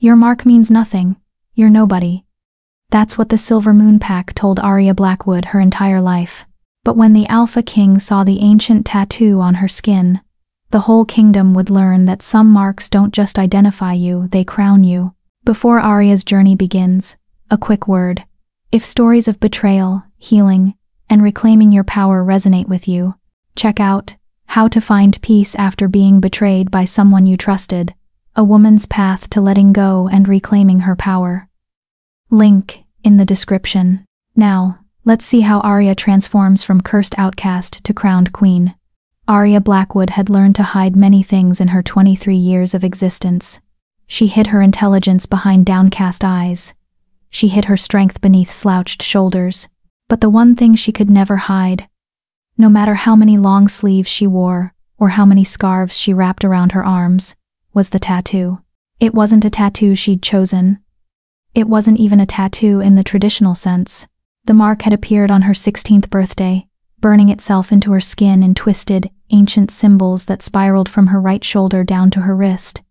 Your mark means nothing. You're nobody. That's what the Silver Moon Pack told Aria Blackwood her entire life. But when the Alpha King saw the ancient tattoo on her skin, the whole kingdom would learn that some marks don't just identify you, they crown you. Before Aria's journey begins, a quick word. If stories of betrayal, healing, and reclaiming your power resonate with you, check out How to Find Peace After Being Betrayed by Someone You Trusted, A Woman's Path to Letting Go and Reclaiming Her Power. Link in the description. Now, let's see how Aria transforms from cursed outcast to crowned queen. Aria Blackwood had learned to hide many things in her 23 years of existence. She hid her intelligence behind downcast eyes. She hid her strength beneath slouched shoulders. But the one thing she could never hide, no matter how many long sleeves she wore or how many scarves she wrapped around her arms, was the tattoo. It wasn't a tattoo she'd chosen. It wasn't even a tattoo in the traditional sense. The mark had appeared on her 16th birthday, burning itself into her skin in twisted, ancient symbols that spiraled from her right shoulder down to her wrist.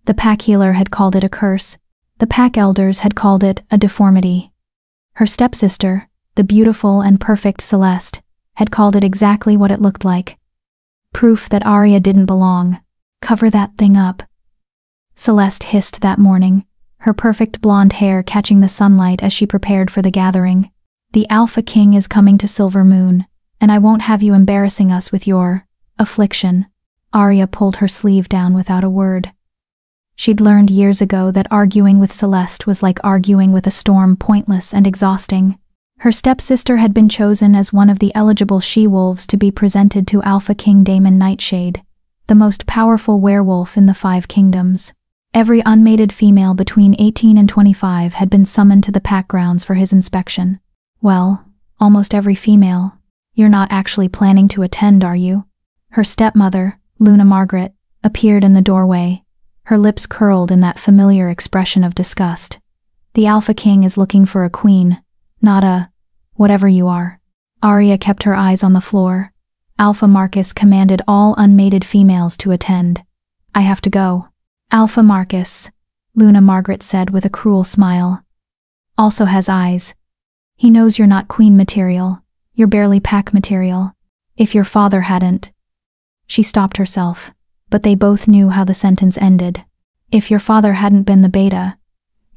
The pack healer had called it a curse. The pack elders had called it a deformity. Her stepsister, the beautiful and perfect Celeste, had called it exactly what it looked like. Proof that Aria didn't belong. Cover that thing up. Celeste hissed that morning, her perfect blonde hair catching the sunlight as she prepared for the gathering. The Alpha King is coming to Silver Moon, and I won't have you embarrassing us with your affliction. Aria pulled her sleeve down without a word. She'd learned years ago that arguing with Celeste was like arguing with a storm, pointless and exhausting. Her stepsister had been chosen as one of the eligible she-wolves to be presented to Alpha King Daemon Nightshade, the most powerful werewolf in the 5 kingdoms. Every unmated female between 18 and 25 had been summoned to the pack grounds for his inspection. Well, almost every female. You're not actually planning to attend, are you? Her stepmother, Luna Margaret, appeared in the doorway, her lips curled in that familiar expression of disgust. The Alpha King is looking for a queen, not a whatever you are. Aria kept her eyes on the floor. Alpha Marcus commanded all unmated females to attend. I have to go. Alpha Marcus, Luna Margaret said with a cruel smile, also has eyes. He knows you're not queen material. You're barely pack material. If your father hadn't. She stopped herself, but they both knew how the sentence ended. If your father hadn't been the beta,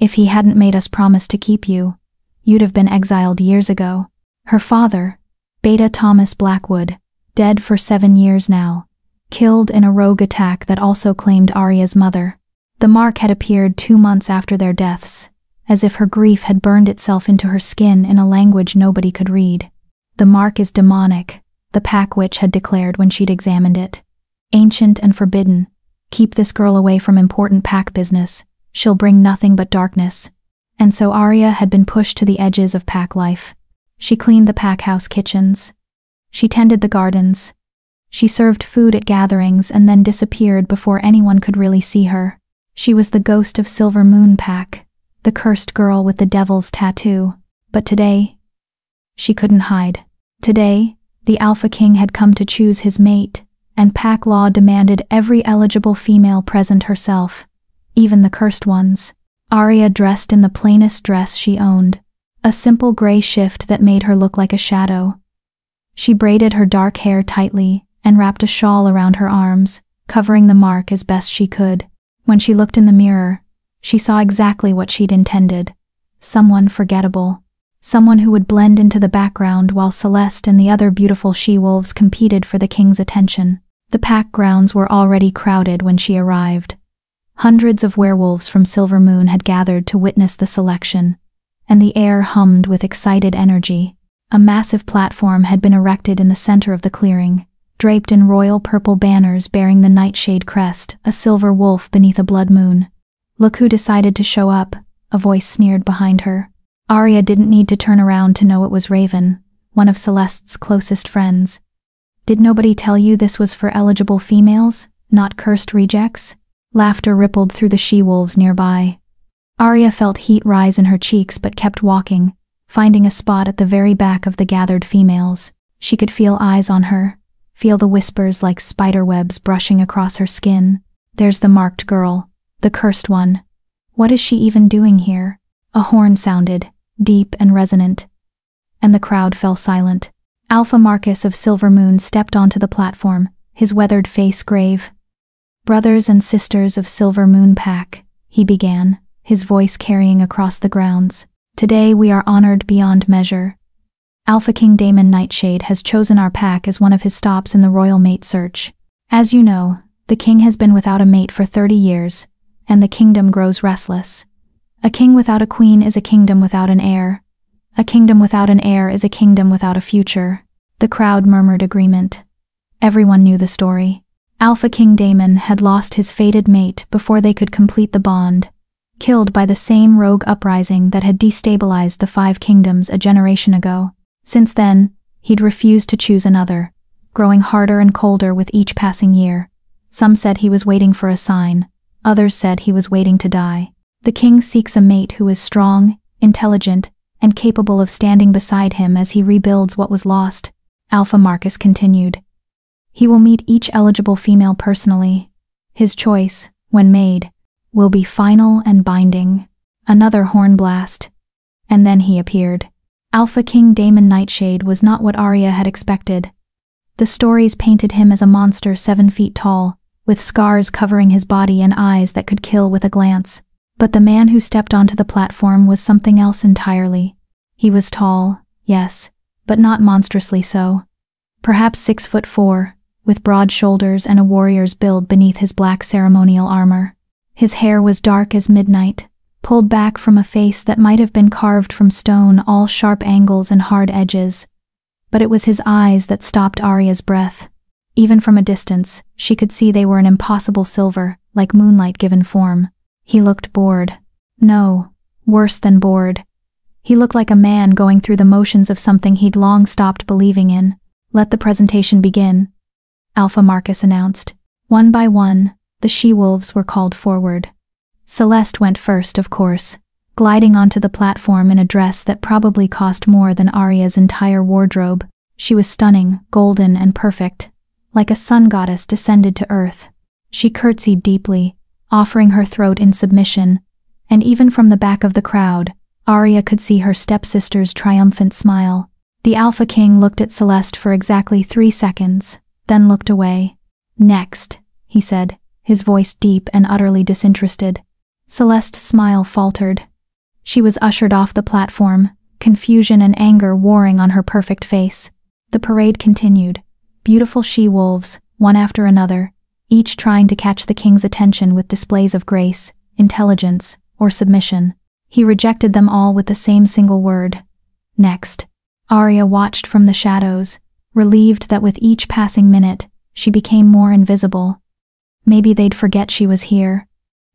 if he hadn't made us promise to keep you, you'd have been exiled years ago. Her father, Beta Thomas Blackwood, dead for 7 years now, killed in a rogue attack that also claimed Aria's mother. The mark had appeared 2 months after their deaths, as if her grief had burned itself into her skin in a language nobody could read. The mark is demonic, the pack witch had declared when she'd examined it. Ancient and forbidden. Keep this girl away from important pack business. She'll bring nothing but darkness. And so Aria had been pushed to the edges of pack life. She cleaned the pack house kitchens. She tended the gardens. She served food at gatherings and then disappeared before anyone could really see her. She was the ghost of Silver Moon Pack, the cursed girl with the devil's tattoo. But today, she couldn't hide. Today, the Alpha King had come to choose his mate, and pack law demanded every eligible female present herself, even the cursed ones. Aria dressed in the plainest dress she owned, a simple gray shift that made her look like a shadow. She braided her dark hair tightly and wrapped a shawl around her arms, covering the mark as best she could. When she looked in the mirror, she saw exactly what she'd intended. Someone forgettable. Someone who would blend into the background while Celeste and the other beautiful she-wolves competed for the king's attention. The pack grounds were already crowded when she arrived. Hundreds of werewolves from Silver Moon had gathered to witness the selection, and the air hummed with excited energy. A massive platform had been erected in the center of the clearing, draped in royal purple banners bearing the Nightshade crest, a silver wolf beneath a blood moon. Look who decided to show up, a voice sneered behind her. Aria didn't need to turn around to know it was Raven, one of Celeste's closest friends. Did nobody tell you this was for eligible females, not cursed rejects? Laughter rippled through the she-wolves nearby. Aria felt heat rise in her cheeks but kept walking, finding a spot at the very back of the gathered females. She could feel eyes on her, feel the whispers like spider webs brushing across her skin. There's the marked girl, the cursed one. What is she even doing here? A horn sounded, deep and resonant, and the crowd fell silent. Alpha Marcus of Silver Moon stepped onto the platform, his weathered face grave. "Brothers and sisters of Silver Moon Pack," he began, his voice carrying across the grounds. "Today we are honored beyond measure. Alpha King Daemon Nightshade has chosen our pack as one of his stops in the royal mate search. As you know, the king has been without a mate for 30 years, and the kingdom grows restless. A king without a queen is a kingdom without an heir. A kingdom without an heir is a kingdom without a future." The crowd murmured agreement. Everyone knew the story. Alpha King Daemon had lost his fated mate before they could complete the bond, killed by the same rogue uprising that had destabilized the 5 kingdoms a generation ago. Since then, he'd refused to choose another, growing harder and colder with each passing year. Some said he was waiting for a sign, others said he was waiting to die. The king seeks a mate who is strong, intelligent, and capable of standing beside him as he rebuilds what was lost, Alpha Marcus continued. He will meet each eligible female personally. His choice, when made, will be final and binding. Another horn blast. And then he appeared. Alpha King Daemon Nightshade was not what Aria had expected. The stories painted him as a monster 7 feet tall, with scars covering his body and eyes that could kill with a glance. But the man who stepped onto the platform was something else entirely. He was tall, yes, but not monstrously so. Perhaps 6'4", with broad shoulders and a warrior's build beneath his black ceremonial armor. His hair was dark as midnight, pulled back from a face that might have been carved from stone, all sharp angles and hard edges. But it was his eyes that stopped Aria's breath. Even from a distance, she could see they were an impossible silver, like moonlight given form. He looked bored. No, worse than bored. He looked like a man going through the motions of something he'd long stopped believing in. "Let the presentation begin," Alpha Marcus announced. One by one, the she-wolves were called forward. Celeste went first, of course, gliding onto the platform in a dress that probably cost more than Aria's entire wardrobe. She was stunning, golden, and perfect, like a sun goddess descended to earth. She curtsied deeply, offering her throat in submission, and even from the back of the crowd, Aria could see her stepsister's triumphant smile. The Alpha King looked at Celeste for exactly 3 seconds, then looked away. "Next," he said, his voice deep and utterly disinterested. Celeste's smile faltered. She was ushered off the platform, confusion and anger warring on her perfect face. The parade continued. Beautiful she-wolves, one after another, each trying to catch the king's attention with displays of grace, intelligence, or submission. He rejected them all with the same single word: next. Aria watched from the shadows, relieved that with each passing minute, she became more invisible. Maybe they'd forget she was here.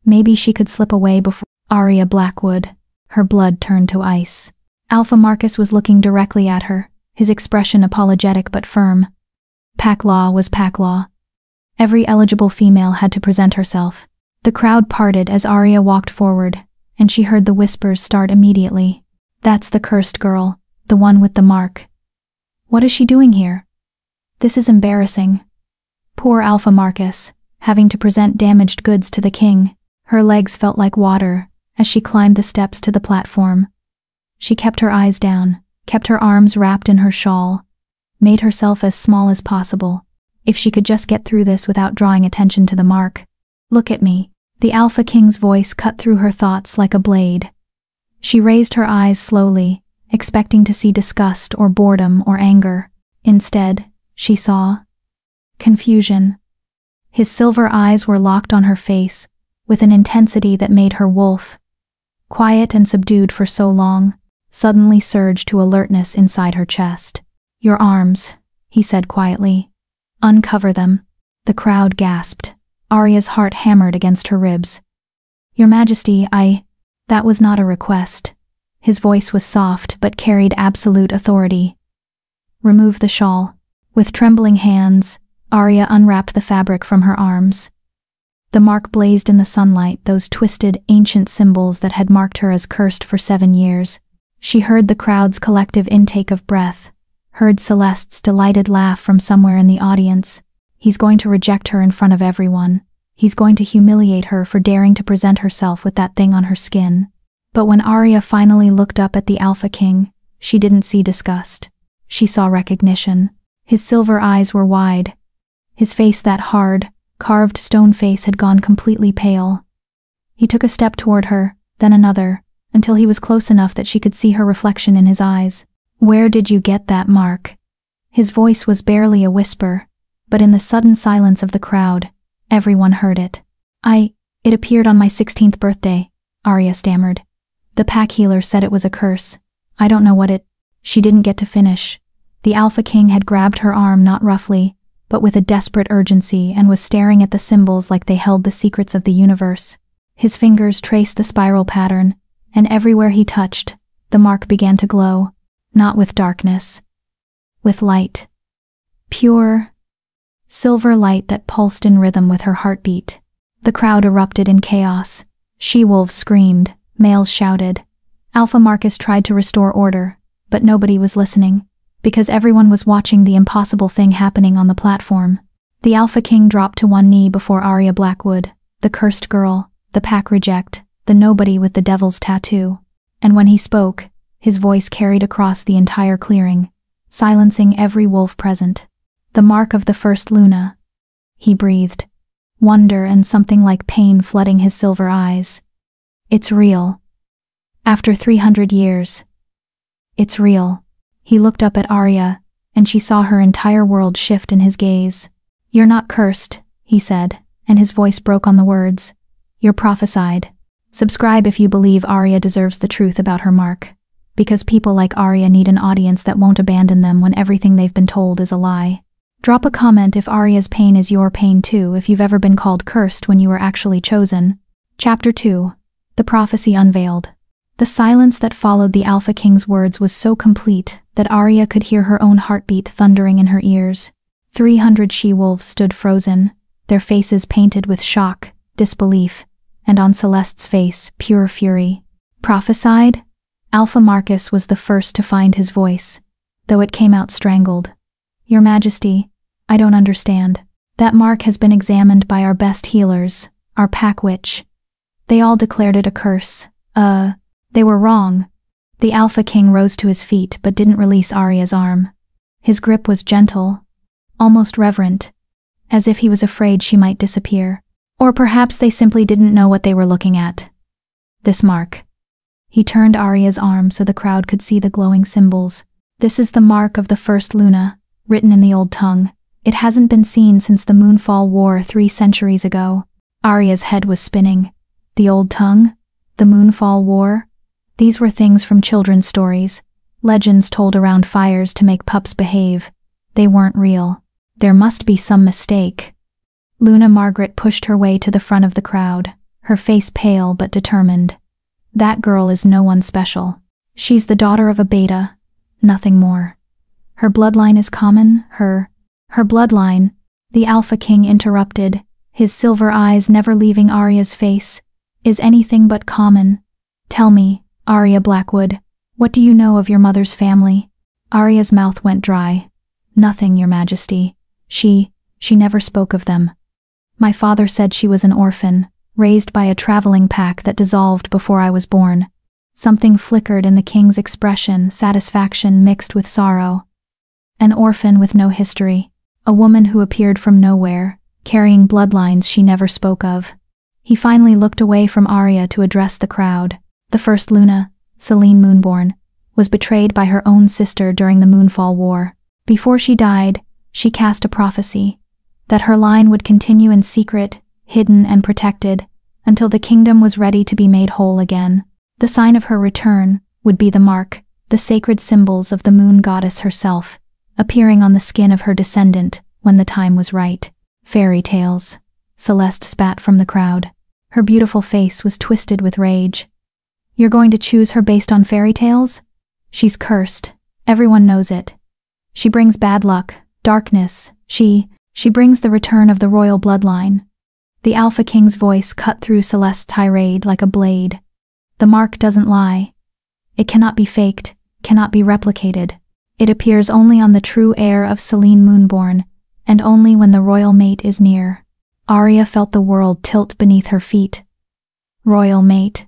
Maybe she could slip away before Aria Blackwood. Her blood turned to ice. Alpha Marcus was looking directly at her, his expression apologetic but firm. Pack law was pack law. Every eligible female had to present herself. The crowd parted as Aria walked forward, and she heard the whispers start immediately. "That's the cursed girl, the one with the mark. What is she doing here? This is embarrassing." Poor Alpha Marcus, having to present damaged goods to the king. Her legs felt like water as she climbed the steps to the platform. She kept her eyes down, kept her arms wrapped in her shawl, made herself as small as possible. If she could just get through this without drawing attention to the mark. "Look at me." The Alpha King's voice cut through her thoughts like a blade. She raised her eyes slowly, expecting to see disgust or boredom or anger. Instead, she saw confusion. His silver eyes were locked on her face, with an intensity that made her wolf, quiet and subdued for so long, suddenly surged to alertness inside her chest. "Your arms," he said quietly. "Uncover them." The crowd gasped. Aria's heart hammered against her ribs. "Your Majesty, That was not a request." His voice was soft but carried absolute authority. "Remove the shawl." With trembling hands, Aria unwrapped the fabric from her arms. The mark blazed in the sunlight, those twisted, ancient symbols that had marked her as cursed for 7 years. She heard the crowd's collective intake of breath, heard Celeste's delighted laugh from somewhere in the audience. "He's going to reject her in front of everyone. He's going to humiliate her for daring to present herself with that thing on her skin. But when Aria finally looked up at the Alpha King, she didn't see disgust. She saw recognition. His silver eyes were wide. His face, that hard, carved stone face, had gone completely pale. He took a step toward her, then another, until he was close enough that she could see her reflection in his eyes. "Where did you get that mark?" His voice was barely a whisper, but in the sudden silence of the crowd, everyone heard it. It appeared on my 16th birthday, Aria stammered. The pack healer said it was a curse. I don't know what it... She didn't get to finish. The Alpha King had grabbed her arm, not roughly, but with a desperate urgency, and was staring at the symbols like they held the secrets of the universe. His fingers traced the spiral pattern, and everywhere he touched, the mark began to glow, not with darkness, with light. Pure, silver light that pulsed in rhythm with her heartbeat. The crowd erupted in chaos. She-wolves screamed, males shouted. Alpha Marcus tried to restore order, but nobody was listening, because everyone was watching the impossible thing happening on the platform. The Alpha King dropped to one knee before Aria Blackwood, the cursed girl, the pack reject, the nobody with the devil's tattoo. And when he spoke, his voice carried across the entire clearing, silencing every wolf present. "The mark of the first Luna," he breathed, wonder and something like pain flooding his silver eyes. "It's real. After 300 years. It's real." He looked up at Aria, and she saw her entire world shift in his gaze. "You're not cursed," he said, and his voice broke on the words. "You're prophesied. Subscribe if you believe Aria deserves the truth about her mark, because people like Aria need an audience that won't abandon them when everything they've been told is a lie." Drop a comment if Aria's pain is your pain too, if you've ever been called cursed when you were actually chosen. Chapter 2. The Prophecy Unveiled. The silence that followed the Alpha King's words was so complete that Aria could hear her own heartbeat thundering in her ears. 300 she-wolves stood frozen, their faces painted with shock, disbelief, and on Celeste's face, pure fury. Prophesied? Alpha Marcus was the first to find his voice, though it came out strangled. "Your Majesty, I don't understand. That mark has been examined by our best healers, our pack witch. They all declared it a curse. They were wrong." The Alpha King rose to his feet but didn't release Aria's arm. His grip was gentle, almost reverent, as if he was afraid she might disappear. Or perhaps they simply didn't know what they were looking at. "This mark." He turned Aria's arm so the crowd could see the glowing symbols. "This is the mark of the first Luna, written in the old tongue. It hasn't been seen since the Moonfall War 3 centuries ago." Aria's head was spinning. The old tongue? The Moonfall War? These were things from children's stories, legends told around fires to make pups behave. They weren't real. There must be some mistake. Luna Margaret pushed her way to the front of the crowd, her face pale but determined. "That girl is no one special. She's the daughter of a beta, nothing more. Her bloodline is common, her bloodline," the Alpha King interrupted, his silver eyes never leaving Aria's face, "is anything but common. Tell me, Aria Blackwood, what do you know of your mother's family?" Aria's mouth went dry. "Nothing, Your Majesty. She never spoke of them. My father said she was an orphan, raised by a traveling pack that dissolved before I was born." Something flickered in the king's expression, satisfaction mixed with sorrow. An orphan with no history, a woman who appeared from nowhere, carrying bloodlines she never spoke of. He finally looked away from Aria to address the crowd. The first Luna, Selene Moonborn, was betrayed by her own sister during the Moonfall War. Before she died, she cast a prophecy that her line would continue in secret, hidden and protected, until the kingdom was ready to be made whole again. The sign of her return would be the mark, the sacred symbols of the moon goddess herself, appearing on the skin of her descendant when the time was right. "Fairy tales," Celeste spat from the crowd. Her beautiful face was twisted with rage. "You're going to choose her based on fairy tales? She's cursed. Everyone knows it. She brings bad luck, darkness. She brings the return of the royal bloodline." The Alpha King's voice cut through Celeste's tirade like a blade. "The mark doesn't lie. It cannot be faked, cannot be replicated. It appears only on the true heir of Selene Moonborn, and only when the royal mate is near." Aria felt the world tilt beneath her feet. Royal mate.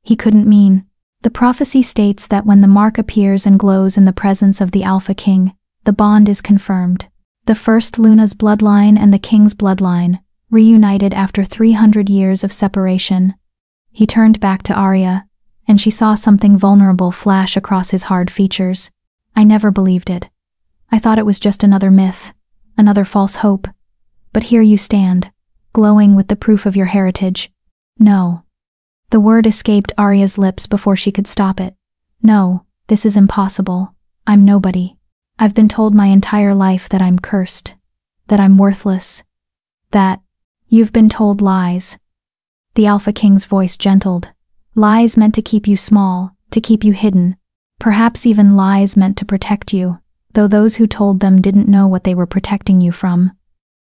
He couldn't mean. The prophecy states that when the mark appears and glows in the presence of the Alpha King, the bond is confirmed. The first Luna's bloodline and the King's bloodline, reunited after 300 years of separation. He turned back to Aria, and she saw something vulnerable flash across his hard features. I never believed it. I thought it was just another myth, another false hope. But here you stand, glowing with the proof of your heritage. No. The word escaped Aria's lips before she could stop it. No, this is impossible. I'm nobody. I've been told my entire life that I'm cursed, that I'm worthless, that you've been told lies. The Alpha King's voice gentled. Lies meant to keep you small, to keep you hidden. Perhaps even lies meant to protect you, though those who told them didn't know what they were protecting you from.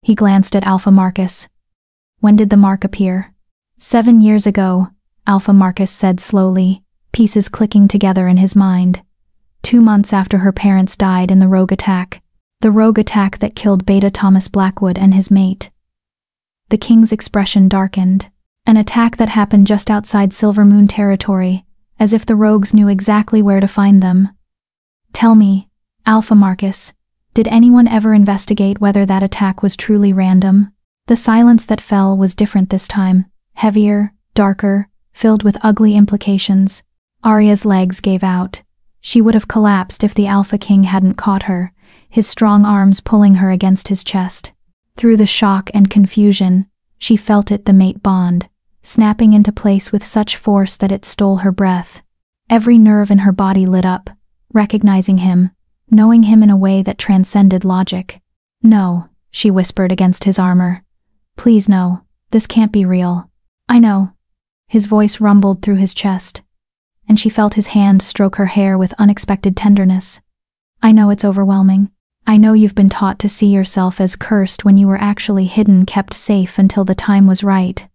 He glanced at Alpha Marcus. When did the mark appear? 7 years ago, Alpha Marcus said slowly, pieces clicking together in his mind. 2 months after her parents died in the rogue attack. The rogue attack that killed Beta Thomas Blackwood and his mate. The King's expression darkened. An attack that happened just outside Silver Moon territory, as if the rogues knew exactly where to find them. Tell me, Alpha Marcus, did anyone ever investigate whether that attack was truly random? The silence that fell was different this time, heavier, darker, filled with ugly implications. Aria's legs gave out. She would have collapsed if the Alpha King hadn't caught her, his strong arms pulling her against his chest. Through the shock and confusion, she felt it, the mate bond, snapping into place with such force that it stole her breath. Every nerve in her body lit up, recognizing him, knowing him in a way that transcended logic. No, she whispered against his armor. Please no, this can't be real. I know. His voice rumbled through his chest, and she felt his hand stroke her hair with unexpected tenderness. I know it's overwhelming. I know you've been taught to see yourself as cursed when you were actually hidden, kept safe until the time was right.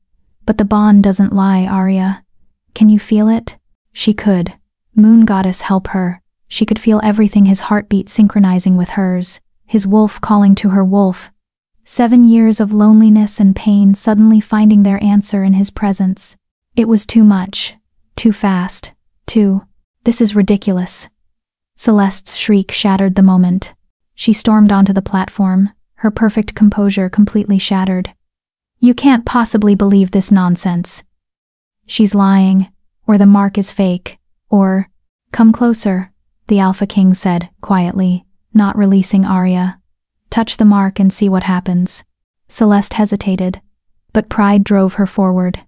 But the bond doesn't lie, Aria. Can you feel it? She could. Moon Goddess help her. She could feel everything, his heartbeat synchronizing with hers, his wolf calling to her wolf. 7 years of loneliness and pain suddenly finding their answer in his presence. It was too much. Too fast. This is ridiculous. Celeste's shriek shattered the moment. She stormed onto the platform, her perfect composure completely shattered. You can't possibly believe this nonsense. She's lying, or the mark is fake, or... Come closer, the Alpha King said, quietly, not releasing Aria. Touch the mark and see what happens. Celeste hesitated, but pride drove her forward.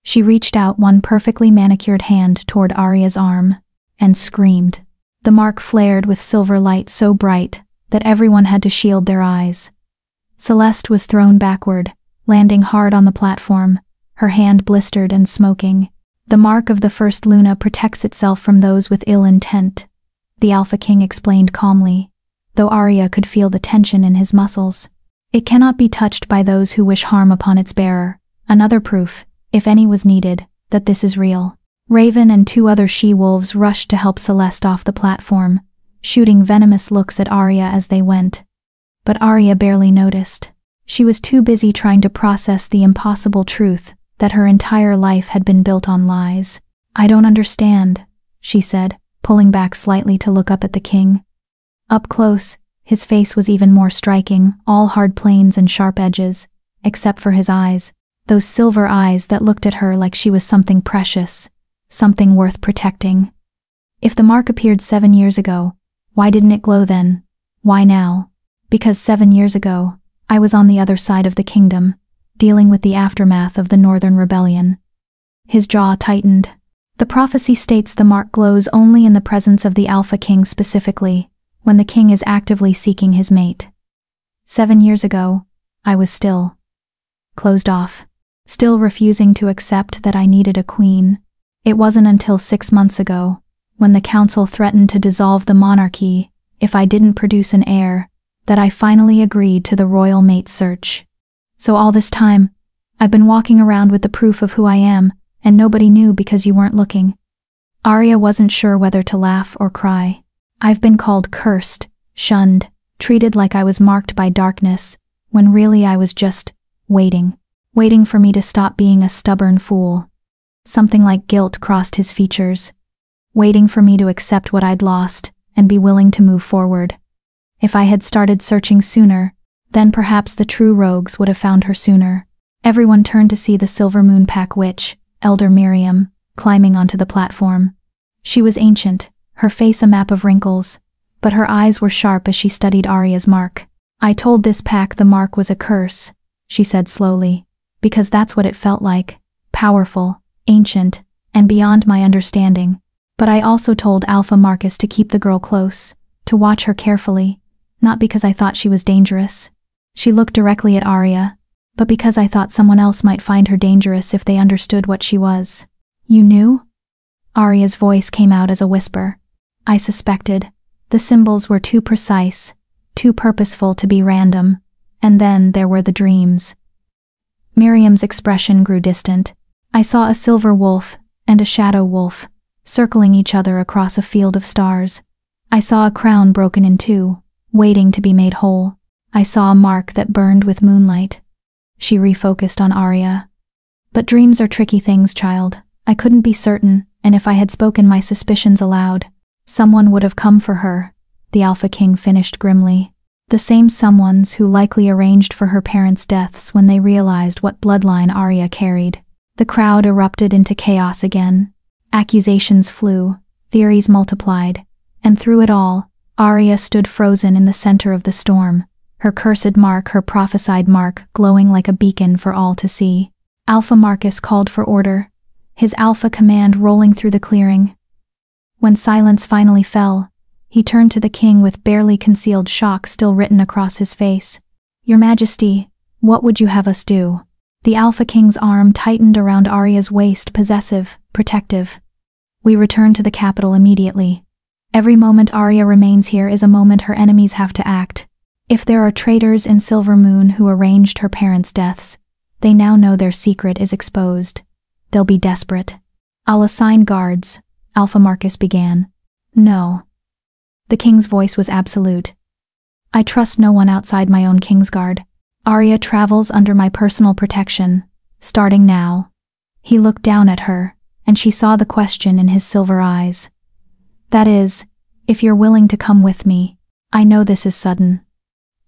She reached out one perfectly manicured hand toward Aria's arm, and screamed. The mark flared with silver light so bright that everyone had to shield their eyes. Celeste was thrown backward, landing hard on the platform, her hand blistered and smoking. The mark of the first Luna protects itself from those with ill intent, the Alpha King explained calmly, though Aria could feel the tension in his muscles. It cannot be touched by those who wish harm upon its bearer. Another proof, if any was needed, that this is real. Raven and 2 other she-wolves rushed to help Celeste off the platform, shooting venomous looks at Aria as they went. But Aria barely noticed. She was too busy trying to process the impossible truth that her entire life had been built on lies. I don't understand, she said, pulling back slightly to look up at the king. Up close, his face was even more striking, all hard planes and sharp edges, except for his eyes, those silver eyes that looked at her like she was something precious, something worth protecting. If the mark appeared 7 years ago, why didn't it glow then? Why now? Because 7 years ago, I was on the other side of the kingdom, dealing with the aftermath of the Northern Rebellion. His jaw tightened. The prophecy states the mark glows only in the presence of the Alpha King, specifically, when the king is actively seeking his mate. 7 years ago, I was still closed off, still refusing to accept that I needed a queen. It wasn't until 6 months ago, when the council threatened to dissolve the monarchy if I didn't produce an heir, that I finally agreed to the royal mate search. So all this time, I've been walking around with the proof of who I am, and nobody knew because you weren't looking. Aria wasn't sure whether to laugh or cry. I've been called cursed, shunned, treated like I was marked by darkness, when really I was just waiting for me to stop being a stubborn fool. Something like guilt crossed his features, waiting for me to accept what I'd lost and be willing to move forward. If I had started searching sooner, then perhaps the true rogues would have found her sooner. Everyone turned to see the Silver Moon Pack witch, Elder Miriam, climbing onto the platform. She was ancient, her face a map of wrinkles, but her eyes were sharp as she studied Aria's mark. "I told this pack the mark was a curse," she said slowly, "because that's what it felt like, powerful, ancient, and beyond my understanding. But I also told Alpha Marcus to keep the girl close, to watch her carefully, not because I thought she was dangerous." She looked directly at Aria, "but because I thought someone else might find her dangerous if they understood what she was." "You knew?" Aria's voice came out as a whisper. "I suspected. The symbols were too precise, too purposeful to be random, and then there were the dreams." Miriam's expression grew distant. "I saw a silver wolf and a shadow wolf, circling each other across a field of stars. I saw a crown broken in two, waiting to be made whole. I saw a mark that burned with moonlight." She refocused on Aria. "But dreams are tricky things, child. I couldn't be certain, and if I had spoken my suspicions aloud, someone would have come for her," the Alpha King finished grimly. "The same someones who likely arranged for her parents' deaths when they realized what bloodline Aria carried." The crowd erupted into chaos again. Accusations flew, theories multiplied, and through it all, Aria stood frozen in the center of the storm, her cursed mark, her prophesied mark, glowing like a beacon for all to see. Alpha Marcus called for order, his alpha command rolling through the clearing. When silence finally fell, he turned to the king with barely concealed shock still written across his face. "Your Majesty, what would you have us do?" The Alpha King's arm tightened around Aria's waist, possessive, protective. "We return to the capital immediately. Every moment Aria remains here is a moment her enemies have to act. If there are traitors in Silver Moon who arranged her parents' deaths, they now know their secret is exposed. They'll be desperate. I'll assign guards," Alpha Marcus began. "No." The king's voice was absolute. "I trust no one outside my own Kingsguard. Aria travels under my personal protection, starting now." He looked down at her, and she saw the question in his silver eyes. "That is, if you're willing to come with me. I know this is sudden.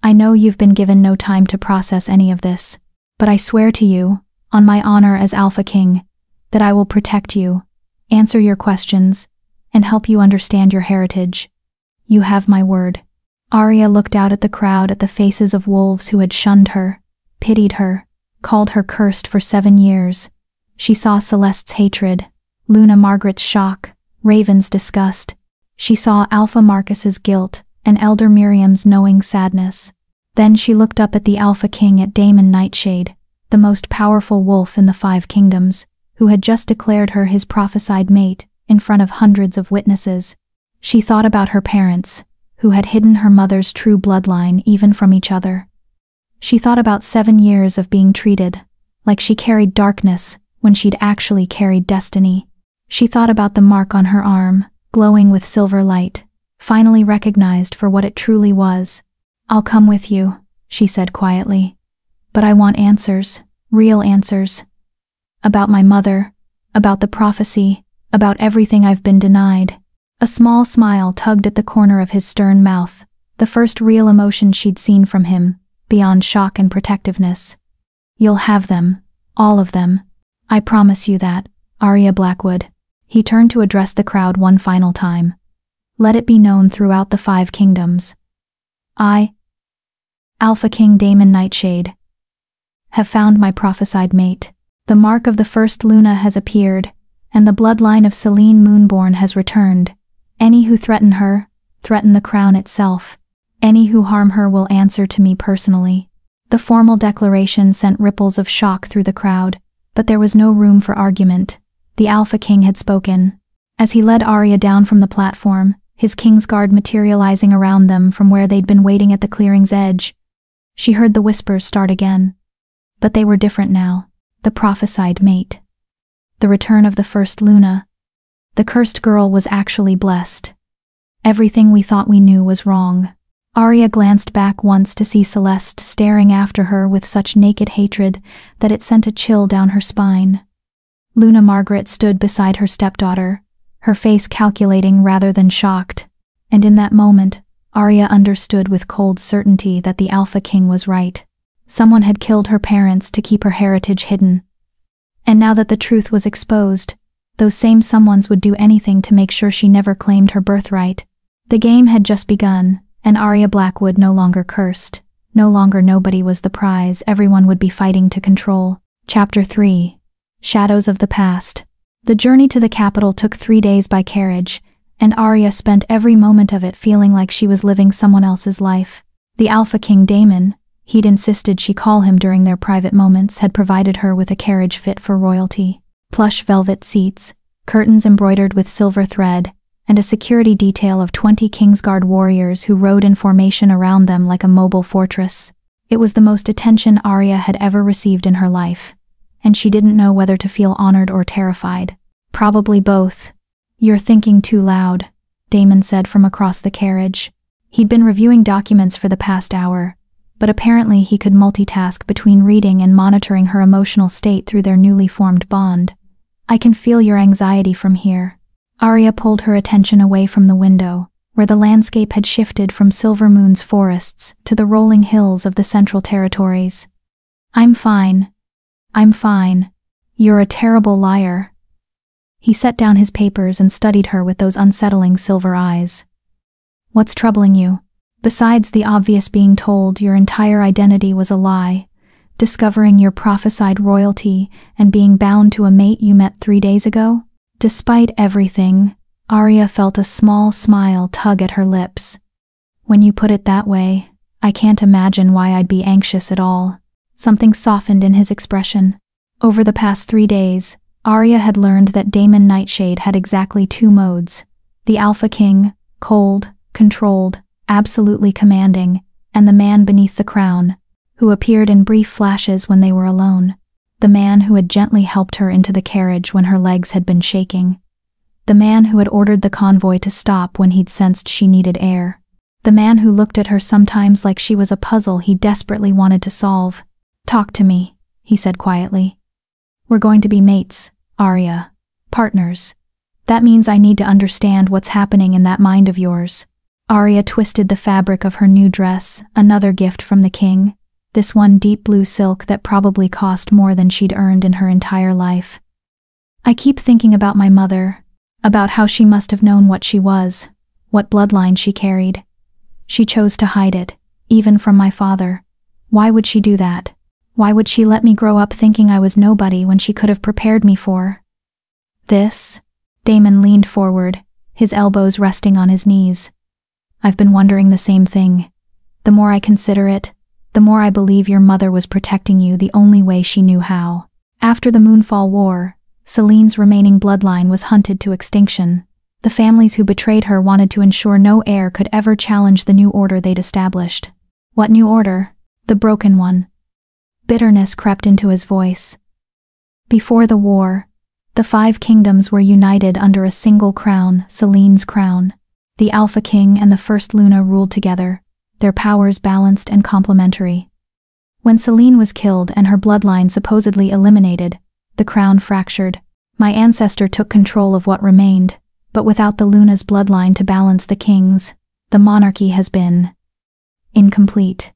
I know you've been given no time to process any of this, but I swear to you, on my honor as Alpha King, that I will protect you, answer your questions, and help you understand your heritage. You have my word." Aria looked out at the crowd, at the faces of wolves who had shunned her, pitied her, called her cursed for 7 years. She saw Celeste's hatred, Luna Margaret's shock, Raven's disgust. She saw Alpha Marcus's guilt and Elder Miriam's knowing sadness. Then she looked up at the Alpha King, at Daemon Nightshade, the most powerful wolf in the 5 kingdoms, who had just declared her his prophesied mate in front of hundreds of witnesses. She thought about her parents, who had hidden her mother's true bloodline even from each other. She thought about 7 years of being treated like she carried darkness when she'd actually carried destiny. She thought about the mark on her arm, glowing with silver light, finally recognized for what it truly was. "I'll come with you," she said quietly. "But I want answers, real answers. About my mother, about the prophecy, about everything I've been denied." A small smile tugged at the corner of his stern mouth, the first real emotion she'd seen from him, beyond shock and protectiveness. "You'll have them, all of them. I promise you that, Aria Blackwood." He turned to address the crowd one final time. "Let it be known throughout the 5 kingdoms. I, Alpha King Daemon Nightshade, have found my prophesied mate. The mark of the first Luna has appeared, and the bloodline of Selene Moonborn has returned. Any who threaten her, threaten the crown itself. Any who harm her will answer to me personally." The formal declaration sent ripples of shock through the crowd, but there was no room for argument. The Alpha King had spoken. As he led Aria down from the platform, his Kingsguard materializing around them from where they'd been waiting at the clearing's edge, she heard the whispers start again. But they were different now. The prophesied mate. The return of the first Luna. The cursed girl was actually blessed. Everything we thought we knew was wrong. Aria glanced back once to see Celeste staring after her with such naked hatred that it sent a chill down her spine. Luna Margaret stood beside her stepdaughter, her face calculating rather than shocked, and in that moment, Aria understood with cold certainty that the Alpha King was right. Someone had killed her parents to keep her heritage hidden. And now that the truth was exposed, those same someones would do anything to make sure she never claimed her birthright. The game had just begun, and Aria Blackwood no longer cursed. No longer nobody was the prize everyone would be fighting to control. Chapter 3. Shadows of the Past. The journey to the capital took 3 days by carriage, and Aria spent every moment of it feeling like she was living someone else's life. The Alpha King Damon, he'd insisted she call him during their private moments, had provided her with a carriage fit for royalty. Plush velvet seats, curtains embroidered with silver thread, and a security detail of 20 Kingsguard warriors who rode in formation around them like a mobile fortress. It was the most attention Aria had ever received in her life, and she didn't know whether to feel honored or terrified. Probably both. "You're thinking too loud," Damon said from across the carriage. He'd been reviewing documents for the past hour, but apparently he could multitask between reading and monitoring her emotional state through their newly formed bond. "I can feel your anxiety from here." Aria pulled her attention away from the window, where the landscape had shifted from Silver Moon's forests to the rolling hills of the Central Territories. I'm fine. You're a terrible liar." He set down his papers and studied her with those unsettling silver eyes. "What's troubling you? Besides the obvious being told your entire identity was a lie, discovering your prophesied royalty, and being bound to a mate you met 3 days ago?" Despite everything, Aria felt a small smile tug at her lips. "When you put it that way, I can't imagine why I'd be anxious at all." Something softened in his expression. Over the past 3 days, Aria had learned that Damon Nightshade had exactly 2 modes. The Alpha King, cold, controlled, absolutely commanding, and the man beneath the crown, who appeared in brief flashes when they were alone. The man who had gently helped her into the carriage when her legs had been shaking. The man who had ordered the convoy to stop when he'd sensed she needed air. The man who looked at her sometimes like she was a puzzle he desperately wanted to solve. "Talk to me," he said quietly. "We're going to be mates, Aria. Partners. That means I need to understand what's happening in that mind of yours." Aria twisted the fabric of her new dress, another gift from the king. This one deep blue silk that probably cost more than she'd earned in her entire life. "I keep thinking about my mother, about how she must have known what she was, what bloodline she carried. She chose to hide it, even from my father. Why would she do that? Why would she let me grow up thinking I was nobody when she could have prepared me for this?" Damon leaned forward, his elbows resting on his knees. "I've been wondering the same thing. The more I consider it, the more I believe your mother was protecting you the only way she knew how." After the Moonfall War, Celine's remaining bloodline was hunted to extinction. The families who betrayed her wanted to ensure no heir could ever challenge the new order they'd established. "What new order?" "The broken one." Bitterness crept into his voice. Before the war, the 5 kingdoms were united under a single crown, Celine's crown. The Alpha King and the First Luna ruled together, their powers balanced and complementary. When Celine was killed and her bloodline supposedly eliminated, the crown fractured. My ancestor took control of what remained, but without the Luna's bloodline to balance the kings, the monarchy has been incomplete.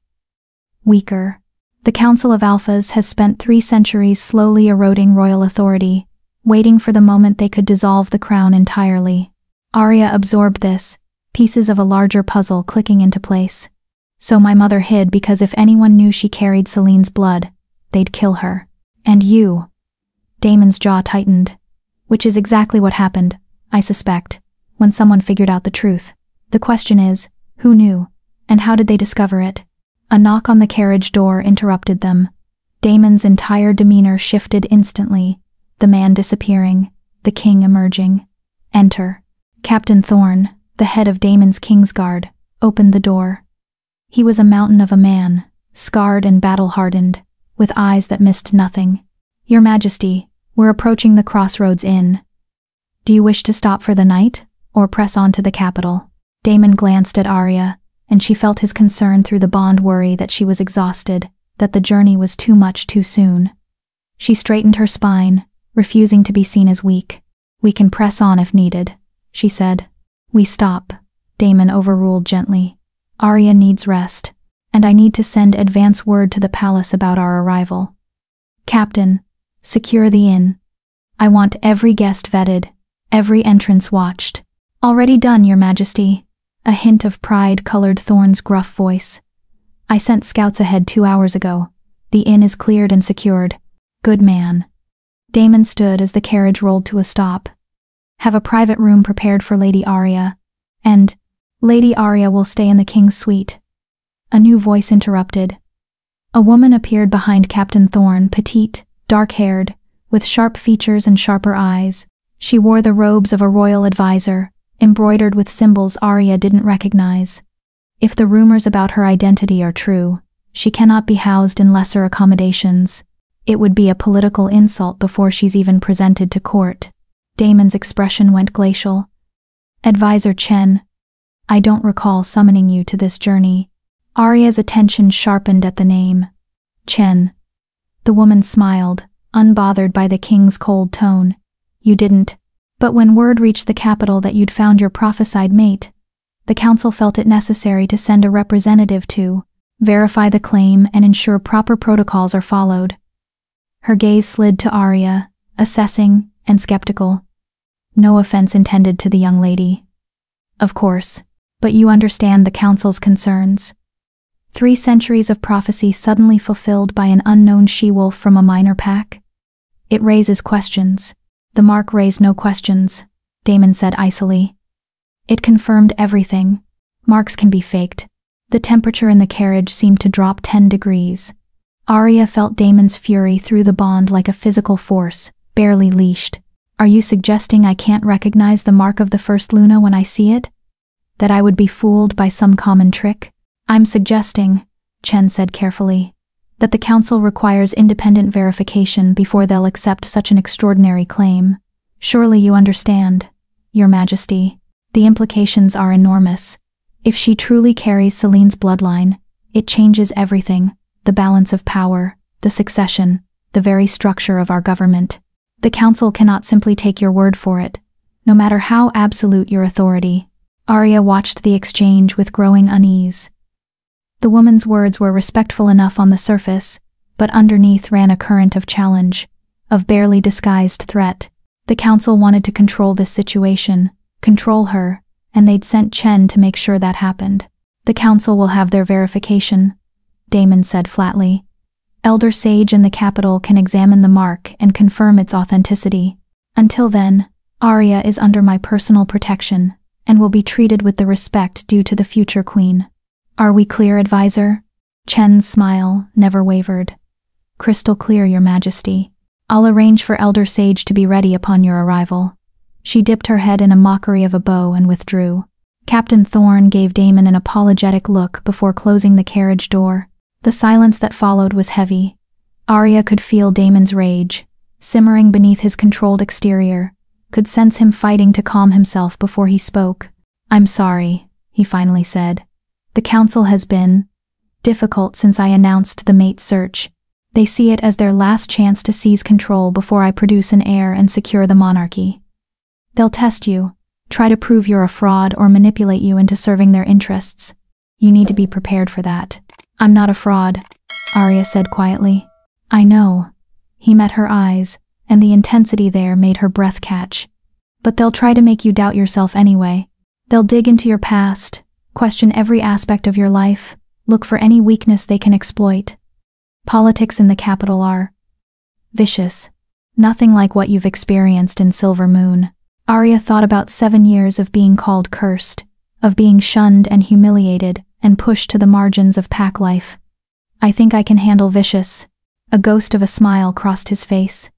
Weaker. The Council of Alphas has spent 3 centuries slowly eroding royal authority, waiting for the moment they could dissolve the crown entirely. Aria absorbed this, pieces of a larger puzzle clicking into place. So my mother hid because if anyone knew she carried Celine's blood, they'd kill her. And you. Damon's jaw tightened. Which is exactly what happened, I suspect, when someone figured out the truth. The question is, who knew, and how did they discover it? A knock on the carriage door interrupted them. Damon's entire demeanor shifted instantly, the man disappearing, the king emerging. Enter. Captain Thorne, the head of Damon's Kingsguard, opened the door. He was a mountain of a man, scarred and battle-hardened, with eyes that missed nothing. "Your Majesty, we're approaching the Crossroads Inn. Do you wish to stop for the night, or press on to the capital?" Damon glanced at Aria, and she felt his concern through the bond worry that she was exhausted, that the journey was too much too soon. She straightened her spine, refusing to be seen as weak. "We can press on if needed," she said. "We stop," Damon overruled gently. "Aria needs rest, and I need to send advance word to the palace about our arrival. Captain, secure the inn. I want every guest vetted, every entrance watched." "Already done, Your Majesty," a hint of pride colored Thorne's gruff voice. "I sent scouts ahead 2 hours ago. The inn is cleared and secured." "Good man." Damon stood as the carriage rolled to a stop. "Have a private room prepared for Lady Aria, and Lady Aria will stay in the king's suite." A new voice interrupted. A woman appeared behind Captain Thorne, petite, dark-haired, with sharp features and sharper eyes. She wore the robes of a royal advisor, embroidered with symbols Aria didn't recognize. If the rumors about her identity are true, she cannot be housed in lesser accommodations. It would be a political insult before she's even presented to court. Damon's expression went glacial. "Advisor Chen, I don't recall summoning you to this journey." Aria's attention sharpened at the name. "Chen." The woman smiled, unbothered by the king's cold tone. "You didn't. But when word reached the capital that you'd found your prophesied mate, the council felt it necessary to send a representative to verify the claim and ensure proper protocols are followed." Her gaze slid to Aria, assessing and skeptical. "No offense intended to the young lady." "Of course, but you understand the council's concerns. 3 centuries of prophecy suddenly fulfilled by an unknown she-wolf from a minor pack? It raises questions." "The mark raised no questions," Damon said icily. "It confirmed everything. Marks can be faked." The temperature in the carriage seemed to drop 10 degrees. Aria felt Damon's fury through the bond like a physical force, barely leashed. "Are you suggesting I can't recognize the mark of the first Luna when I see it? That I would be fooled by some common trick?" "I'm suggesting," Chen said carefully, "that the council requires independent verification before they'll accept such an extraordinary claim. Surely you understand, Your Majesty. The implications are enormous. If she truly carries Celine's bloodline, it changes everything, the balance of power, the succession, the very structure of our government. The council cannot simply take your word for it, no matter how absolute your authority." Aria watched the exchange with growing unease. The woman's words were respectful enough on the surface, but underneath ran a current of challenge, of barely disguised threat. The council wanted to control this situation, control her, and they'd sent Chen to make sure that happened. "The council will have their verification," Damon said flatly. "Elder Sage in the capital can examine the mark and confirm its authenticity. Until then, Aria is under my personal protection, and will be treated with the respect due to the future queen. Are we clear, advisor?" Chen's smile never wavered. "Crystal clear, Your Majesty. I'll arrange for Elder Sage to be ready upon your arrival." She dipped her head in a mockery of a bow and withdrew. Captain Thorne gave Damon an apologetic look before closing the carriage door. The silence that followed was heavy. Aria could feel Damon's rage, simmering beneath his controlled exterior, could sense him fighting to calm himself before he spoke. "I'm sorry," he finally said. "The council has been difficult since I announced the mate search. They see it as their last chance to seize control before I produce an heir and secure the monarchy. They'll test you, try to prove you're a fraud or manipulate you into serving their interests. You need to be prepared for that." "I'm not a fraud," Aria said quietly. "I know." He met her eyes, and the intensity there made her breath catch. "But they'll try to make you doubt yourself anyway. They'll dig into your past, question every aspect of your life, look for any weakness they can exploit. Politics in the capital are vicious. Nothing like what you've experienced in Silver Moon." Aria thought about 7 years of being called cursed, of being shunned and humiliated, and pushed to the margins of pack life. "I think I can handle vicious." A ghost of a smile crossed his face.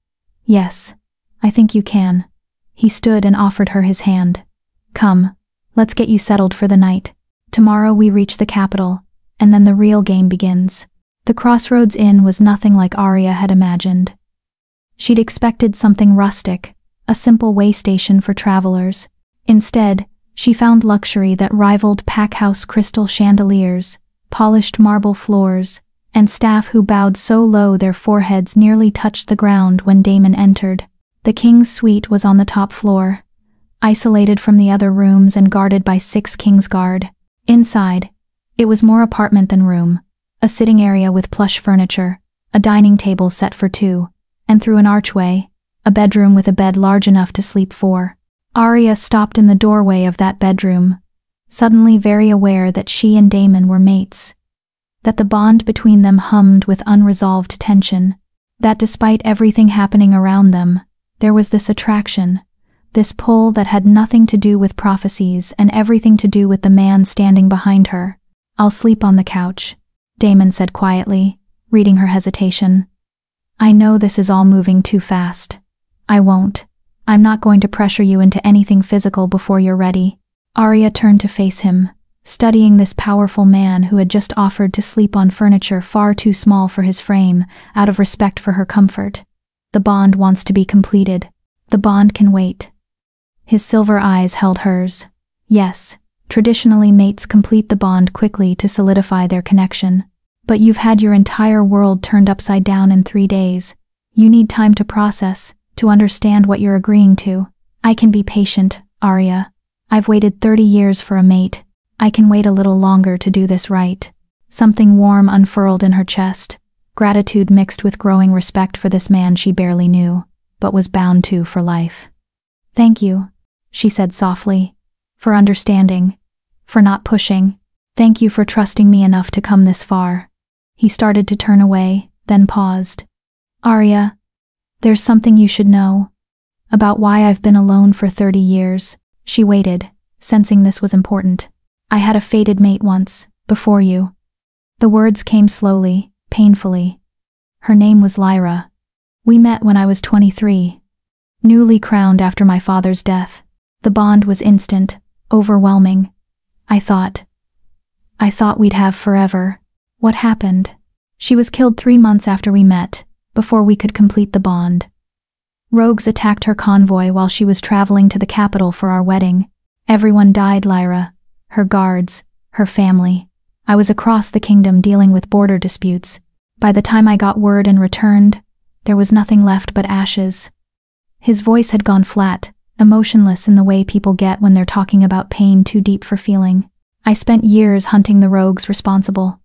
"Yes, I think you can." He stood and offered her his hand. "Come, let's get you settled for the night. Tomorrow we reach the capital, and then the real game begins." The Crossroads Inn was nothing like Aria had imagined. She'd expected something rustic, a simple way station for travelers. Instead, She found luxury that rivaled packhouse crystal chandeliers, polished marble floors, and staff who bowed so low their foreheads nearly touched the ground when Damon entered. The king's suite was on the top floor, isolated from the other rooms and guarded by 6 King's Guard. Inside, it was more apartment than room, a sitting area with plush furniture, a dining table set for 2, and through an archway, a bedroom with a bed large enough to sleep 4. Aria stopped in the doorway of that bedroom, suddenly very aware that she and Damon were mates, that the bond between them hummed with unresolved tension, that despite everything happening around them, there was this attraction, this pull that had nothing to do with prophecies and everything to do with the man standing behind her. "I'll sleep on the couch," Damon said quietly, reading her hesitation. "I know this is all moving too fast. I won't. I'm not going to pressure you into anything physical before you're ready." Aria turned to face him, studying this powerful man who had just offered to sleep on furniture far too small for his frame, out of respect for her comfort. "The bond wants to be completed. The bond can wait." His silver eyes held hers. "Yes, traditionally mates complete the bond quickly to solidify their connection. But you've had your entire world turned upside down in 3 days. You need time to process, to understand what you're agreeing to." "I can be patient, Aria. I've waited 30 years for a mate. I can wait a little longer to do this right." Something warm unfurled in her chest, gratitude mixed with growing respect for this man she barely knew, but was bound to for life. "Thank you," she said softly, "for understanding, for not pushing. Thank you for trusting me enough to come this far." He started to turn away, then paused. "Aria, there's something you should know. About why I've been alone for 30 years. She waited, sensing this was important. "I had a fated mate once, before you." The words came slowly, painfully. "Her name was Lyra. We met when I was 23. Newly crowned after my father's death. The bond was instant, overwhelming. I thought we'd have forever. What happened? She was killed 3 months after we met, before we could complete the bond. Rogues attacked her convoy while she was traveling to the capital for our wedding. Everyone died, Lyra. Her guards, her family. I was across the kingdom dealing with border disputes. By the time I got word and returned, there was nothing left but ashes." His voice had gone flat, emotionless in the way people get when they're talking about pain too deep for feeling. "I spent years hunting the rogues responsible.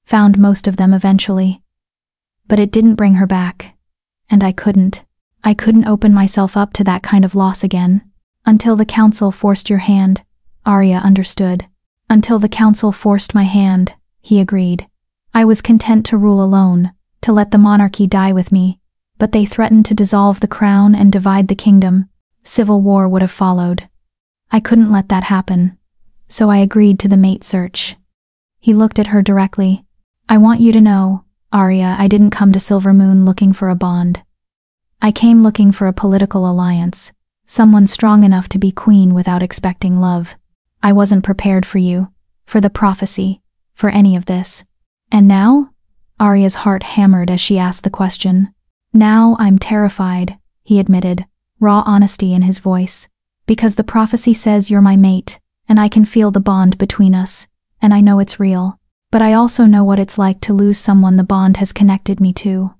Found most of them eventually. But it didn't bring her back. And I couldn't open myself up to that kind of loss again. Until the council forced your hand," Aria understood. "Until the council forced my hand," he agreed. "I was content to rule alone, to let the monarchy die with me, but they threatened to dissolve the crown and divide the kingdom. Civil war would have followed. I couldn't let that happen, so I agreed to the mate search." He looked at her directly. "I want you to know, Aria, I didn't come to Silvermoon looking for a bond. I came looking for a political alliance, someone strong enough to be queen without expecting love. I wasn't prepared for you, for the prophecy, for any of this. And now?" Aria's heart hammered as she asked the question. "Now I'm terrified," he admitted, raw honesty in his voice. "Because the prophecy says you're my mate, and I can feel the bond between us, and I know it's real. But I also know what it's like to lose someone the bond has connected me to.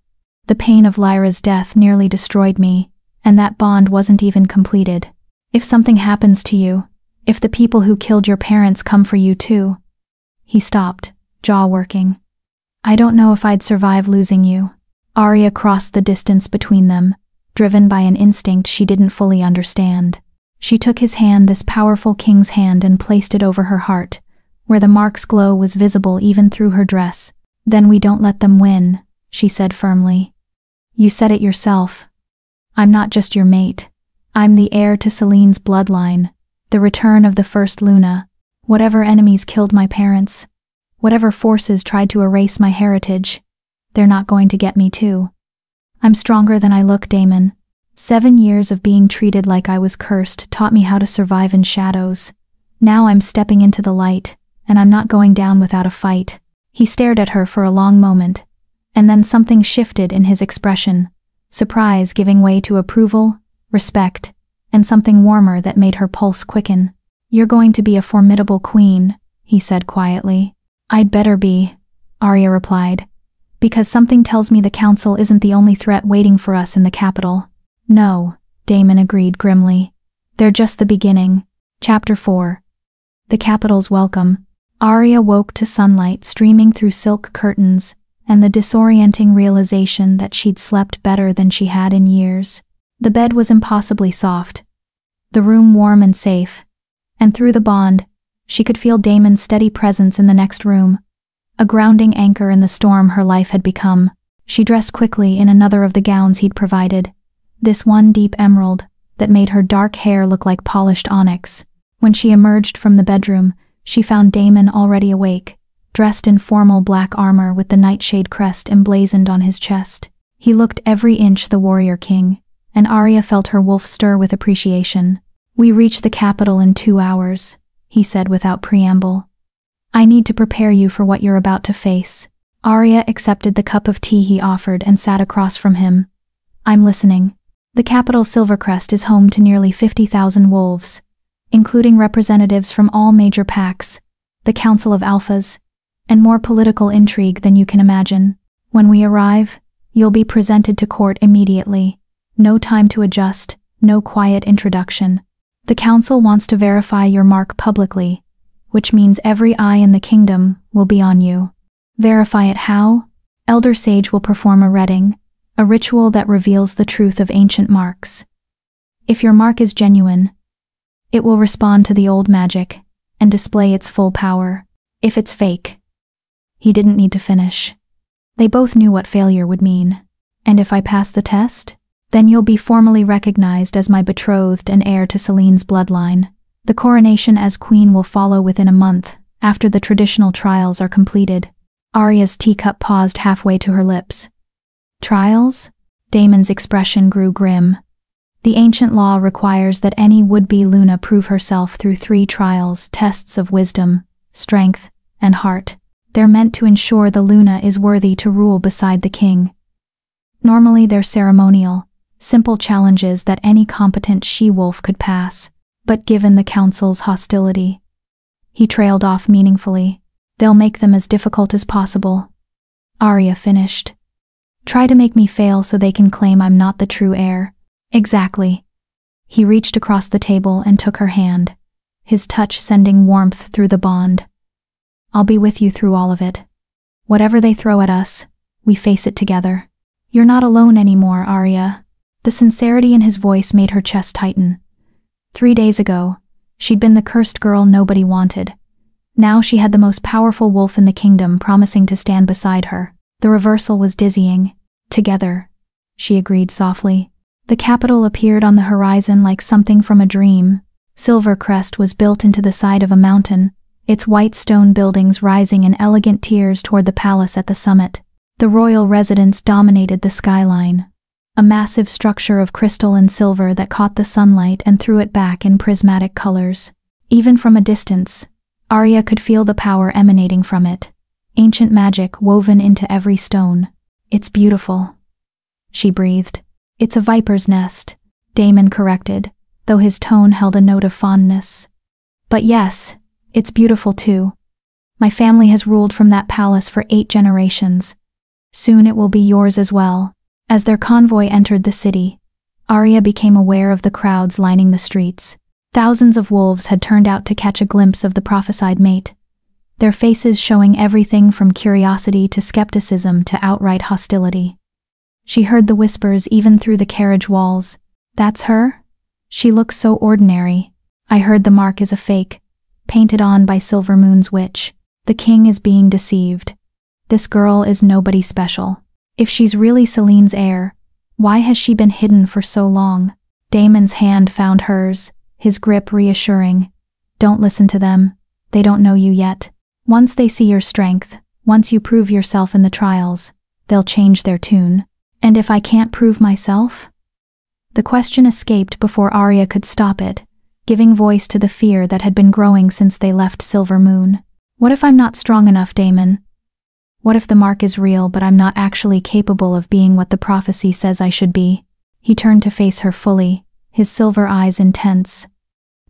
The pain of Lyra's death nearly destroyed me, and that bond wasn't even completed. If something happens to you, if the people who killed your parents come for you too." He stopped, jaw working. "I don't know if I'd survive losing you." Aria crossed the distance between them, driven by an instinct she didn't fully understand. She took his hand, this powerful king's hand, and placed it over her heart, where the mark's glow was visible even through her dress. "Then we don't let them win," she said firmly. "You said it yourself. I'm not just your mate. I'm the heir to Celine's bloodline, the return of the first Luna. Whatever enemies killed my parents, whatever forces tried to erase my heritage, they're not going to get me too. I'm stronger than I look, Damon. 7 years of being treated like I was cursed taught me how to survive in shadows. Now I'm stepping into the light, and I'm not going down without a fight." He stared at her for a long moment, and then something shifted in his expression, surprise giving way to approval, respect, and something warmer that made her pulse quicken. "You're going to be a formidable queen," he said quietly. "I'd better be," Aria replied, "because something tells me the council isn't the only threat waiting for us in the capital." "No," Damon agreed grimly. "They're just the beginning." Chapter 4. The capital's welcome. Aria woke to sunlight streaming through silk curtains and the disorienting realization that she'd slept better than she had in years. The bed was impossibly soft, the room warm and safe, and through the bond, she could feel Damon's steady presence in the next room, a grounding anchor in the storm her life had become. She dressed quickly in another of the gowns he'd provided, this one deep emerald that made her dark hair look like polished onyx. When she emerged from the bedroom, she found Damon already awake, dressed in formal black armor with the nightshade crest emblazoned on his chest. He looked every inch the warrior king, and Aria felt her wolf stir with appreciation. "We reach the capital in 2 hours," he said without preamble. "I need to prepare you for what you're about to face." Aria accepted the cup of tea he offered and sat across from him. "I'm listening." The capital Silvercrest is home to nearly 50,000 wolves, including representatives from all major packs, the Council of Alphas, and more political intrigue than you can imagine. When we arrive, you'll be presented to court immediately. No time to adjust, no quiet introduction. The council wants to verify your mark publicly, which means every eye in the kingdom will be on you. Verify it how? Elder Sage will perform a reading, a ritual that reveals the truth of ancient marks. If your mark is genuine, it will respond to the old magic and display its full power. If it's fake, he didn't need to finish. They both knew what failure would mean. "And if I pass the test? Then you'll be formally recognized as my betrothed and heir to Celine's bloodline. The coronation as queen will follow within a month, after the traditional trials are completed." Aria's teacup paused halfway to her lips. "Trials?" Damon's expression grew grim. "The ancient law requires that any would-be Luna prove herself through 3 trials, tests of wisdom, strength, and heart. They're meant to ensure the Luna is worthy to rule beside the king. Normally they're ceremonial, simple challenges that any competent she-wolf could pass, but given the council's hostility," he trailed off meaningfully, "they'll make them as difficult as possible." Aria finished. "Try to make me fail so they can claim I'm not the true heir." "Exactly." He reached across the table and took her hand, his touch sending warmth through the bond. "I'll be with you through all of it. Whatever they throw at us, we face it together. You're not alone anymore, Aria." The sincerity in his voice made her chest tighten. 3 days ago, she'd been the cursed girl nobody wanted. Now she had the most powerful wolf in the kingdom promising to stand beside her. The reversal was dizzying. "Together," she agreed softly. The capital appeared on the horizon like something from a dream. Silvercrest was built into the side of a mountain, its white stone buildings rising in elegant tiers toward the palace at the summit. The royal residence dominated the skyline, a massive structure of crystal and silver that caught the sunlight and threw it back in prismatic colors. Even from a distance, Aria could feel the power emanating from it, ancient magic woven into every stone. "It's beautiful," she breathed. "It's a viper's nest," Damon corrected, though his tone held a note of fondness. "But yes, it's beautiful too. My family has ruled from that palace for 8 generations. Soon it will be yours as well." As their convoy entered the city, Aria became aware of the crowds lining the streets. Thousands of wolves had turned out to catch a glimpse of the prophesied mate, their faces showing everything from curiosity to skepticism to outright hostility. She heard the whispers even through the carriage walls. "That's her? She looks so ordinary. I heard the mark is a fake, painted on by Silvermoon's witch. The king is being deceived. This girl is nobody special. If she's really Celine's heir, why has she been hidden for so long?" Damon's hand found hers, his grip reassuring. "Don't listen to them. They don't know you yet. Once they see your strength, once you prove yourself in the trials, they'll change their tune." "And if I can't prove myself?" The question escaped before Aria could stop it, giving voice to the fear that had been growing since they left Silver Moon. "What if I'm not strong enough, Damon? What if the mark is real but I'm not actually capable of being what the prophecy says I should be?" He turned to face her fully, his silver eyes intense.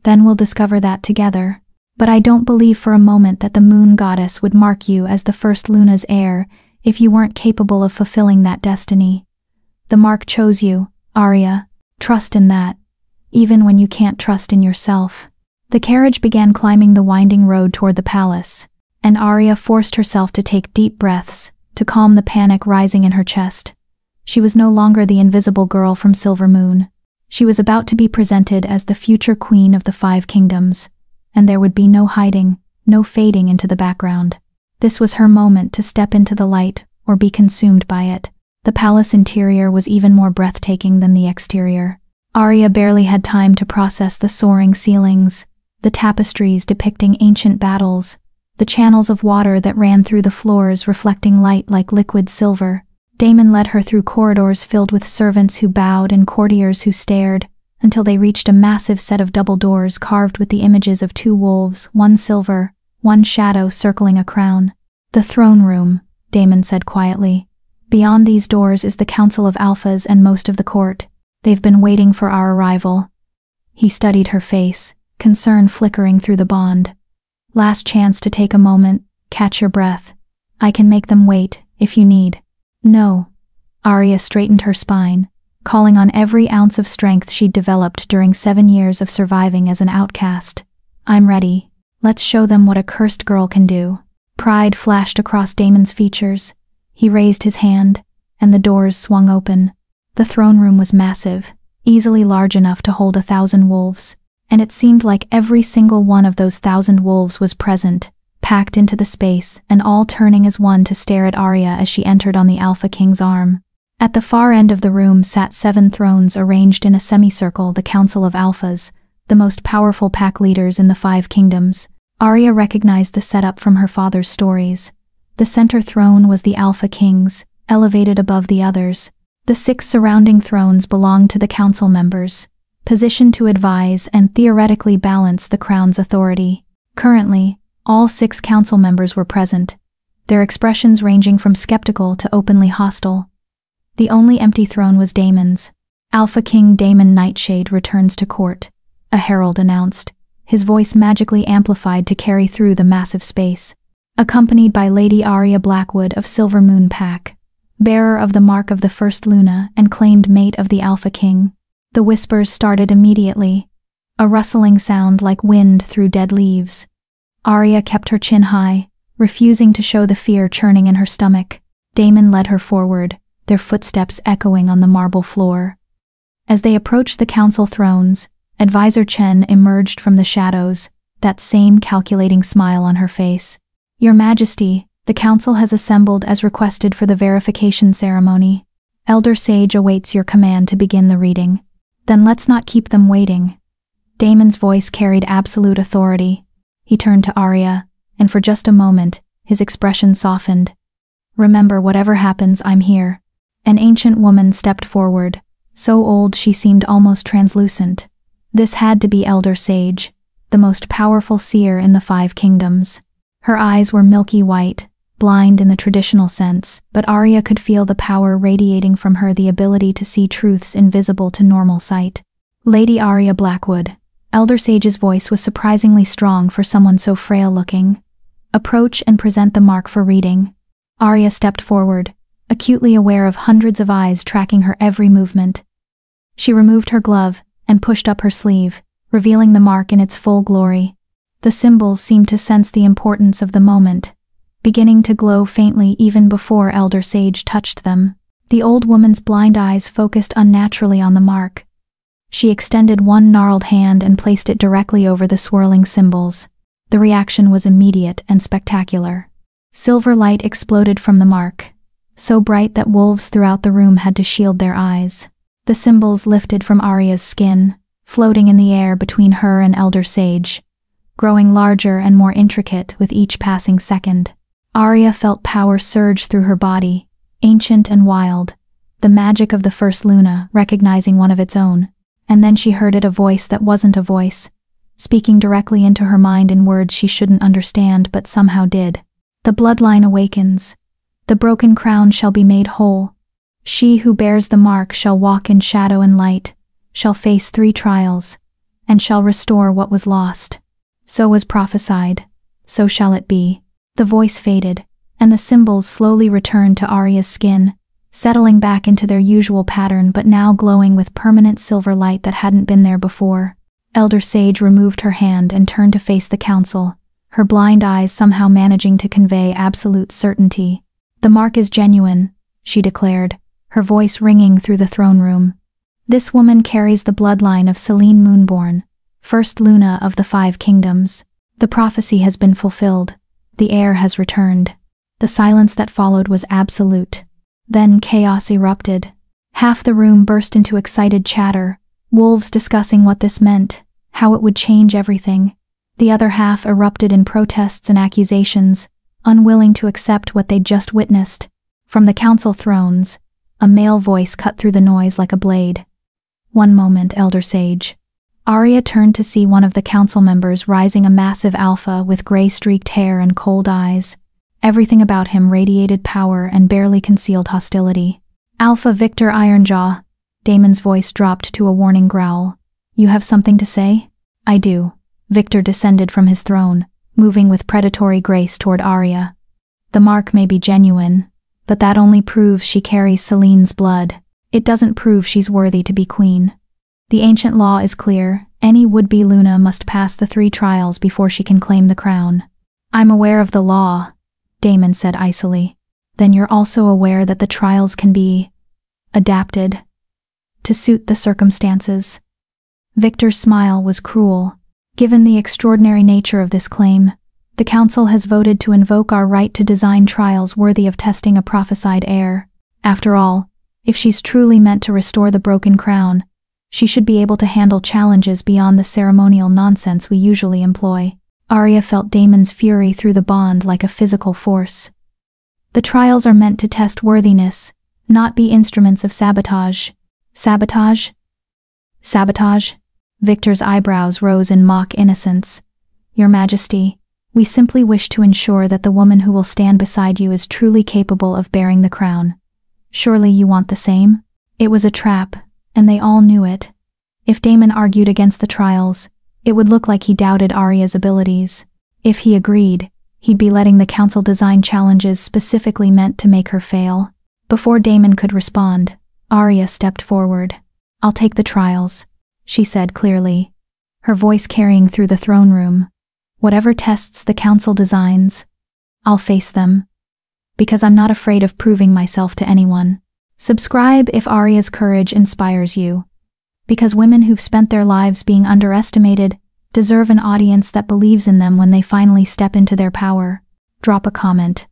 Then we'll discover that together. But I don't believe for a moment that the moon goddess would mark you as the first Luna's heir if you weren't capable of fulfilling that destiny. The mark chose you, Aria. Trust in that, even when you can't trust in yourself." The carriage began climbing the winding road toward the palace, and Aria forced herself to take deep breaths to calm the panic rising in her chest. She was no longer the invisible girl from Silver Moon. She was about to be presented as the future queen of the 5 kingdoms, and there would be no hiding, no fading into the background. This was her moment to step into the light or be consumed by it. The palace interior was even more breathtaking than the exterior. Aria barely had time to process the soaring ceilings, the tapestries depicting ancient battles, the channels of water that ran through the floors reflecting light like liquid silver. Damon led her through corridors filled with servants who bowed and courtiers who stared, until they reached a massive set of double doors carved with the images of 2 wolves, one silver, one shadow circling a crown. "The throne room," Damon said quietly. "Beyond these doors is the Council of Alphas and most of the court. They've been waiting for our arrival." He studied her face, concern flickering through the bond. "Last chance to take a moment, catch your breath. I can make them wait, if you need." "No." Aria straightened her spine, calling on every ounce of strength she'd developed during 7 years of surviving as an outcast. "I'm ready. Let's show them what a cursed girl can do." Pride flashed across Damon's features. He raised his hand, and the doors swung open. The throne room was massive, easily large enough to hold 1,000 wolves, and it seemed like every single one of those 1,000 wolves was present, packed into the space and all turning as one to stare at Aria as she entered on the Alpha King's arm. At the far end of the room sat 7 thrones arranged in a semicircle, the Council of Alphas, the most powerful pack leaders in the 5 kingdoms. Aria recognized the setup from her father's stories. The center throne was the Alpha King's, elevated above the others. The 6 surrounding thrones belonged to the council members, positioned to advise and theoretically balance the crown's authority. Currently, all 6 council members were present, their expressions ranging from skeptical to openly hostile. The only empty throne was Damon's. "Alpha King Damon Nightshade returns to court," a herald announced, his voice magically amplified to carry through the massive space. Accompanied by Lady Aria Blackwood of Silver Moon Pack, bearer of the mark of the first Luna and claimed mate of the Alpha King. The whispers started immediately, a rustling sound like wind through dead leaves. Aria kept her chin high, refusing to show the fear churning in her stomach. Damon led her forward, their footsteps echoing on the marble floor. As they approached the council thrones, Advisor Chen emerged from the shadows, that same calculating smile on her face. "Your Majesty, the council has assembled as requested for the verification ceremony. Elder Sage awaits your command to begin the reading." "Then let's not keep them waiting." Damon's voice carried absolute authority. He turned to Aria, and for just a moment, his expression softened. "Remember, whatever happens, I'm here." An ancient woman stepped forward, so old she seemed almost translucent. This had to be Elder Sage, the most powerful seer in the 5 kingdoms. Her eyes were milky white, blind in the traditional sense, but Aria could feel the power radiating from her, the ability to see truths invisible to normal sight. "Lady Aria Blackwood." Elder Sage's voice was surprisingly strong for someone so frail-looking. "Approach and present the mark for reading." Aria stepped forward, acutely aware of hundreds of eyes tracking her every movement. She removed her glove and pushed up her sleeve, revealing the mark in its full glory. The symbols seemed to sense the importance of the moment, beginning to glow faintly even before Elder Sage touched them. The old woman's blind eyes focused unnaturally on the mark. She extended one gnarled hand and placed it directly over the swirling symbols. The reaction was immediate and spectacular. Silver light exploded from the mark, so bright that wolves throughout the room had to shield their eyes. The symbols lifted from Aria's skin, floating in the air between her and Elder Sage, growing larger and more intricate with each passing second. Aria felt power surge through her body, ancient and wild, the magic of the first Luna recognizing one of its own. And then she heard it, a voice that wasn't a voice, speaking directly into her mind in words she shouldn't understand but somehow did. "The bloodline awakens. The broken crown shall be made whole. She who bears the mark shall walk in shadow and light, shall face 3 trials, and shall restore what was lost. So was prophesied, so shall it be. The voice faded, and the symbols slowly returned to Aria's skin, settling back into their usual pattern but now glowing with permanent silver light that hadn't been there before. Elder Sage removed her hand and turned to face the council, her blind eyes somehow managing to convey absolute certainty. "The mark is genuine," she declared, her voice ringing through the throne room. "This woman carries the bloodline of Selene Moonborn, first Luna of the 5 kingdoms. The prophecy has been fulfilled. The heir has returned." The silence that followed was absolute. Then chaos erupted. Half the room burst into excited chatter, wolves discussing what this meant, how it would change everything. The other half erupted in protests and accusations, unwilling to accept what they'd just witnessed. From the council thrones, a male voice cut through the noise like a blade. "One moment, Elder Sage." Aria turned to see one of the council members rising, a massive alpha with gray-streaked hair and cold eyes. Everything about him radiated power and barely concealed hostility. "Alpha Victor Ironjaw," Damon's voice dropped to a warning growl. "You have something to say?" "I do." Victor descended from his throne, moving with predatory grace toward Aria. "The mark may be genuine, but that only proves she carries Selene's blood. It doesn't prove she's worthy to be queen. The ancient law is clear. Any would-be Luna must pass the 3 trials before she can claim the crown." "I'm aware of the law," Damon said icily. "Then you're also aware that the trials can be adapted to suit the circumstances." Victor's smile was cruel. "Given the extraordinary nature of this claim, the council has voted to invoke our right to design trials worthy of testing a prophesied heir. After all, if she's truly meant to restore the broken crown, she should be able to handle challenges beyond the ceremonial nonsense we usually employ." Aria felt Damon's fury through the bond like a physical force. "The trials are meant to test worthiness, not be instruments of sabotage." "Sabotage? Sabotage?" Victor's eyebrows rose in mock innocence. "Your Majesty, we simply wish to ensure that the woman who will stand beside you is truly capable of bearing the crown. Surely you want the same?" It was a trap, and they all knew it. If Damon argued against the trials, it would look like he doubted Aria's abilities. If he agreed, he'd be letting the council design challenges specifically meant to make her fail. Before Damon could respond, Aria stepped forward. "I'll take the trials," she said clearly, her voice carrying through the throne room. "Whatever tests the council designs, I'll face them. Because I'm not afraid of proving myself to anyone. Subscribe if Aria's courage inspires you. Because women who've spent their lives being underestimated deserve an audience that believes in them when they finally step into their power. Drop a comment.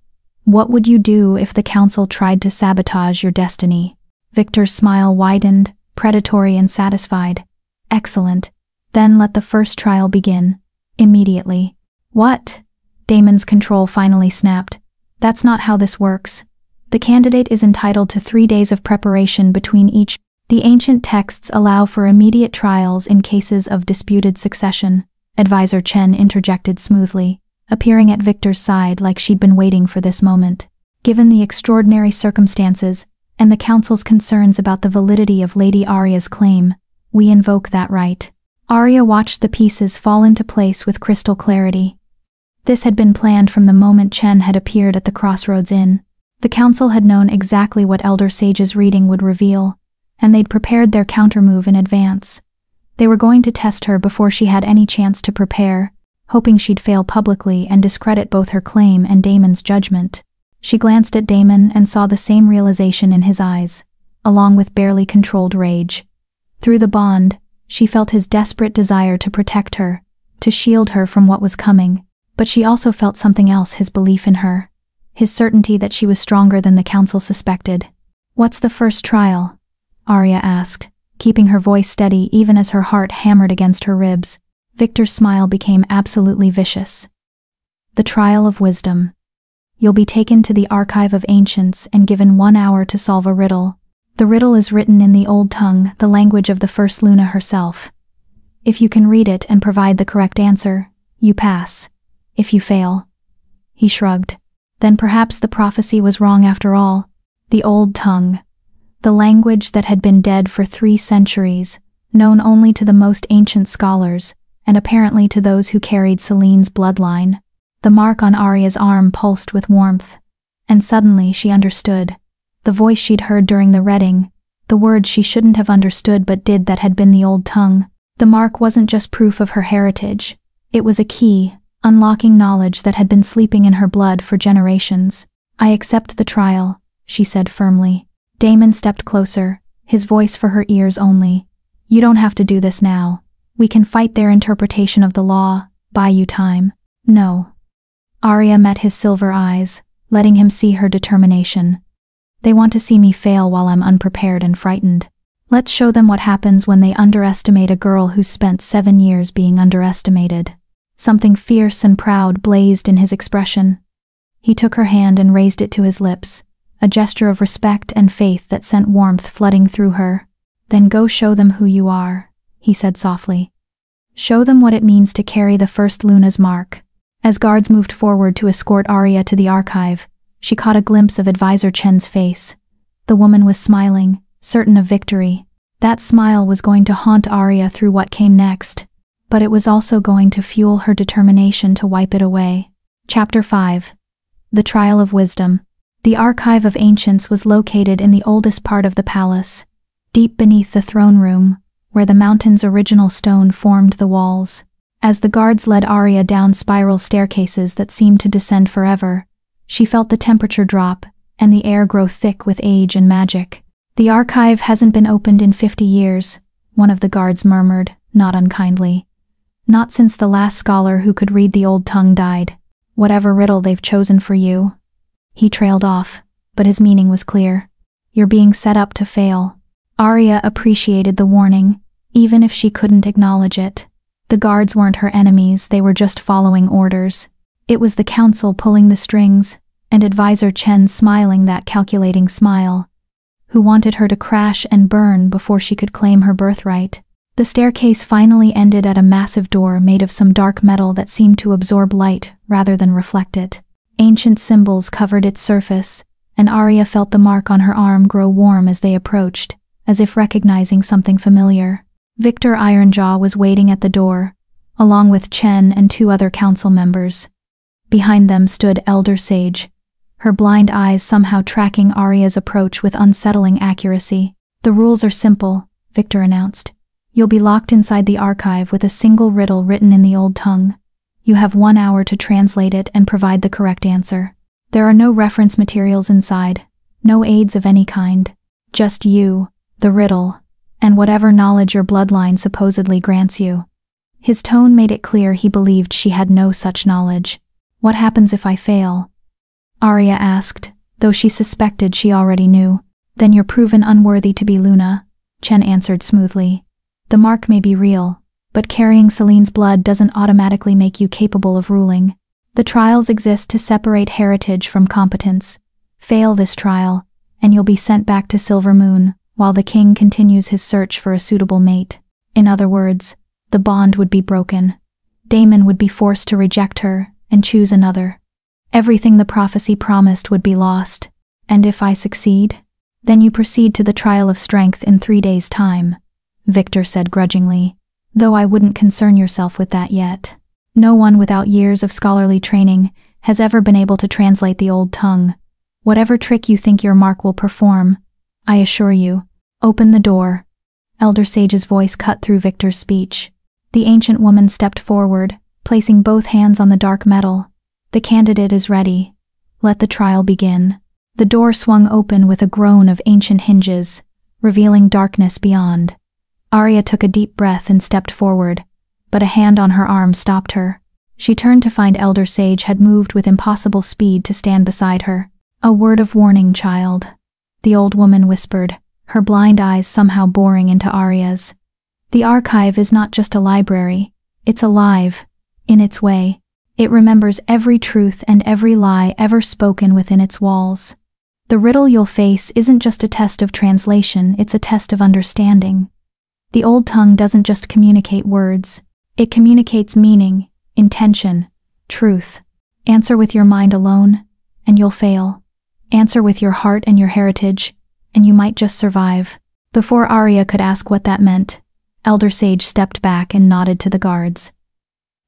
What would you do if the council tried to sabotage your destiny?" Victor's smile widened, predatory and satisfied. "Excellent. Then let the first trial begin. Immediately." "What?" Damon's control finally snapped. "That's not how this works. The candidate is entitled to 3 days of preparation between each. The ancient texts allow for immediate trials in cases of disputed succession," Advisor Chen interjected smoothly, appearing at Victor's side like she'd been waiting for this moment. "Given the extraordinary circumstances and the council's concerns about the validity of Lady Aria's claim, we invoke that right." Aria watched the pieces fall into place with crystal clarity. This had been planned from the moment Chen had appeared at the Crossroads Inn. The council had known exactly what Elder Sage's reading would reveal, and they'd prepared their countermove in advance. They were going to test her before she had any chance to prepare, hoping she'd fail publicly and discredit both her claim and Damon's judgment. She glanced at Damon and saw the same realization in his eyes, along with barely controlled rage. Through the bond, she felt his desperate desire to protect her, to shield her from what was coming, but she also felt something else: his belief in her, his certainty that she was stronger than the council suspected. "What's the first trial?" Aria asked, keeping her voice steady even as her heart hammered against her ribs. Victor's smile became absolutely vicious. "The trial of wisdom. You'll be taken to the archive of ancients and given 1 hour to solve a riddle. The riddle is written in the old tongue, the language of the first Luna herself. If you can read it and provide the correct answer, you pass. If you fail..." He shrugged. Then perhaps the prophecy was wrong after all. The old tongue. The language that had been dead for 3 centuries, known only to the most ancient scholars, and apparently to those who carried Celine's bloodline. The mark on Aria's arm pulsed with warmth. And suddenly she understood. The voice she'd heard during the reading, the words she shouldn't have understood but did that had been the old tongue. The mark wasn't just proof of her heritage. It was a key, unlocking knowledge that had been sleeping in her blood for generations. "I accept the trial," she said firmly. Damon stepped closer, his voice for her ears only. "You don't have to do this now. We can fight their interpretation of the law, buy you time." "No." Aria met his silver eyes, letting him see her determination. "They want to see me fail while I'm unprepared and frightened. Let's show them what happens when they underestimate a girl who's spent 7 years being underestimated." Something fierce and proud blazed in his expression. He took her hand and raised it to his lips, a gesture of respect and faith that sent warmth flooding through her. "Then go show them who you are," he said softly. "Show them what it means to carry the first Luna's mark." As guards moved forward to escort Aria to the archive, she caught a glimpse of Advisor Chen's face. The woman was smiling, certain of victory. That smile was going to haunt Aria through what came next, but it was also going to fuel her determination to wipe it away. Chapter 5. The Trial of Wisdom. The Archive of Ancients was located in the oldest part of the palace, deep beneath the throne room, where the mountain's original stone formed the walls. As the guards led Aria down spiral staircases that seemed to descend forever, she felt the temperature drop and the air grow thick with age and magic. "The archive hasn't been opened in 50 years, one of the guards murmured, not unkindly. "Not since the last scholar who could read the old tongue died. Whatever riddle they've chosen for you." He trailed off, but his meaning was clear. "You're being set up to fail." Aria appreciated the warning, even if she couldn't acknowledge it. The guards weren't her enemies, they were just following orders. It was the council pulling the strings, and Advisor Chen smiling that calculating smile, who wanted her to crash and burn before she could claim her birthright. The staircase finally ended at a massive door made of some dark metal that seemed to absorb light rather than reflect it. Ancient symbols covered its surface, and Aria felt the mark on her arm grow warm as they approached, as if recognizing something familiar. Victor Ironjaw was waiting at the door, along with Chen and 2 other council members. Behind them stood Elder Sage, her blind eyes somehow tracking Aria's approach with unsettling accuracy. "The rules are simple," Victor announced. "You'll be locked inside the archive with a single riddle written in the old tongue. You have 1 hour to translate it and provide the correct answer. There are no reference materials inside, no aids of any kind. Just you, the riddle, and whatever knowledge your bloodline supposedly grants you." His tone made it clear he believed she had no such knowledge. "What happens if I fail?" Aria asked, though she suspected she already knew. "Then you're proven unworthy to be Luna," Chen answered smoothly. "The mark may be real, but carrying Celine's blood doesn't automatically make you capable of ruling. The trials exist to separate heritage from competence. Fail this trial, and you'll be sent back to Silver Moon, while the king continues his search for a suitable mate. In other words, the bond would be broken. Damon would be forced to reject her and choose another. Everything the prophecy promised would be lost. And if I succeed, then you proceed to the trial of strength in 3 days' time," Victor said grudgingly, "though I wouldn't concern yourself with that yet. No one without years of scholarly training has ever been able to translate the old tongue. Whatever trick you think your mark will perform, I assure you, open the door." Elder Sage's voice cut through Victor's speech. The ancient woman stepped forward, placing both hands on the dark metal. "The candidate is ready. Let the trial begin." The door swung open with a groan of ancient hinges, revealing darkness beyond. Aria took a deep breath and stepped forward, but a hand on her arm stopped her. She turned to find Elder Sage had moved with impossible speed to stand beside her. "A word of warning, child," the old woman whispered, her blind eyes somehow boring into Aria's. "The archive is not just a library, it's alive, in its way. It remembers every truth and every lie ever spoken within its walls. The riddle you'll face isn't just a test of translation, it's a test of understanding. The old tongue doesn't just communicate words, it communicates meaning, intention, truth. Answer with your mind alone, and you'll fail. Answer with your heart and your heritage, and you might just survive." Before Aria could ask what that meant, Elder Sage stepped back and nodded to the guards.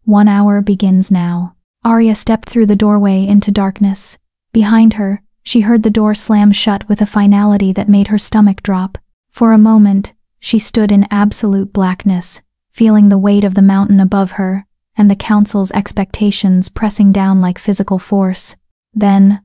1 hour begins now. Aria stepped through the doorway into darkness. Behind her, she heard the door slam shut with a finality that made her stomach drop. For a moment, she stood in absolute blackness, feeling the weight of the mountain above her, and the council's expectations pressing down like physical force. Then,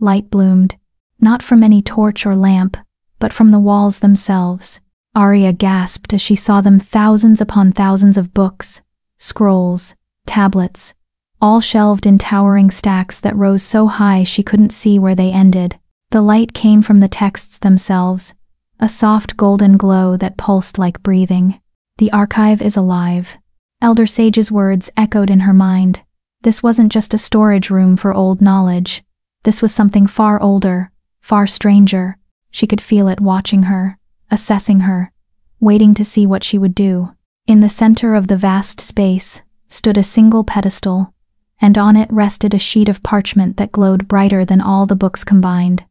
light bloomed, not from any torch or lamp, but from the walls themselves. Aria gasped as she saw them, thousands upon thousands of books, scrolls, tablets, all shelved in towering stacks that rose so high she couldn't see where they ended. The light came from the texts themselves, a soft golden glow that pulsed like breathing. The archive is alive. Elder Sage's words echoed in her mind. This wasn't just a storage room for old knowledge. This was something far older, far stranger. She could feel it watching her, assessing her, waiting to see what she would do. In the center of the vast space stood a single pedestal, and on it rested a sheet of parchment that glowed brighter than all the books combined.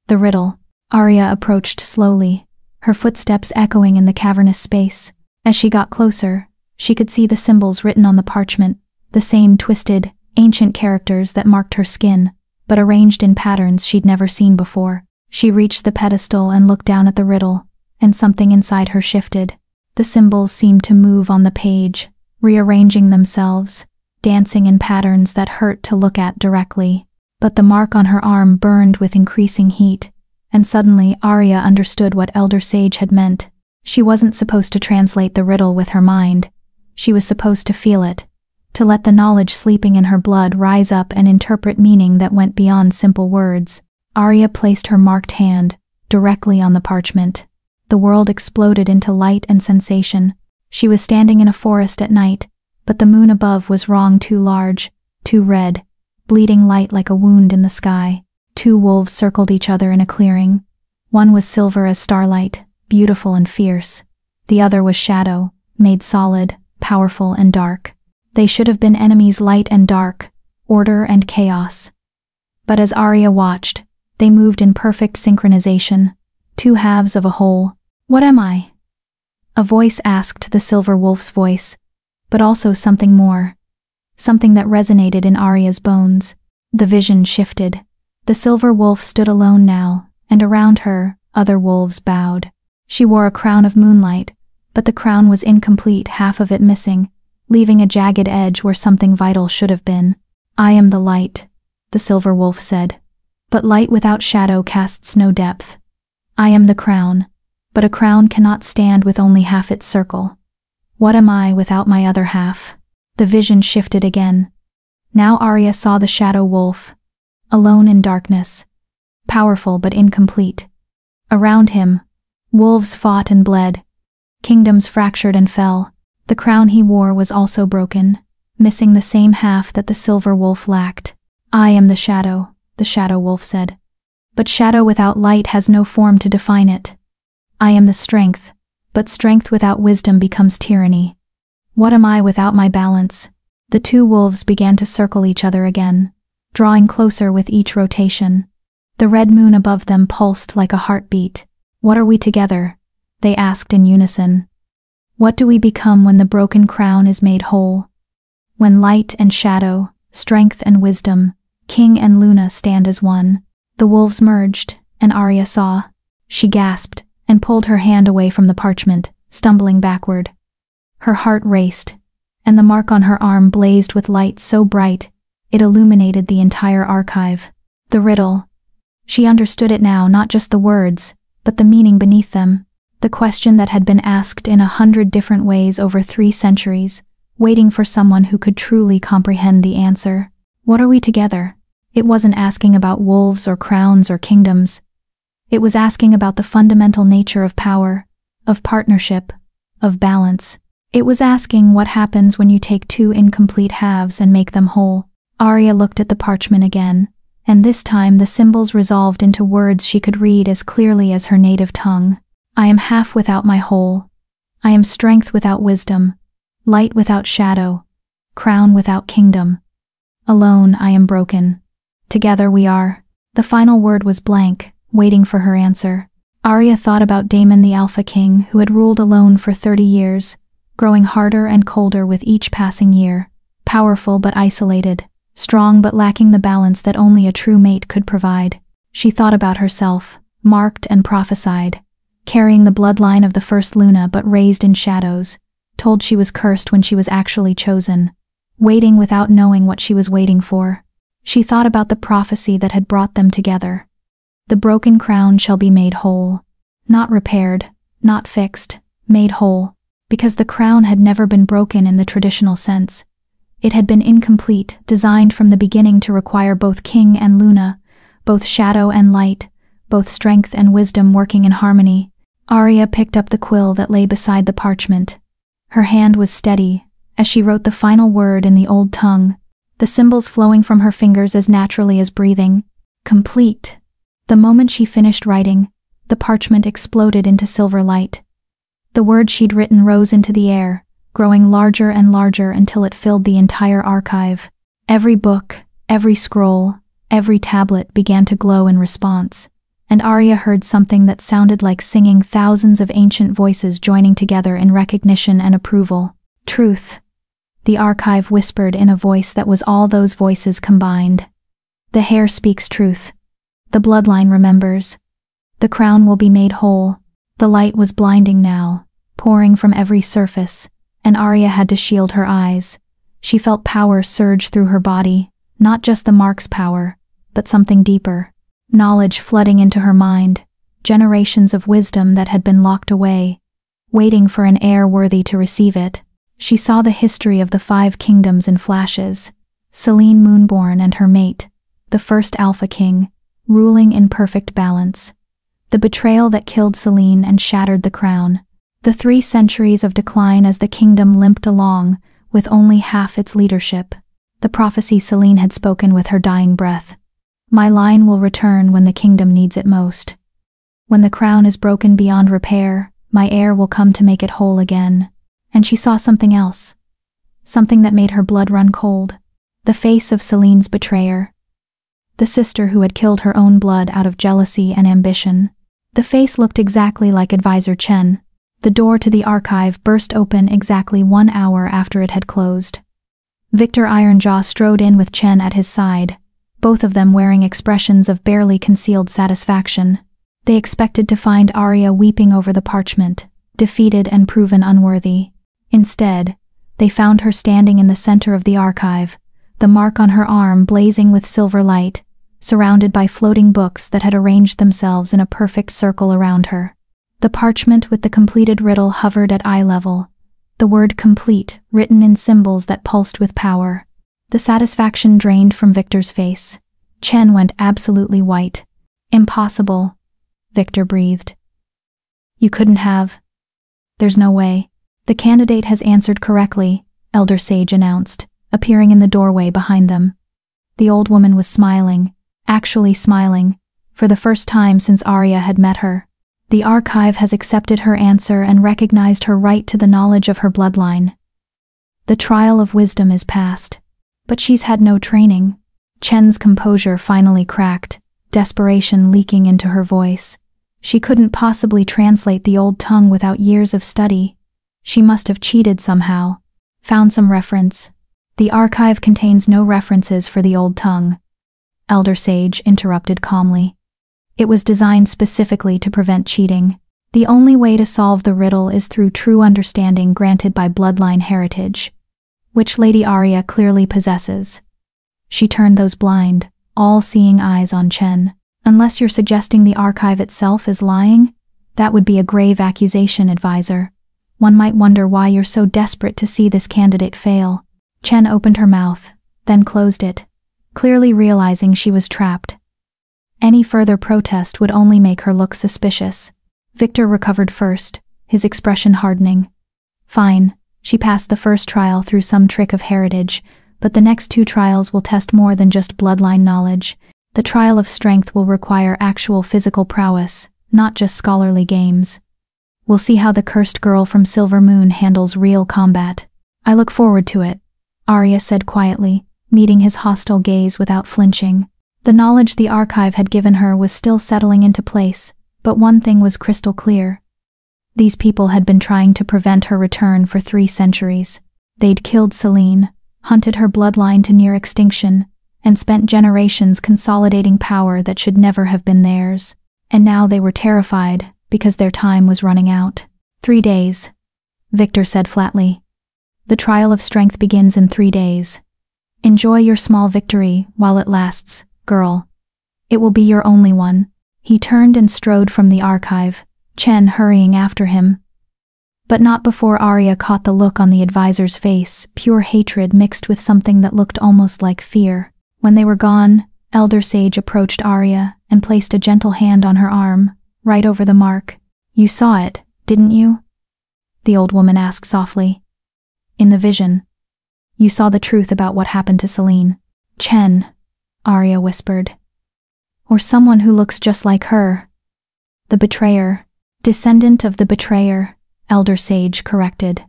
The riddle. Aria approached slowly, her footsteps echoing in the cavernous space. As she got closer, she could see the symbols written on the parchment, the same twisted, ancient characters that marked her skin, but arranged in patterns she'd never seen before. She reached the pedestal and looked down at the riddle, and something inside her shifted. The symbols seemed to move on the page, rearranging themselves, dancing in patterns that hurt to look at directly. But the mark on her arm burned with increasing heat, and suddenly Aria understood what Elder Sage had meant. She wasn't supposed to translate the riddle with her mind. She was supposed to feel it, to let the knowledge sleeping in her blood rise up and interpret meaning that went beyond simple words. Aria placed her marked hand directly on the parchment. The world exploded into light and sensation. She was standing in a forest at night, but the moon above was wrong, too large, too red, bleeding light like a wound in the sky. 2 wolves circled each other in a clearing. One was silver as starlight, beautiful and fierce. The other was shadow, made solid, powerful and dark. They should have been enemies, light and dark, order and chaos. But as Aria watched, they moved in perfect synchronization, 2 halves of a whole. What am I? A voice asked, the silver wolf's voice, but also something more, something that resonated in Aria's bones. The vision shifted. The silver wolf stood alone now, and around her, other wolves bowed. She wore a crown of moonlight, but the crown was incomplete, half of it missing, leaving a jagged edge where something vital should have been. I am the light, the silver wolf said, but light without shadow casts no depth. I am the crown, but a crown cannot stand with only half its circle. What am I without my other half? The vision shifted again. Now Aria saw the shadow wolf, alone in darkness, powerful but incomplete. Around him, wolves fought and bled. Kingdoms fractured and fell. The crown he wore was also broken, missing the same half that the silver wolf lacked. I am the shadow wolf said. But shadow without light has no form to define it. I am the strength, but strength without wisdom becomes tyranny. What am I without my balance? The 2 wolves began to circle each other again, drawing closer with each rotation. The red moon above them pulsed like a heartbeat. What are we together? They asked in unison. What do we become when the broken crown is made whole? When light and shadow, strength and wisdom, king and Luna stand as one. The wolves merged, and Aria saw. She gasped and pulled her hand away from the parchment, stumbling backward. Her heart raced, and the mark on her arm blazed with light so bright it illuminated the entire archive. The riddle. She understood it now, not just the words, but the meaning beneath them. The question that had been asked in 100 different ways over 3 centuries, waiting for someone who could truly comprehend the answer. What are we together? It wasn't asking about wolves or crowns or kingdoms. It was asking about the fundamental nature of power, of partnership, of balance. It was asking what happens when you take 2 incomplete halves and make them whole. Aria looked at the parchment again, and this time the symbols resolved into words she could read as clearly as her native tongue. I am half without my whole. I am strength without wisdom, light without shadow, crown without kingdom. Alone I am broken. Together we are. The final word was blank, waiting for her answer. Aria thought about Daemon the Alpha King, who had ruled alone for 30 years, growing harder and colder with each passing year, powerful but isolated, strong but lacking the balance that only a true mate could provide. She thought about herself, marked and prophesied, carrying the bloodline of the first Luna but raised in shadows, told she was cursed when she was actually chosen, waiting without knowing what she was waiting for. She thought about the prophecy that had brought them together. The broken crown shall be made whole. Not repaired, not fixed, made whole. Because the crown had never been broken in the traditional sense. It had been incomplete, designed from the beginning to require both king and Luna, both shadow and light, both strength and wisdom working in harmony. Aria picked up the quill that lay beside the parchment. Her hand was steady, as she wrote the final word in the old tongue, the symbols flowing from her fingers as naturally as breathing. Complete. The moment she finished writing, the parchment exploded into silver light. The word she'd written rose into the air, growing larger and larger until it filled the entire archive. Every book, every scroll, every tablet began to glow in response, and Aria heard something that sounded like singing, thousands of ancient voices joining together in recognition and approval. Truth. The archive whispered in a voice that was all those voices combined. The hair speaks truth. The bloodline remembers. The crown will be made whole. The light was blinding now, pouring from every surface, and Aria had to shield her eyes. She felt power surge through her body, not just the mark's power, but something deeper. Knowledge flooding into her mind, generations of wisdom that had been locked away, waiting for an heir worthy to receive it. She saw the history of the 5 kingdoms in flashes. Selene Moonborn and her mate, the first Alpha King, ruling in perfect balance. The betrayal that killed Selene and shattered the crown. The 3 centuries of decline as the kingdom limped along, with only half its leadership. The prophecy Selene had spoken with her dying breath. My line will return when the kingdom needs it most. When the crown is broken beyond repair, my heir will come to make it whole again. And she saw something else. Something that made her blood run cold. The face of Selene's betrayer. The sister who had killed her own blood out of jealousy and ambition. The face looked exactly like Advisor Chen. The door to the archive burst open exactly 1 hour after it had closed. Victor Ironjaw strode in with Chen at his side, both of them wearing expressions of barely concealed satisfaction. They expected to find Aria weeping over the parchment, defeated and proven unworthy. Instead, they found her standing in the center of the archive, the mark on her arm blazing with silver light, surrounded by floating books that had arranged themselves in a perfect circle around her. The parchment with the completed riddle hovered at eye level, the word complete written in symbols that pulsed with power. The satisfaction drained from Victor's face. Chen went absolutely white. Impossible, Victor breathed. You couldn't have. There's no way. The candidate has answered correctly, Elder Sage announced, appearing in the doorway behind them. The old woman was smiling, actually smiling, for the first time since Aria had met her. The archive has accepted her answer and recognized her right to the knowledge of her bloodline. The trial of wisdom is past. But she's had no training. Chen's composure finally cracked, desperation leaking into her voice. She couldn't possibly translate the old tongue without years of study. She must have cheated somehow. Found some reference. The archive contains no references for the old tongue. Elder Sage interrupted calmly. It was designed specifically to prevent cheating. The only way to solve the riddle is through true understanding granted by bloodline heritage, which Lady Aria clearly possesses. She turned those blind, all-seeing eyes on Chen. Unless you're suggesting the archive itself is lying, that would be a grave accusation, Advisor. One might wonder why you're so desperate to see this candidate fail. Chen opened her mouth, then closed it, clearly realizing she was trapped. Any further protest would only make her look suspicious. Victor recovered first, his expression hardening. Fine, she passed the first trial through some trick of heritage, but the next 2 trials will test more than just bloodline knowledge. The trial of strength will require actual physical prowess, not just scholarly games. We'll see how the cursed girl from Silver Moon handles real combat. I look forward to it, Aria said quietly, meeting his hostile gaze without flinching. The knowledge the archive had given her was still settling into place, But one thing was crystal clear. These people had been trying to prevent her return for 3 centuries. They'd killed Selene, hunted her bloodline to near extinction, and spent generations consolidating power that should never have been theirs. And now they were terrified because their time was running out. 3 days, Victor said flatly. The trial of strength begins in 3 days. Enjoy your small victory while it lasts, girl. It will be your only one. He turned and strode from the archive, Chen hurrying after him. But not before Aria caught the look on the advisor's face, pure hatred mixed with something that looked almost like fear. When they were gone, Elder Sage approached Aria and placed a gentle hand on her arm, right over the mark. You saw it, didn't you? The old woman asked softly. In the vision. You saw the truth about what happened to Selene. Chen, Aria whispered. Or someone who looks just like her. The betrayer. Descendant of the betrayer, Elder Sage corrected.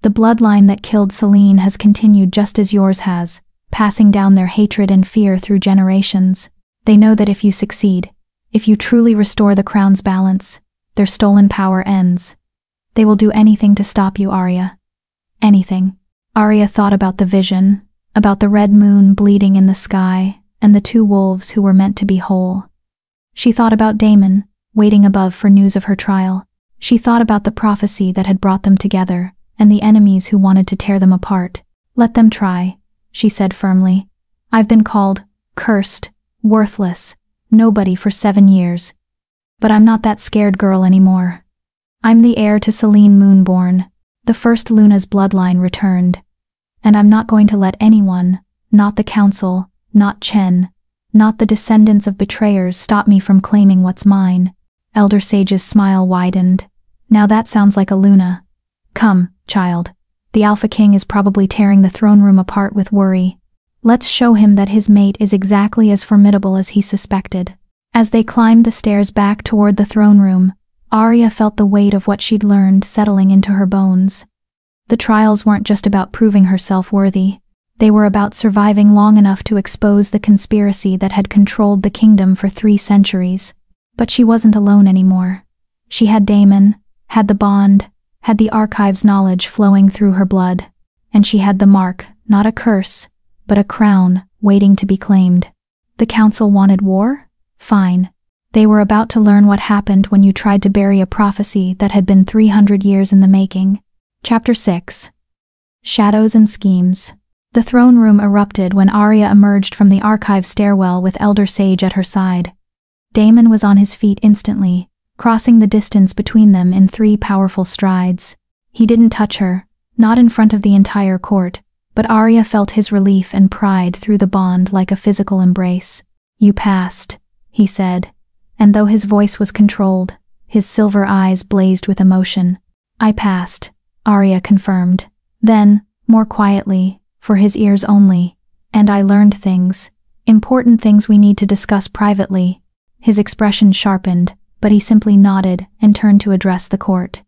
The bloodline that killed Selene has continued just as yours has, passing down their hatred and fear through generations. They know that if you succeed, if you truly restore the crown's balance, their stolen power ends. They will do anything to stop you, Aria. Anything. Aria thought about the vision, about the red moon bleeding in the sky, and the 2 wolves who were meant to be whole. She thought about Damon, waiting above for news of her trial. She thought about the prophecy that had brought them together, and the enemies who wanted to tear them apart. Let them try, she said firmly. I've been called cursed, worthless, nobody for 7 years. But I'm not that scared girl anymore. I'm the heir to Selene Moonborn, the first Luna's bloodline returned. And I'm not going to let anyone, not the council, not Chen, not the descendants of betrayers, stop me from claiming what's mine. Elder Sage's smile widened. Now that sounds like a Luna. Come, child. The Alpha King is probably tearing the throne room apart with worry. Let's show him that his mate is exactly as formidable as he suspected. As they climbed the stairs back toward the throne room, Aria felt the weight of what she'd learned settling into her bones. The trials weren't just about proving herself worthy. They were about surviving long enough to expose the conspiracy that had controlled the kingdom for 3 centuries. But she wasn't alone anymore. She had Damon, had the bond, had the archive's knowledge flowing through her blood. And she had the mark, not a curse, but a crown, waiting to be claimed. The council wanted war? Fine. They were about to learn what happened when you tried to bury a prophecy that had been 300 years in the making. Chapter 6. Shadows and Schemes. The throne room erupted when Aria emerged from the archive stairwell with Elder Sage at her side. Damon was on his feet instantly, crossing the distance between them in 3 powerful strides. He didn't touch her, not in front of the entire court, but Aria felt his relief and pride through the bond like a physical embrace. You passed, he said, and though his voice was controlled, his silver eyes blazed with emotion. I passed, Aria confirmed. Then, more quietly, for his ears only, and I learned things, important things we need to discuss privately. His expression sharpened, but he simply nodded and turned to address the court.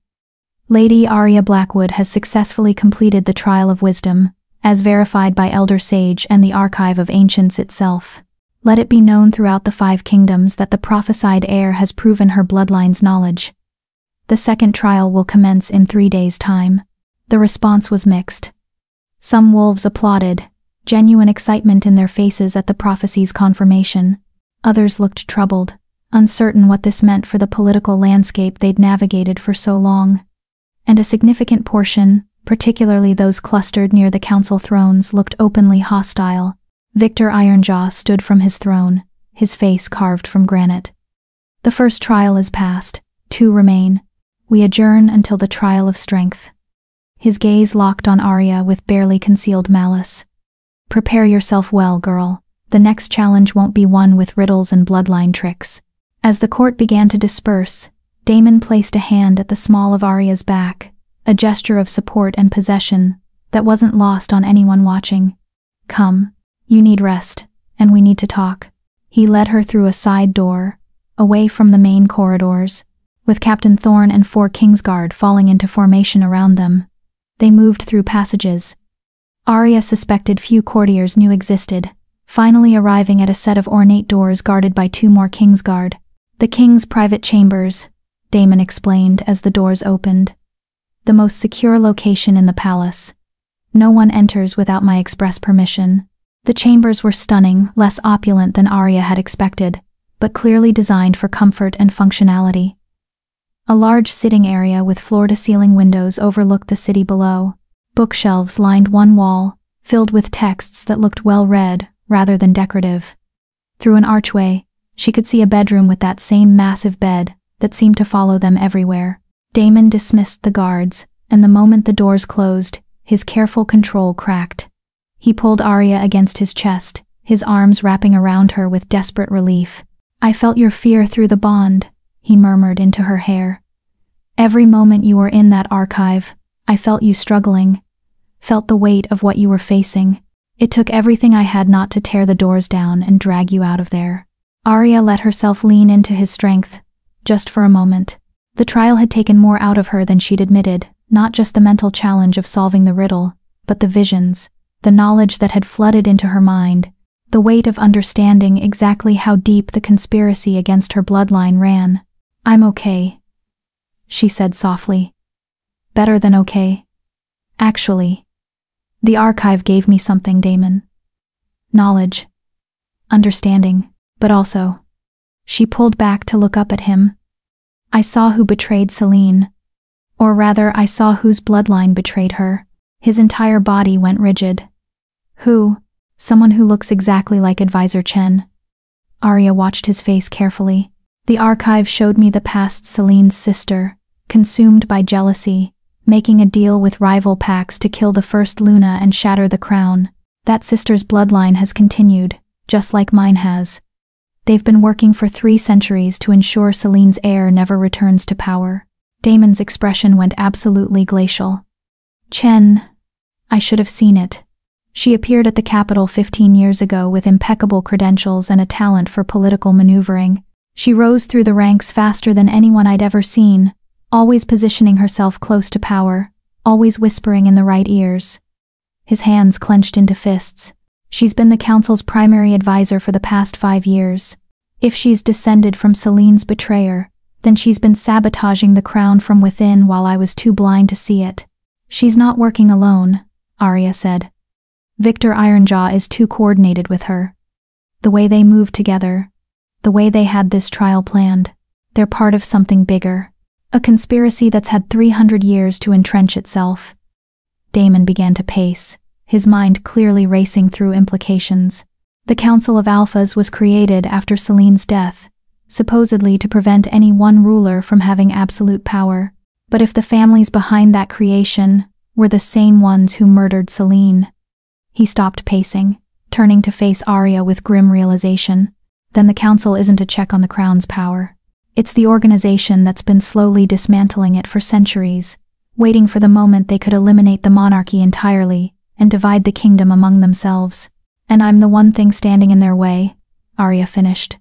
Lady Aria Blackwood has successfully completed the trial of wisdom, as verified by Elder Sage and the Archive of Ancients itself. Let it be known throughout the 5 kingdoms that the prophesied heir has proven her bloodline's knowledge. The second trial will commence in 3 days' time. The response was mixed. Some wolves applauded, genuine excitement in their faces at the prophecy's confirmation. Others looked troubled, uncertain what this meant for the political landscape they'd navigated for so long. And a significant portion, particularly those clustered near the council thrones, looked openly hostile. Victor Ironjaw stood from his throne, his face carved from granite. The first trial is past, 2 remain. We adjourn until the trial of strength. His gaze locked on Aria with barely concealed malice. Prepare yourself well, girl. The next challenge won't be one with riddles and bloodline tricks. As the court began to disperse, Damon placed a hand at the small of Aria's back, a gesture of support and possession that wasn't lost on anyone watching. Come, you need rest, and we need to talk. He led her through a side door, away from the main corridors, with Captain Thorne and 4 Kingsguard falling into formation around them. They moved through passages. Aria suspected few courtiers knew existed, finally arriving at a set of ornate doors guarded by 2 more Kingsguard. The king's private chambers, Damon explained as the doors opened. The most secure location in the palace. No one enters without my express permission. The chambers were stunning, less opulent than Aria had expected, but clearly designed for comfort and functionality. A large sitting area with floor-to-ceiling windows overlooked the city below. Bookshelves lined one wall, filled with texts that looked well-read rather than decorative. Through an archway, she could see a bedroom with that same massive bed that seemed to follow them everywhere. Damon dismissed the guards, and the moment the doors closed, his careful control cracked. He pulled Aria against his chest, his arms wrapping around her with desperate relief. "I felt your fear through the bond," he murmured into her hair. "Every moment you were in that archive, I felt you struggling, felt the weight of what you were facing. It took everything I had not to tear the doors down and drag you out of there." Aria let herself lean into his strength, just for a moment. The trial had taken more out of her than she'd admitted, not just the mental challenge of solving the riddle, but the visions, the knowledge that had flooded into her mind, the weight of understanding exactly how deep the conspiracy against her bloodline ran. "I'm okay," she said softly. "Better than okay. Actually, the archive gave me something, Damon. Knowledge. Understanding. But also," she pulled back to look up at him, "I saw who betrayed Celine. Or rather, I saw whose bloodline betrayed her." His entire body went rigid. "Who?" "Someone who looks exactly like Advisor Chen." Aria watched his face carefully. "The archive showed me the past Celine's sister, consumed by jealousy, making a deal with rival packs to kill the first Luna and shatter the crown. That sister's bloodline has continued, just like mine has. They've been working for 3 centuries to ensure Celine's heir never returns to power." Damon's expression went absolutely glacial. "Chen, I should have seen it. She appeared at the capital 15 years ago with impeccable credentials and a talent for political maneuvering. She rose through the ranks faster than anyone I'd ever seen, always positioning herself close to power, always whispering in the right ears." His hands clenched into fists. "She's been the council's primary advisor for the past 5 years. If she's descended from Celine's betrayer, then she's been sabotaging the crown from within while I was too blind to see it." "She's not working alone," Aria said. "Victor Ironjaw is too coordinated with her. The way they moved together, the way they had this trial planned, they're part of something bigger. A conspiracy that's had 300 years to entrench itself." Damon began to pace, his mind clearly racing through implications. The Council of Alphas was created after Celine's death, supposedly to prevent any one ruler from having absolute power. But if the families behind that creation were the same ones who murdered Celine? He stopped pacing, turning to face Aria with grim realization. Then the Council isn't a check on the Crown's power. It's the organization that's been slowly dismantling it for centuries, waiting for the moment they could eliminate the monarchy entirely and divide the kingdom among themselves. "And I'm the one thing standing in their way," Aria finished.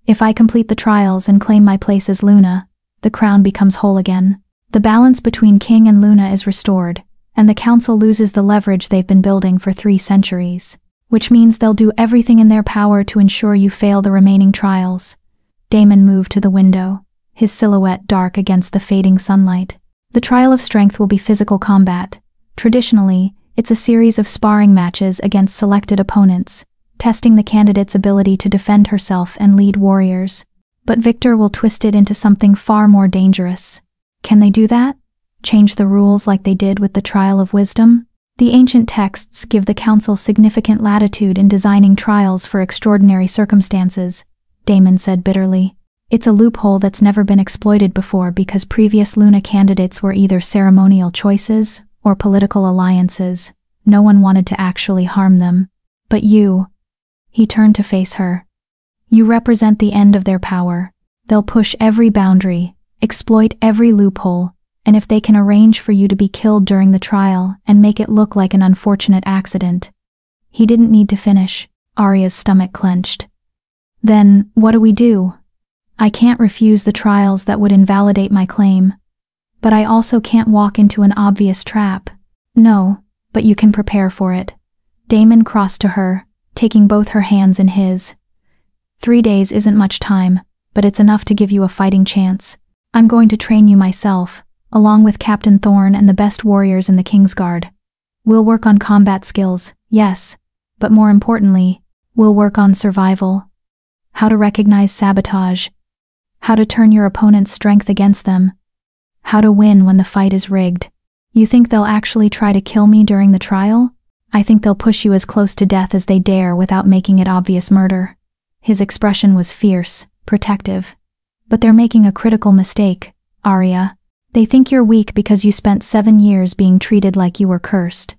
"If I complete the trials and claim my place as Luna, the crown becomes whole again. The balance between King and Luna is restored, and the Council loses the leverage they've been building for 3 centuries. Which means they'll do everything in their power to ensure you fail the remaining trials." Damon moved to the window, his silhouette dark against the fading sunlight. "The trial of strength will be physical combat. Traditionally, it's a series of sparring matches against selected opponents, testing the candidate's ability to defend herself and lead warriors. But Victor will twist it into something far more dangerous. Can they do that? Change the rules like they did with the Trial of Wisdom? The ancient texts give the Council significant latitude in designing trials for extraordinary circumstances," Damon said bitterly. "It's a loophole that's never been exploited before because previous Luna candidates were either ceremonial choices or political alliances. No one wanted to actually harm them. But you," he turned to face her, "you represent the end of their power. They'll push every boundary, exploit every loophole, and if they can arrange for you to be killed during the trial and make it look like an unfortunate accident." He didn't need to finish. Aria's stomach clenched. "Then, what do we do? I can't refuse the trials that would invalidate my claim. But I also can't walk into an obvious trap." "No, but you can prepare for it." Damon crossed to her, taking both her hands in his. 3 days isn't much time, but it's enough to give you a fighting chance. I'm going to train you myself, along with Captain Thorn and the best warriors in the Kingsguard. We'll work on combat skills, yes, but more importantly, we'll work on survival. How to recognize sabotage. How to turn your opponent's strength against them. How to win when the fight is rigged. You think they'll actually try to kill me during the trial? I think they'll push you as close to death as they dare without making it obvious murder. His expression was fierce, protective. But they're making a critical mistake, Aria. They think you're weak because you spent 7 years being treated like you were cursed.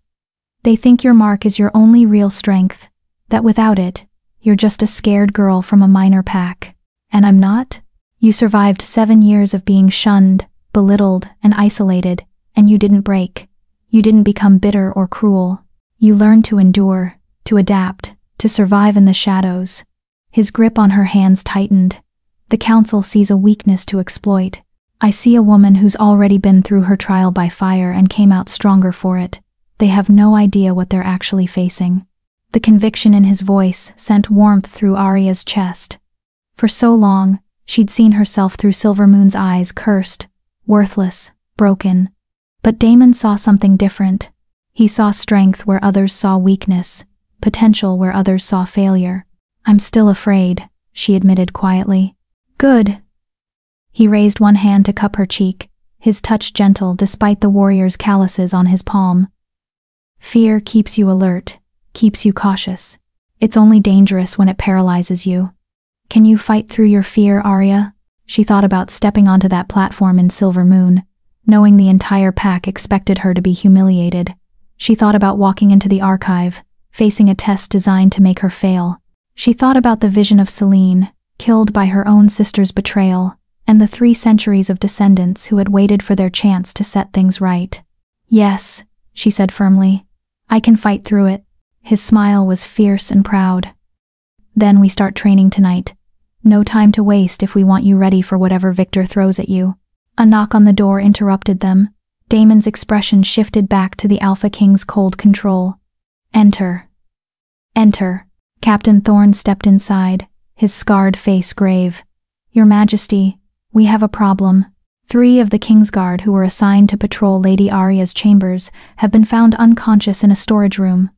They think your mark is your only real strength, that without it, you're just a scared girl from a minor pack. And I'm not? You survived 7 years of being shunned, belittled, and isolated, and you didn't break. You didn't become bitter or cruel. You learned to endure, to adapt, to survive in the shadows. His grip on her hands tightened. The council sees a weakness to exploit. I see a woman who's already been through her trial by fire and came out stronger for it. They have no idea what they're actually facing. The conviction in his voice sent warmth through Aria's chest. For so long, she'd seen herself through Silvermoon's eyes, cursed, worthless, broken. But Damon saw something different. He saw strength where others saw weakness, potential where others saw failure. I'm still afraid, she admitted quietly. Good. He raised one hand to cup her cheek, his touch gentle despite the warrior's calluses on his palm. Fear keeps you alert, keeps you cautious. It's only dangerous when it paralyzes you. Can you fight through your fear, Aria? She thought about stepping onto that platform in Silvermoon, knowing the entire pack expected her to be humiliated. She thought about walking into the archive, facing a test designed to make her fail. She thought about the vision of Celine, killed by her own sister's betrayal, and the 3 centuries of descendants who had waited for their chance to set things right. Yes, she said firmly. I can fight through it. His smile was fierce and proud. Then we start training tonight. No time to waste if we want you ready for whatever Victor throws at you. A knock on the door interrupted them. Damon's expression shifted back to the Alpha King's cold control. Enter. Enter. Captain Thorn stepped inside, his scarred face grave. Your Majesty, we have a problem. 3 of the Kingsguard who were assigned to patrol Lady Aria's chambers have been found unconscious in a storage room.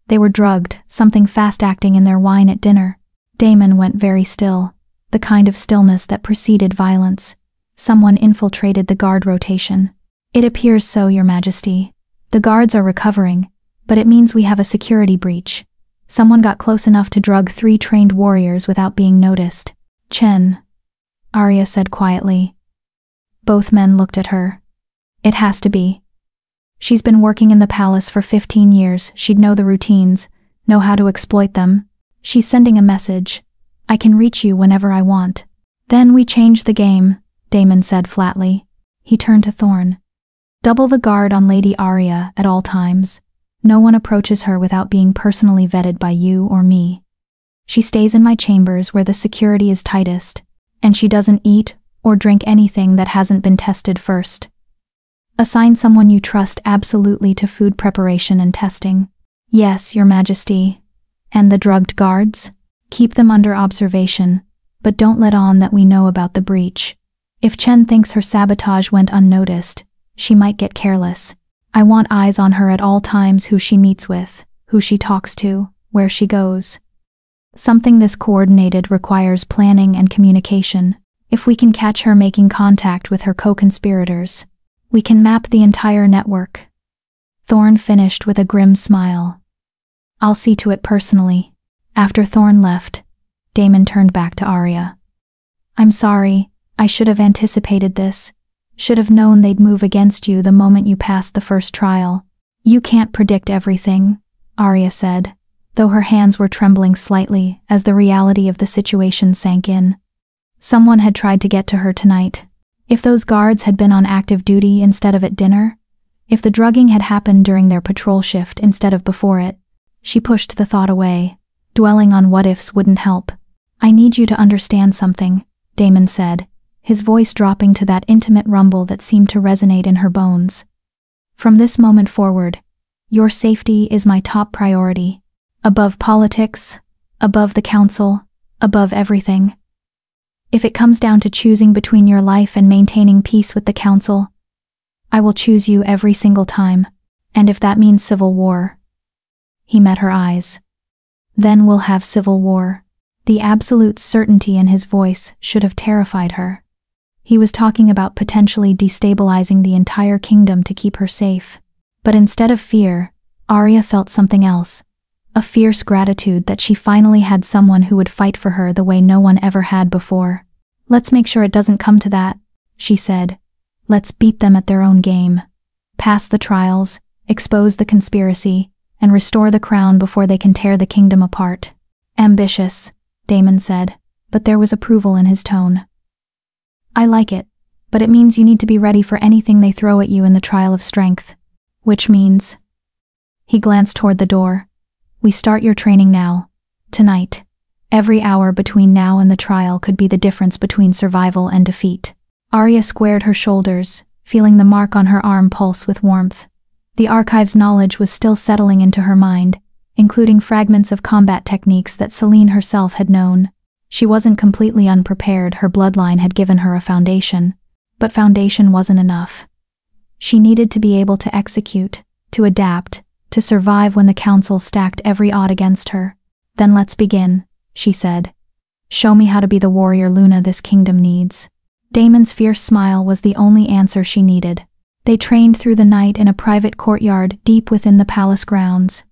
They were drugged, something fast-acting in their wine at dinner. Damon went very still, the kind of stillness that preceded violence. Someone infiltrated the guard rotation. It appears so, Your Majesty. The guards are recovering, but it means we have a security breach. Someone got close enough to drug 3 trained warriors without being noticed. Chen, Aria said quietly. Both men looked at her. It has to be. She's been working in the palace for 15 years. She'd know the routines, know how to exploit them. She's sending a message. I can reach you whenever I want. Then we change the game, Damon said flatly. He turned to Thorn. Double the guard on Lady Aria at all times. No one approaches her without being personally vetted by you or me. She stays in my chambers where the security is tightest, and she doesn't eat or drink anything that hasn't been tested first. Assign someone you trust absolutely to food preparation and testing. Yes, Your Majesty. And the drugged guards? Keep them under observation, but don't let on that we know about the breach. If Chen thinks her sabotage went unnoticed, she might get careless. I want eyes on her at all times, who she meets with, who she talks to, where she goes. Something this coordinated requires planning and communication. If we can catch her making contact with her co-conspirators, we can map the entire network. Thorn finished with a grim smile. I'll see to it personally. After Thorn left, Damon turned back to Aria. I'm sorry, I should have anticipated this. Should have known they'd move against you the moment you passed the first trial. You can't predict everything, Aria said, though her hands were trembling slightly as the reality of the situation sank in. Someone had tried to get to her tonight. If those guards had been on active duty instead of at dinner, if the drugging had happened during their patrol shift instead of before it, she pushed the thought away. Dwelling on what-ifs wouldn't help. I need you to understand something, Damon said, his voice dropping to that intimate rumble that seemed to resonate in her bones. From this moment forward, your safety is my top priority. Above politics, above the council, above everything. If it comes down to choosing between your life and maintaining peace with the council, I will choose you every single time. And if that means civil war." He met her eyes. "Then we'll have civil war." The absolute certainty in his voice should have terrified her. He was talking about potentially destabilizing the entire kingdom to keep her safe. But instead of fear, Aria felt something else. A fierce gratitude that she finally had someone who would fight for her the way no one ever had before. "Let's make sure it doesn't come to that," she said. "Let's beat them at their own game. Pass the trials, expose the conspiracy, and restore the crown before they can tear the kingdom apart." "Ambitious," Damon said, but there was approval in his tone. "I like it, but it means you need to be ready for anything they throw at you in the trial of strength." "Which means?" He glanced toward the door. "We start your training now. Tonight. Every hour between now and the trial could be the difference between survival and defeat." Aria squared her shoulders, feeling the mark on her arm pulse with warmth. The archive's knowledge was still settling into her mind, including fragments of combat techniques that Celine herself had known. She wasn't completely unprepared, her bloodline had given her a foundation. But foundation wasn't enough. She needed to be able to execute, to adapt, to survive when the council stacked every odd against her. "Then let's begin," she said. "Show me how to be the warrior Luna this kingdom needs." Damon's fierce smile was the only answer she needed. They trained through the night in a private courtyard deep within the palace grounds.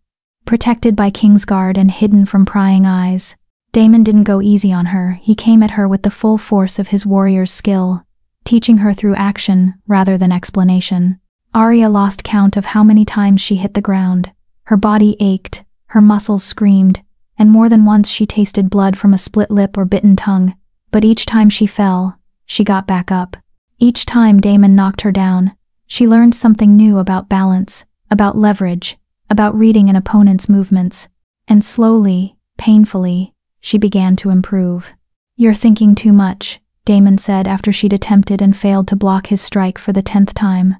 Protected by Kingsguard and hidden from prying eyes. Damon didn't go easy on her, he came at her with the full force of his warrior's skill, teaching her through action rather than explanation. Aria lost count of how many times she hit the ground. Her body ached, her muscles screamed, and more than once she tasted blood from a split lip or bitten tongue. But each time she fell, she got back up. Each time Damon knocked her down, she learned something new about balance, about leverage, about reading an opponent's movements. And slowly, painfully, she began to improve. "You're thinking too much," Damon said after she'd attempted and failed to block his strike for the 10th time.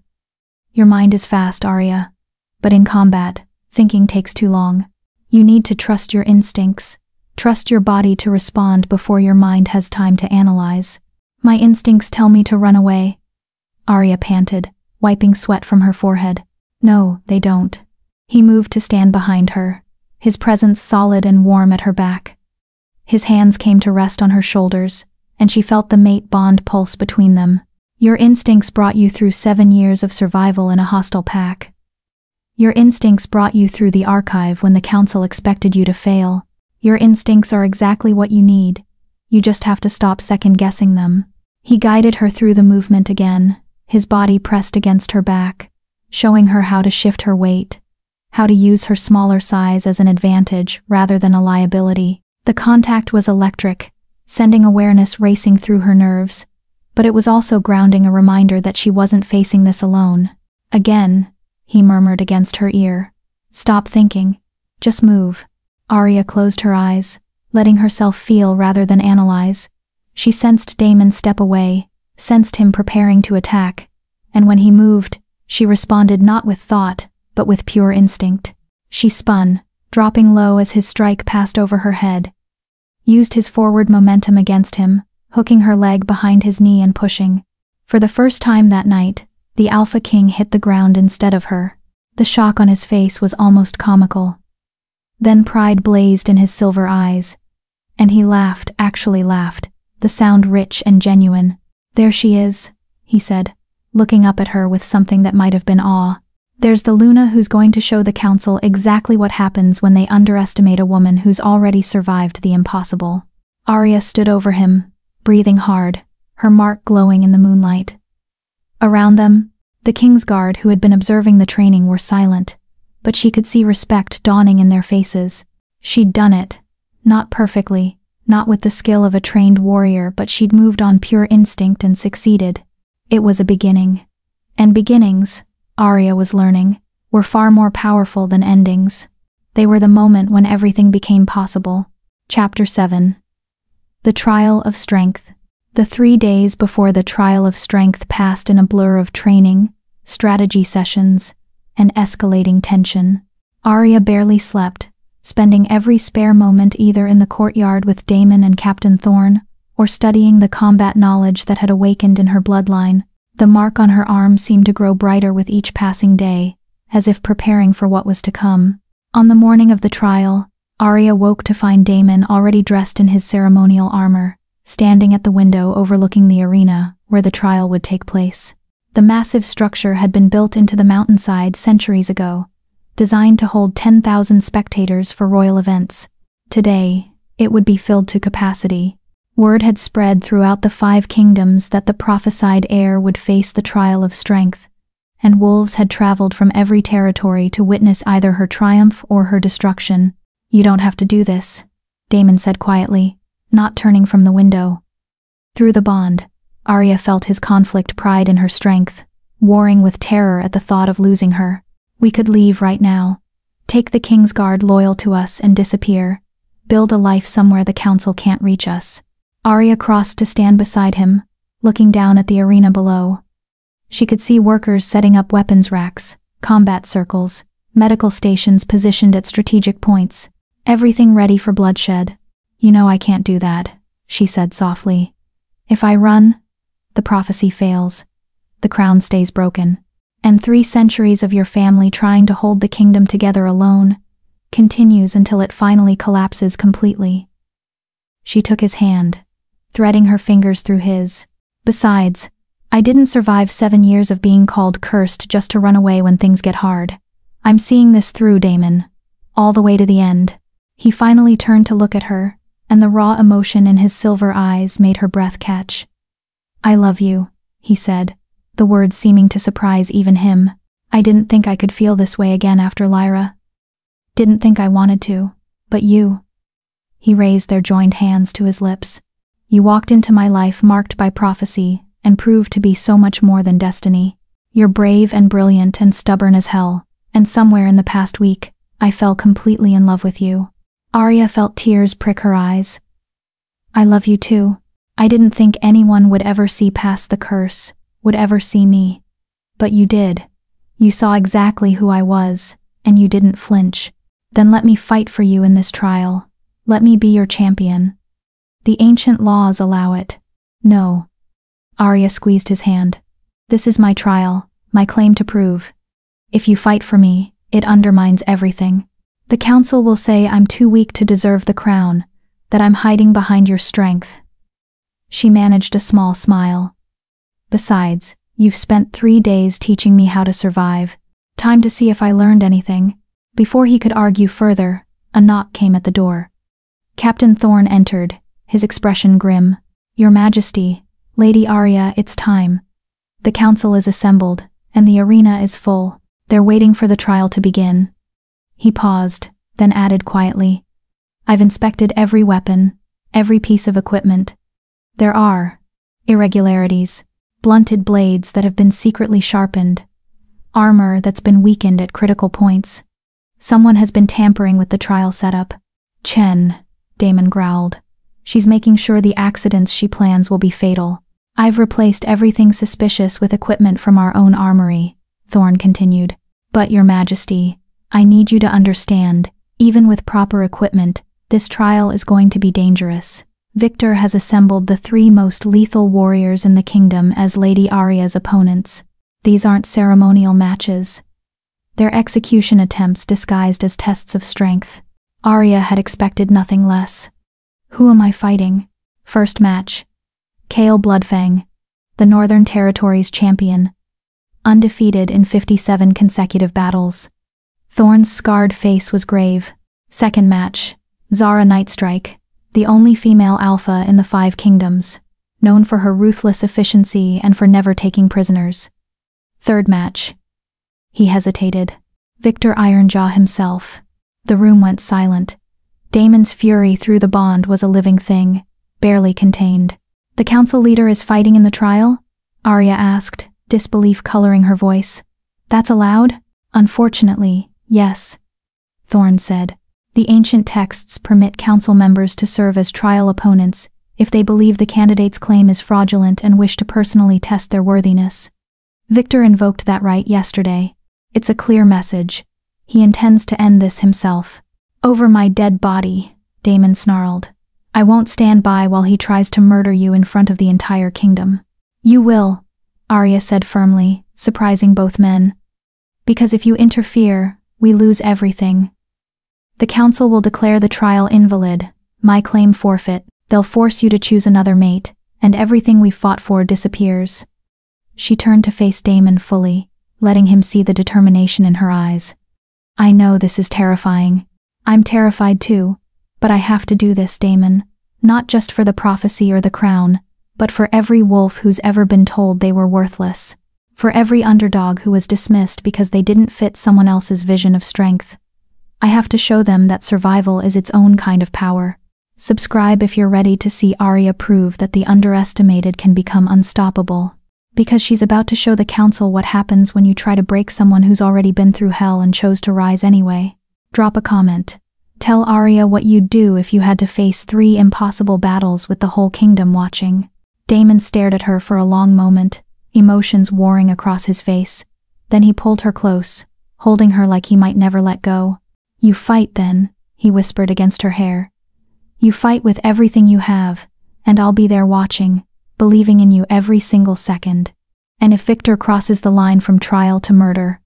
"Your mind is fast, Aria. But in combat, thinking takes too long. You need to trust your instincts. Trust your body to respond before your mind has time to analyze." "My instincts tell me to run away," Aria panted, wiping sweat from her forehead. "No, they don't." He moved to stand behind her, his presence solid and warm at her back. His hands came to rest on her shoulders, and she felt the mate bond pulse between them. "Your instincts brought you through 7 years of survival in a hostile pack. Your instincts brought you through the archive when the council expected you to fail. Your instincts are exactly what you need. You just have to stop second-guessing them." He guided her through the movement again, his body pressed against her back, showing her how to shift her weight, how to use her smaller size as an advantage rather than a liability. The contact was electric, sending awareness racing through her nerves, but it was also grounding, a reminder that she wasn't facing this alone. "Again," he murmured against her ear. "Stop thinking. Just move." Aria closed her eyes, letting herself feel rather than analyze. She sensed Damon step away, sensed him preparing to attack, and when he moved, she responded not with thought, but with pure instinct. She spun, dropping low as his strike passed over her head. Used his forward momentum against him, hooking her leg behind his knee and pushing. For the first time that night, the Alpha King hit the ground instead of her. The shock on his face was almost comical. Then pride blazed in his silver eyes. And he laughed, actually laughed, the sound rich and genuine. "There she is," he said, looking up at her with something that might have been awe. "There's the Luna who's going to show the council exactly what happens when they underestimate a woman who's already survived the impossible." Aria stood over him, breathing hard, her mark glowing in the moonlight. Around them, the Kingsguard who had been observing the training were silent, but she could see respect dawning in their faces. She'd done it. Not perfectly, not with the skill of a trained warrior, but she'd moved on pure instinct and succeeded. It was a beginning. And beginnings, Aria was learning, were far more powerful than endings. They were the moment when everything became possible. Chapter 7. The Trial of Strength. The 3 days before the Trial of Strength passed in a blur of training, strategy sessions, and escalating tension. Aria barely slept, spending every spare moment either in the courtyard with Damon and Captain Thorne, or studying the combat knowledge that had awakened in her bloodline. The mark on her arm seemed to grow brighter with each passing day, as if preparing for what was to come. On the morning of the trial, Aria woke to find Damon already dressed in his ceremonial armor, standing at the window overlooking the arena where the trial would take place. The massive structure had been built into the mountainside centuries ago, designed to hold 10,000 spectators for royal events. Today, it would be filled to capacity. Word had spread throughout the 5 kingdoms that the prophesied heir would face the trial of strength, and wolves had traveled from every territory to witness either her triumph or her destruction. "You don't have to do this," Damon said quietly, not turning from the window. Through the bond, Aria felt his conflict pride in her strength, warring with terror at the thought of losing her. "We could leave right now. Take the King's Guard loyal to us and disappear. Build a life somewhere the council can't reach us." Aria crossed to stand beside him, looking down at the arena below. She could see workers setting up weapons racks, combat circles, medical stations positioned at strategic points, everything ready for bloodshed. "You know I can't do that," she said softly. "If I run, the prophecy fails, the crown stays broken, and 3 centuries of your family trying to hold the kingdom together alone continues until it finally collapses completely." She took his hand, threading her fingers through his. "Besides, I didn't survive 7 years of being called cursed just to run away when things get hard. I'm seeing this through, Damon, all the way to the end." He finally turned to look at her, and the raw emotion in his silver eyes made her breath catch. "I love you," he said, the words seeming to surprise even him. "I didn't think I could feel this way again after Lyra. Didn't think I wanted to, but you." He raised their joined hands to his lips. "You walked into my life marked by prophecy and proved to be so much more than destiny. You're brave and brilliant and stubborn as hell, and somewhere in the past week, I fell completely in love with you." Aria felt tears prick her eyes. "I love you too. I didn't think anyone would ever see past the curse, would ever see me. But you did. You saw exactly who I was, and you didn't flinch. Then let me fight for you in this trial. Let me be your champion. The ancient laws allow it." "No." Aria squeezed his hand. "This is my trial, my claim to prove. If you fight for me, it undermines everything. The council will say I'm too weak to deserve the crown, that I'm hiding behind your strength." She managed a small smile. "Besides, you've spent 3 days teaching me how to survive. Time to see if I learned anything." Before he could argue further, a knock came at the door. Captain Thorne entered, his expression grim. "Your Majesty, Lady Aria, it's time. The council is assembled, and the arena is full. They're waiting for the trial to begin." He paused, then added quietly, "I've inspected every weapon, every piece of equipment. There are irregularities, blunted blades that have been secretly sharpened, armor that's been weakened at critical points. Someone has been tampering with the trial setup." "Chen," Damon growled. "She's making sure the accidents she plans will be fatal." "I've replaced everything suspicious with equipment from our own armory," Thorne continued. "But, Your Majesty, I need you to understand, even with proper equipment, this trial is going to be dangerous. Victor has assembled the 3 most lethal warriors in the kingdom as Lady Aria's opponents. These aren't ceremonial matches. They're execution attempts disguised as tests of strength." Aria had expected nothing less. "Who am I fighting?" First match. Kale Bloodfang, the Northern Territories champion. Undefeated in 57 consecutive battles. Thorne's scarred face was grave. Second match. Zara Nightstrike, the only female alpha in the 5 kingdoms, known for her ruthless efficiency and for never taking prisoners. Third match. He hesitated. Victor Ironjaw himself. The room went silent. Damon's fury through the bond was a living thing, barely contained. "The council leader is fighting in the trial?" Aria asked, disbelief coloring her voice. "That's allowed?" "Unfortunately, yes," Thorne said. "The ancient texts permit council members to serve as trial opponents if they believe the candidate's claim is fraudulent and wish to personally test their worthiness. Victor invoked that right yesterday. It's a clear message. He intends to end this himself." "Over my dead body," Damon snarled. I won't stand by while he tries to murder you in front of the entire kingdom." "You will," Aria said firmly, surprising both men. "Because if you interfere, we lose everything. The council will declare the trial invalid, my claim forfeit, they'll force you to choose another mate, and everything we fought for disappears." She turned to face Damon fully, letting him see the determination in her eyes. "I know this is terrifying. I'm terrified too, but I have to do this, Damon, not just for the prophecy or the crown, but for every wolf who's ever been told they were worthless, for every underdog who was dismissed because they didn't fit someone else's vision of strength. I have to show them that survival is its own kind of power. Subscribe if you're ready to see Aria prove that the underestimated can become unstoppable, because she's about to show the council what happens when you try to break someone who's already been through hell and chose to rise anyway. Drop a comment. Tell Aria what you'd do if you had to face 3 impossible battles with the whole kingdom watching." Damon stared at her for a long moment, emotions warring across his face. Then he pulled her close, holding her like he might never let go. "You fight then," he whispered against her hair. "You fight with everything you have, and I'll be there watching, believing in you every single second. And if Victor crosses the line from trial to murder..."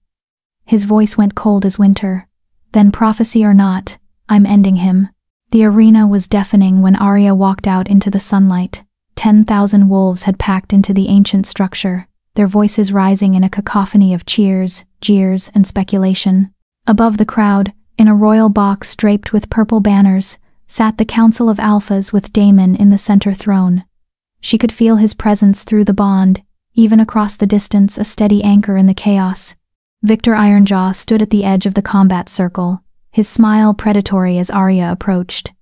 His voice went cold as winter. "Then prophecy or not, I'm ending him." The arena was deafening when Aria walked out into the sunlight. 10,000 wolves had packed into the ancient structure, their voices rising in a cacophony of cheers, jeers, and speculation. Above the crowd, in a royal box draped with purple banners, sat the Council of Alphas with Damon in the center throne. She could feel his presence through the bond, even across the distance, a steady anchor in the chaos. Victor Ironjaw stood at the edge of the combat circle, his smile predatory as Aria approached.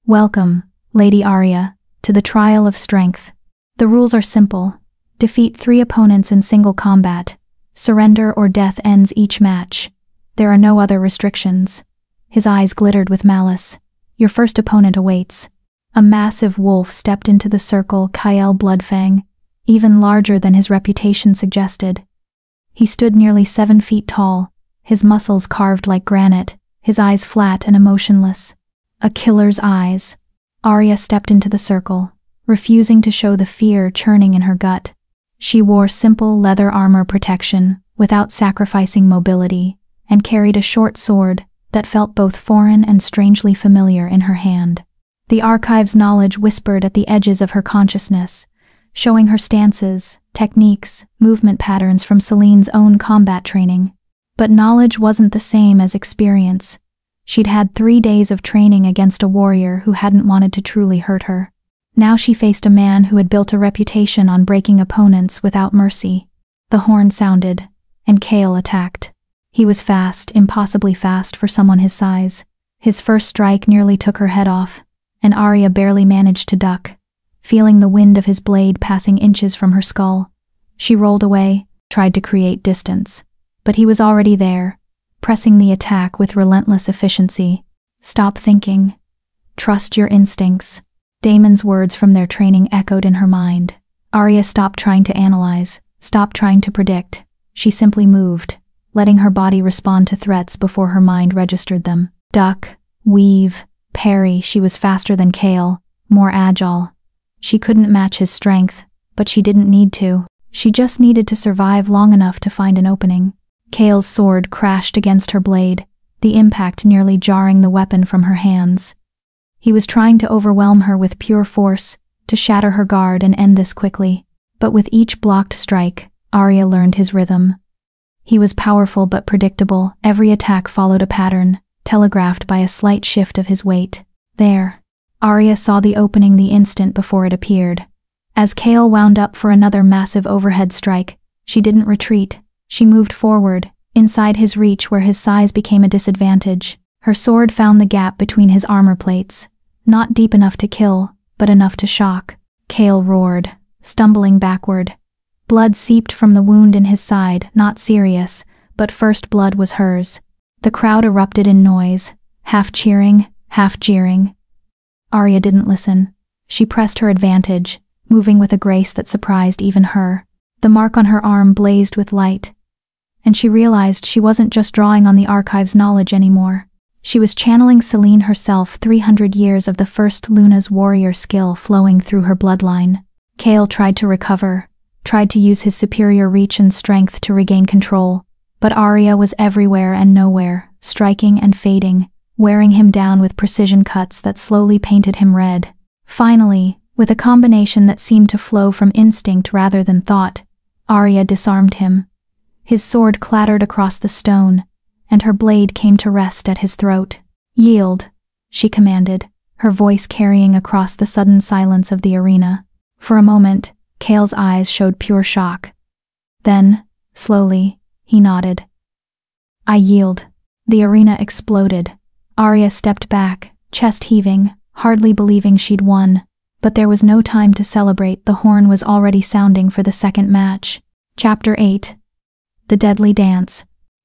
"Welcome, Lady Aria, to the trial of strength. The rules are simple. Defeat 3 opponents in single combat. Surrender or death ends each match. There are no other restrictions." His eyes glittered with malice. "Your first opponent awaits." A massive wolf stepped into the circle, Kyle Bloodfang, even larger than his reputation suggested. He stood nearly 7 feet tall, his muscles carved like granite, his eyes flat and emotionless. A killer's eyes. Aria stepped into the circle, refusing to show the fear churning in her gut. She wore simple leather armor protection, without sacrificing mobility, and carried a short sword that felt both foreign and strangely familiar in her hand. The archive's knowledge whispered at the edges of her consciousness, showing her stances, techniques, movement patterns from Celine's own combat training. But knowledge wasn't the same as experience. She'd had 3 days of training against a warrior who hadn't wanted to truly hurt her. Now she faced a man who had built a reputation on breaking opponents without mercy. The horn sounded, and Kale attacked. He was fast, impossibly fast for someone his size. His first strike nearly took her head off, and Aria barely managed to duck, feeling the wind of his blade passing inches from her skull. She rolled away, tried to create distance, but he was already there, pressing the attack with relentless efficiency. "Stop thinking. Trust your instincts." Damon's words from their training echoed in her mind. Aria stopped trying to analyze, stopped trying to predict. She simply moved, letting her body respond to threats before her mind registered them. Duck, weave, parry. She was faster than Kale, more agile. She couldn't match his strength, but she didn't need to. She just needed to survive long enough to find an opening. Kale's sword crashed against her blade, the impact nearly jarring the weapon from her hands. He was trying to overwhelm her with pure force, to shatter her guard and end this quickly. But with each blocked strike, Aria learned his rhythm. He was powerful but predictable. Every attack followed a pattern, telegraphed by a slight shift of his weight. There. Aria saw the opening the instant before it appeared. As Kale wound up for another massive overhead strike, she didn't retreat. She moved forward, inside his reach where his size became a disadvantage. Her sword found the gap between his armor plates, not deep enough to kill, but enough to shock. Kale roared, stumbling backward. Blood seeped from the wound in his side, not serious, but first blood was hers. The crowd erupted in noise, half cheering, half jeering. Aria didn't listen. She pressed her advantage, moving with a grace that surprised even her. The mark on her arm blazed with light, and she realized she wasn't just drawing on the archive's knowledge anymore. She was channeling Selene herself, 300 years of the first Luna's warrior skill flowing through her bloodline. Kale tried to recover, tried to use his superior reach and strength to regain control, but Aria was everywhere and nowhere, striking and fading, wearing him down with precision cuts that slowly painted him red. Finally, with a combination that seemed to flow from instinct rather than thought, Aria disarmed him. His sword clattered across the stone, and her blade came to rest at his throat. "Yield," she commanded, her voice carrying across the sudden silence of the arena. For a moment, Kale's eyes showed pure shock. Then, slowly, he nodded. "I yield." The arena exploded. Aria stepped back, chest heaving, hardly believing she'd won. But there was no time to celebrate. The horn was already sounding for the second match. Chapter 8. The Deadly Dance.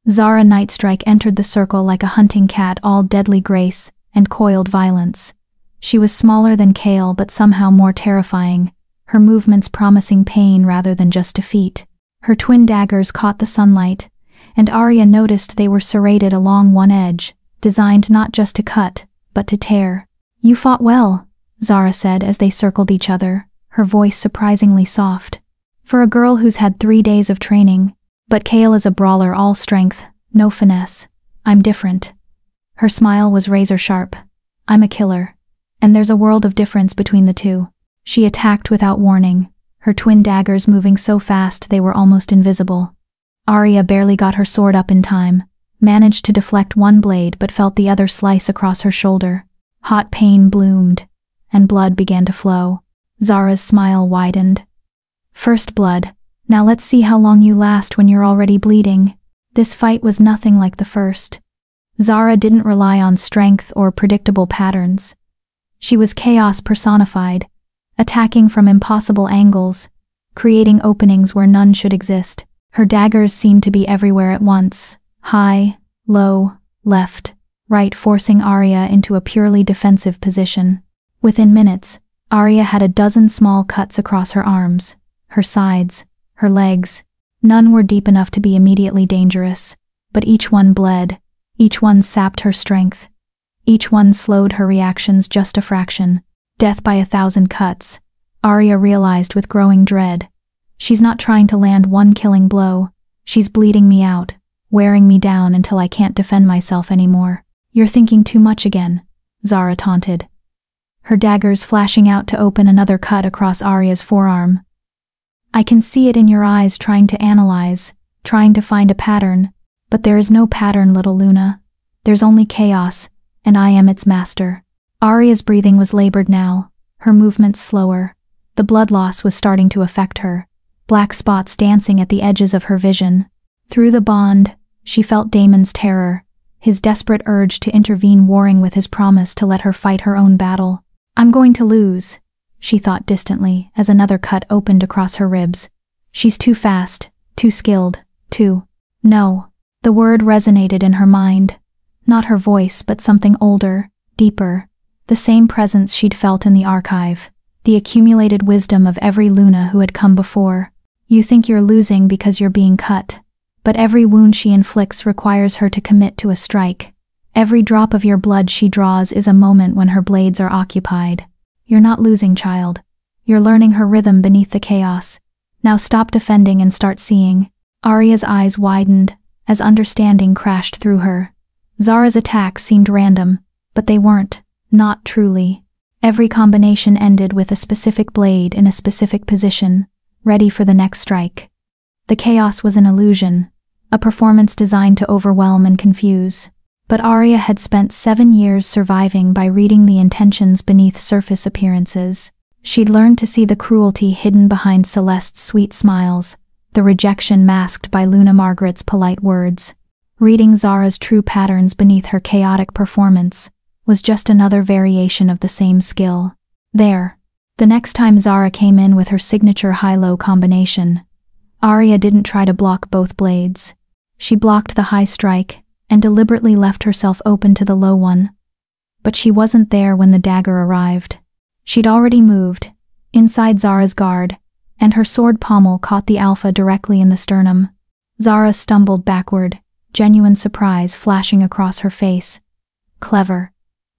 Zara Nightstrike entered the circle like a hunting cat, all deadly grace and coiled violence. She was smaller than Kale, but somehow more terrifying, her movements promising pain rather than just defeat. Her twin daggers caught the sunlight, and Aria noticed they were serrated along one edge, designed not just to cut, but to tear. "You fought well," Zara said as they circled each other, her voice surprisingly soft. "For a girl who's had 3 days of training, but Kale is a brawler, all strength, no finesse. I'm different." Her smile was razor sharp. "I'm a killer. And there's a world of difference between the two." She attacked without warning, her twin daggers moving so fast they were almost invisible. Aria barely got her sword up in time, managed to deflect one blade but felt the other slice across her shoulder. Hot pain bloomed, and blood began to flow. Zara's smile widened. "First blood. Now let's see how long you last when you're already bleeding." This fight was nothing like the first. Zara didn't rely on strength or predictable patterns. She was chaos personified, attacking from impossible angles, creating openings where none should exist. Her daggers seemed to be everywhere at once, high, low, left, right, forcing Aria into a purely defensive position. Within minutes, Aria had a dozen small cuts across her arms, her sides, her legs. None were deep enough to be immediately dangerous, but each one bled, each one sapped her strength, each one slowed her reactions just a fraction. Death by 1,000 cuts, Aria realized with growing dread. She's not trying to land one killing blow, she's bleeding me out, wearing me down until I can't defend myself anymore. "You're thinking too much again," Zara taunted, her daggers flashing out to open another cut across Aria's forearm. "I can see it in your eyes, trying to analyze, trying to find a pattern. But there is no pattern, little Luna. There's only chaos, and I am its master." Aria's breathing was labored now, her movements slower. The blood loss was starting to affect her, black spots dancing at the edges of her vision. Through the bond, she felt Damon's terror, his desperate urge to intervene warring with his promise to let her fight her own battle. "I'm going to lose," she thought distantly as another cut opened across her ribs. "She's too fast, too skilled, too—" No. The word resonated in her mind. Not her voice, but something older, deeper. The same presence she'd felt in the archive. The accumulated wisdom of every Luna who had come before. "You think you're losing because you're being cut. But every wound she inflicts requires her to commit to a strike. Every drop of your blood she draws is a moment when her blades are occupied. You're not losing, child. You're learning her rhythm beneath the chaos. Now stop defending and start seeing." Aria's eyes widened as understanding crashed through her. Zara's attacks seemed random, but they weren't, not truly. Every combination ended with a specific blade in a specific position, ready for the next strike. The chaos was an illusion, a performance designed to overwhelm and confuse. But Aria had spent 7 years surviving by reading the intentions beneath surface appearances. She'd learned to see the cruelty hidden behind Celeste's sweet smiles, the rejection masked by Luna Margaret's polite words. Reading Zara's true patterns beneath her chaotic performance was just another variation of the same skill. There. The next time Zara came in with her signature high-low combination, Aria didn't try to block both blades. She blocked the high strike and deliberately left herself open to the low one. But she wasn't there when the dagger arrived. She'd already moved, inside Zara's guard, and her sword pommel caught the alpha directly in the sternum. Zara stumbled backward, genuine surprise flashing across her face. Clever.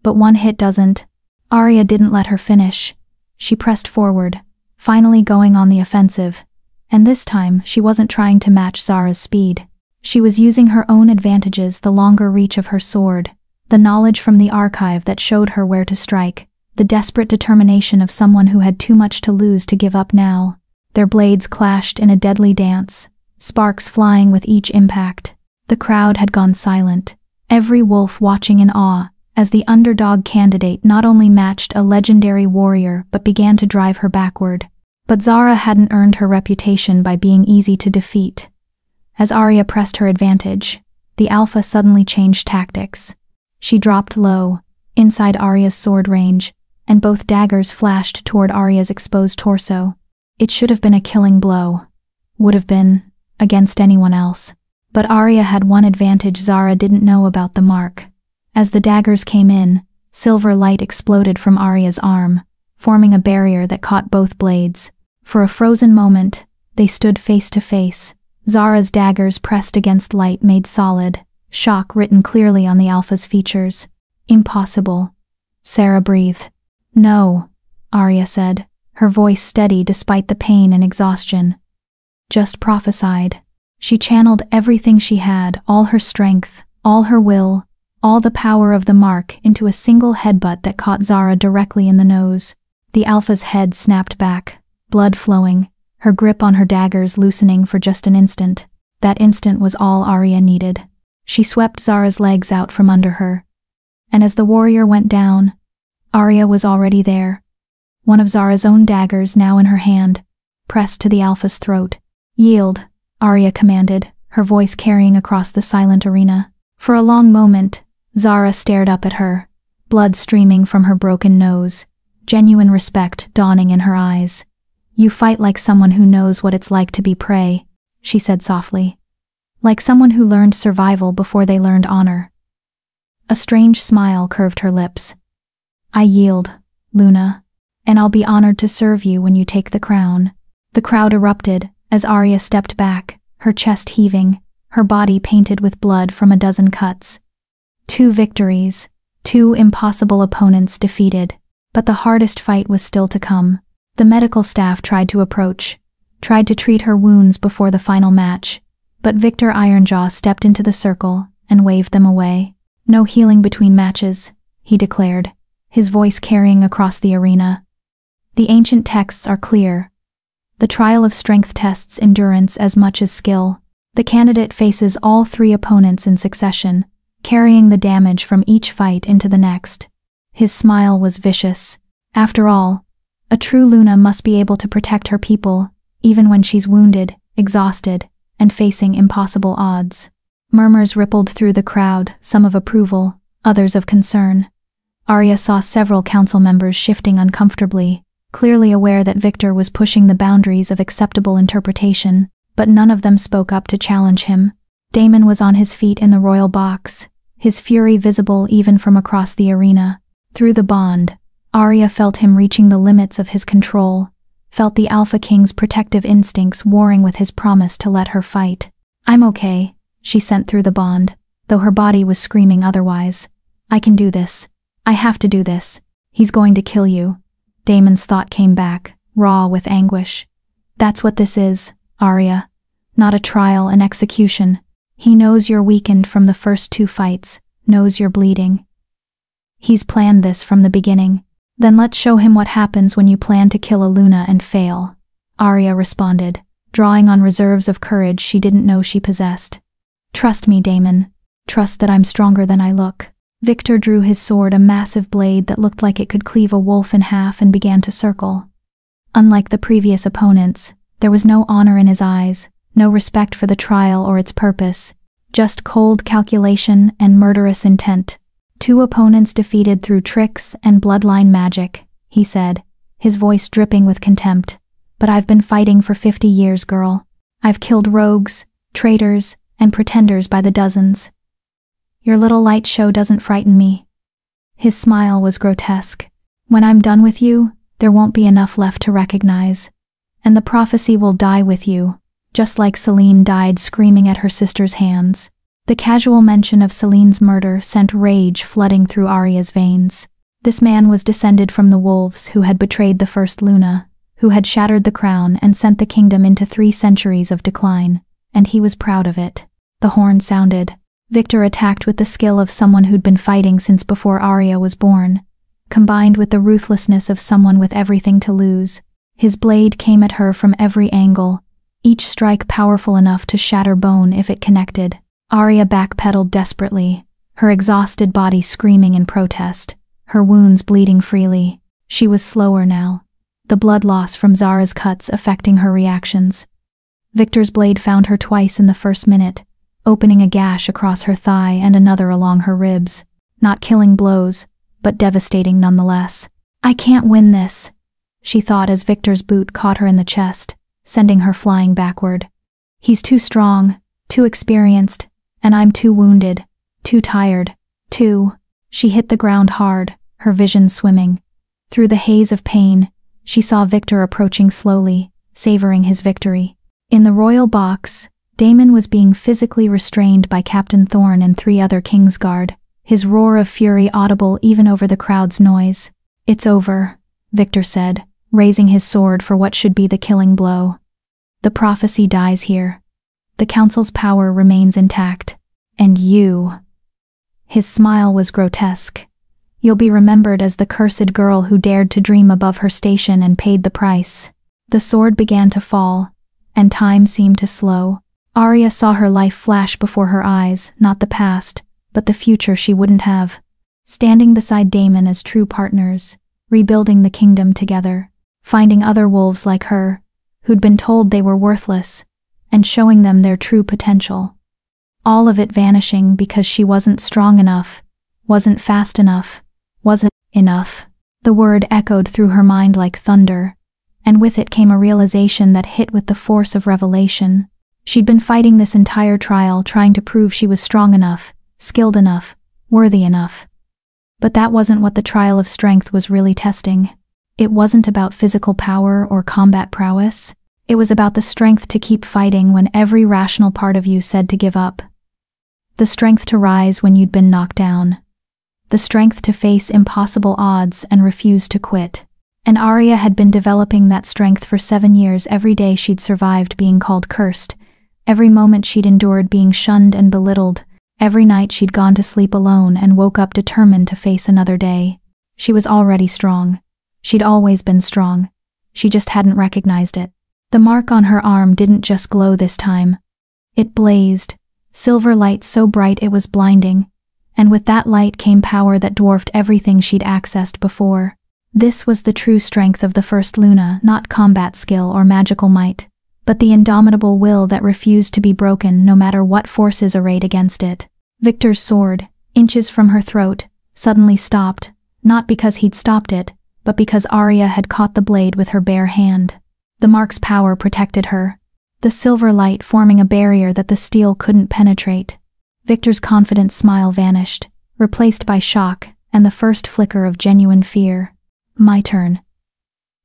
But one hit doesn't. Aria didn't let her finish. She pressed forward, finally going on the offensive. And this time, she wasn't trying to match Zara's speed. She was using her own advantages, the longer reach of her sword, the knowledge from the archive that showed her where to strike, the desperate determination of someone who had too much to lose to give up now. Their blades clashed in a deadly dance, sparks flying with each impact. The crowd had gone silent, every wolf watching in awe, as the underdog candidate not only matched a legendary warrior but began to drive her backward. But Zara hadn't earned her reputation by being easy to defeat. As Aria pressed her advantage, the Alpha suddenly changed tactics. She dropped low, inside Aria's sword range, and both daggers flashed toward Aria's exposed torso. It should have been a killing blow. Would have been, against anyone else. But Aria had one advantage Zara didn't know about: the mark. As the daggers came in, silver light exploded from Aria's arm, forming a barrier that caught both blades. For a frozen moment, they stood face to face. Zara's daggers pressed against light made solid, shock written clearly on the Alpha's features. Impossible. Sarah breathed. No, Aria said, her voice steady despite the pain and exhaustion. Just prophesied. She channeled everything she had, all her strength, all her will, all the power of the mark into a single headbutt that caught Zara directly in the nose. The Alpha's head snapped back, blood flowing, her grip on her daggers loosening for just an instant. That instant was all Aria needed. She swept Zara's legs out from under her. And as the warrior went down, Aria was already there. One of Zara's own daggers now in her hand, pressed to the Alpha's throat. Yield, Aria commanded, her voice carrying across the silent arena. For a long moment, Zara stared up at her, blood streaming from her broken nose, genuine respect dawning in her eyes. You fight like someone who knows what it's like to be prey, she said softly. Like someone who learned survival before they learned honor. A strange smile curved her lips. I yield, Luna, and I'll be honored to serve you when you take the crown. The crowd erupted as Aria stepped back, her chest heaving, her body painted with blood from a dozen cuts. 2 victories, 2 impossible opponents defeated, but the hardest fight was still to come. The medical staff tried to approach, tried to treat her wounds before the final match, but Victor Ironjaw stepped into the circle and waved them away. No healing between matches, he declared, his voice carrying across the arena. The ancient texts are clear. The trial of strength tests endurance as much as skill. The candidate faces all 3 opponents in succession, carrying the damage from each fight into the next. His smile was vicious. After all, a true Luna must be able to protect her people, even when she's wounded, exhausted, and facing impossible odds. Murmurs rippled through the crowd, some of approval, others of concern. Aria saw several council members shifting uncomfortably, clearly aware that Victor was pushing the boundaries of acceptable interpretation, but none of them spoke up to challenge him. Damon was on his feet in the royal box, his fury visible even from across the arena. Through the bond, Aria felt him reaching the limits of his control, felt the Alpha King's protective instincts warring with his promise to let her fight. I'm okay, she sent through the bond, though her body was screaming otherwise. I can do this. I have to do this. He's going to kill you. Damon's thought came back, raw with anguish. That's what this is, Aria. Not a trial, an execution. He knows you're weakened from the first 2 fights, knows you're bleeding. He's planned this from the beginning. Then let's show him what happens when you plan to kill a Luna and fail, Aria responded, drawing on reserves of courage she didn't know she possessed. Trust me, Damon. Trust that I'm stronger than I look. Victor drew his sword, a massive blade that looked like it could cleave a wolf in half, and began to circle. Unlike the previous opponents, there was no honor in his eyes, no respect for the trial or its purpose, just cold calculation and murderous intent. 2 opponents defeated through tricks and bloodline magic, he said, his voice dripping with contempt. But I've been fighting for 50 years, girl. I've killed rogues, traitors, and pretenders by the dozens. Your little light show doesn't frighten me. His smile was grotesque. When I'm done with you, there won't be enough left to recognize. And the prophecy will die with you, just like Celine died screaming at her sister's hands. The casual mention of Celine's murder sent rage flooding through Aria's veins. This man was descended from the wolves who had betrayed the first Luna, who had shattered the crown and sent the kingdom into 3 centuries of decline, and he was proud of it. The horn sounded. Victor attacked with the skill of someone who'd been fighting since before Aria was born, combined with the ruthlessness of someone with everything to lose. His blade came at her from every angle, each strike powerful enough to shatter bone if it connected. Aria backpedaled desperately, her exhausted body screaming in protest, her wounds bleeding freely. She was slower now, the blood loss from Zara's cuts affecting her reactions. Victor's blade found her twice in the first minute, opening a gash across her thigh and another along her ribs. Not killing blows, but devastating nonetheless. I can't win this, she thought as Victor's boot caught her in the chest, sending her flying backward. He's too strong, too experienced, and I'm too wounded, too tired, too. She hit the ground hard, her vision swimming. Through the haze of pain, she saw Victor approaching slowly, savoring his victory. In the royal box, Daemon was being physically restrained by Captain Thorne and 3 other Kingsguard, his roar of fury audible even over the crowd's noise. It's over, Victor said, raising his sword for what should be the killing blow. The prophecy dies here. The council's power remains intact. And you. His smile was grotesque. You'll be remembered as the cursed girl who dared to dream above her station and paid the price. The sword began to fall, and time seemed to slow. Aria saw her life flash before her eyes, not the past, but the future she wouldn't have. Standing beside Daemon as true partners, rebuilding the kingdom together, finding other wolves like her, who'd been told they were worthless, and showing them their true potential. All of it vanishing because she wasn't strong enough, wasn't fast enough, wasn't enough. The word echoed through her mind like thunder, and with it came a realization that hit with the force of revelation. She'd been fighting this entire trial trying to prove she was strong enough, skilled enough, worthy enough. But that wasn't what the trial of strength was really testing. It wasn't about physical power or combat prowess. It was about the strength to keep fighting when every rational part of you said to give up. The strength to rise when you'd been knocked down. The strength to face impossible odds and refuse to quit. And Aria had been developing that strength for 7 years every day she'd survived being called cursed, every moment she'd endured being shunned and belittled, every night she'd gone to sleep alone and woke up determined to face another day. She was already strong. She'd always been strong. She just hadn't recognized it. The mark on her arm didn't just glow this time. It blazed, silver light so bright it was blinding, and with that light came power that dwarfed everything she'd accessed before. This was the true strength of the first Luna, not combat skill or magical might, but the indomitable will that refused to be broken no matter what forces arrayed against it. Victor's sword, inches from her throat, suddenly stopped, not because he'd stopped it, but because Aria had caught the blade with her bare hand. The mark's power protected her, the silver light forming a barrier that the steel couldn't penetrate. Victor's confident smile vanished, replaced by shock and the first flicker of genuine fear. My turn,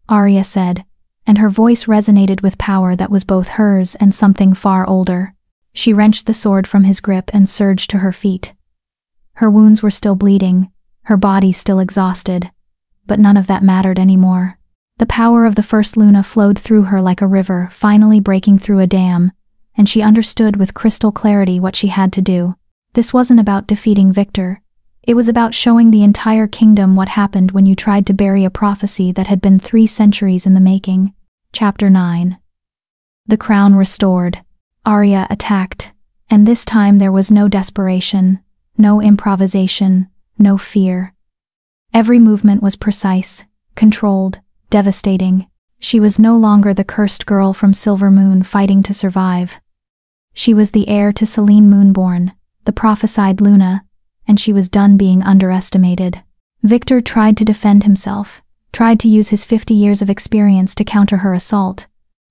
Aria said, and her voice resonated with power that was both hers and something far older. She wrenched the sword from his grip and surged to her feet. Her wounds were still bleeding, her body still exhausted, but none of that mattered anymore. The power of the first Luna flowed through her like a river, finally breaking through a dam, and she understood with crystal clarity what she had to do. This wasn't about defeating Victor. It was about showing the entire kingdom what happened when you tried to bury a prophecy that had been 3 centuries in the making. Chapter 9. The crown restored. Aria attacked, and this time there was no desperation, no improvisation, no fear. Every movement was precise, controlled, devastating. She was no longer the cursed girl from Silver Moon fighting to survive. She was the heir to Selene Moonborn, the prophesied Luna, and she was done being underestimated. Victor tried to defend himself, tried to use his 50 years of experience to counter her assault,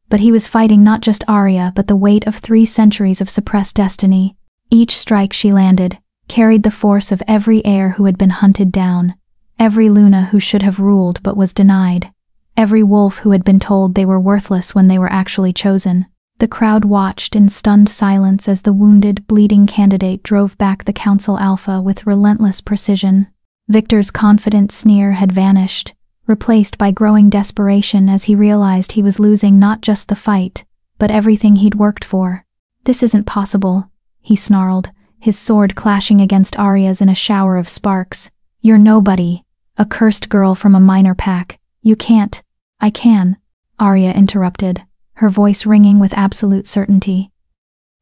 but he was fighting not just Aria but the weight of 3 centuries of suppressed destiny. Each strike she landed carried the force of every heir who had been hunted down, every Luna who should have ruled but was denied, every wolf who had been told they were worthless when they were actually chosen. The crowd watched in stunned silence as the wounded, bleeding candidate drove back the Council Alpha with relentless precision. Victor's confident sneer had vanished, replaced by growing desperation as he realized he was losing not just the fight, but everything he'd worked for. "This isn't possible," he snarled, his sword clashing against Aria's in a shower of sparks. "You're nobody, a cursed girl from a minor pack. You can't." "I can," Aria interrupted, her voice ringing with absolute certainty.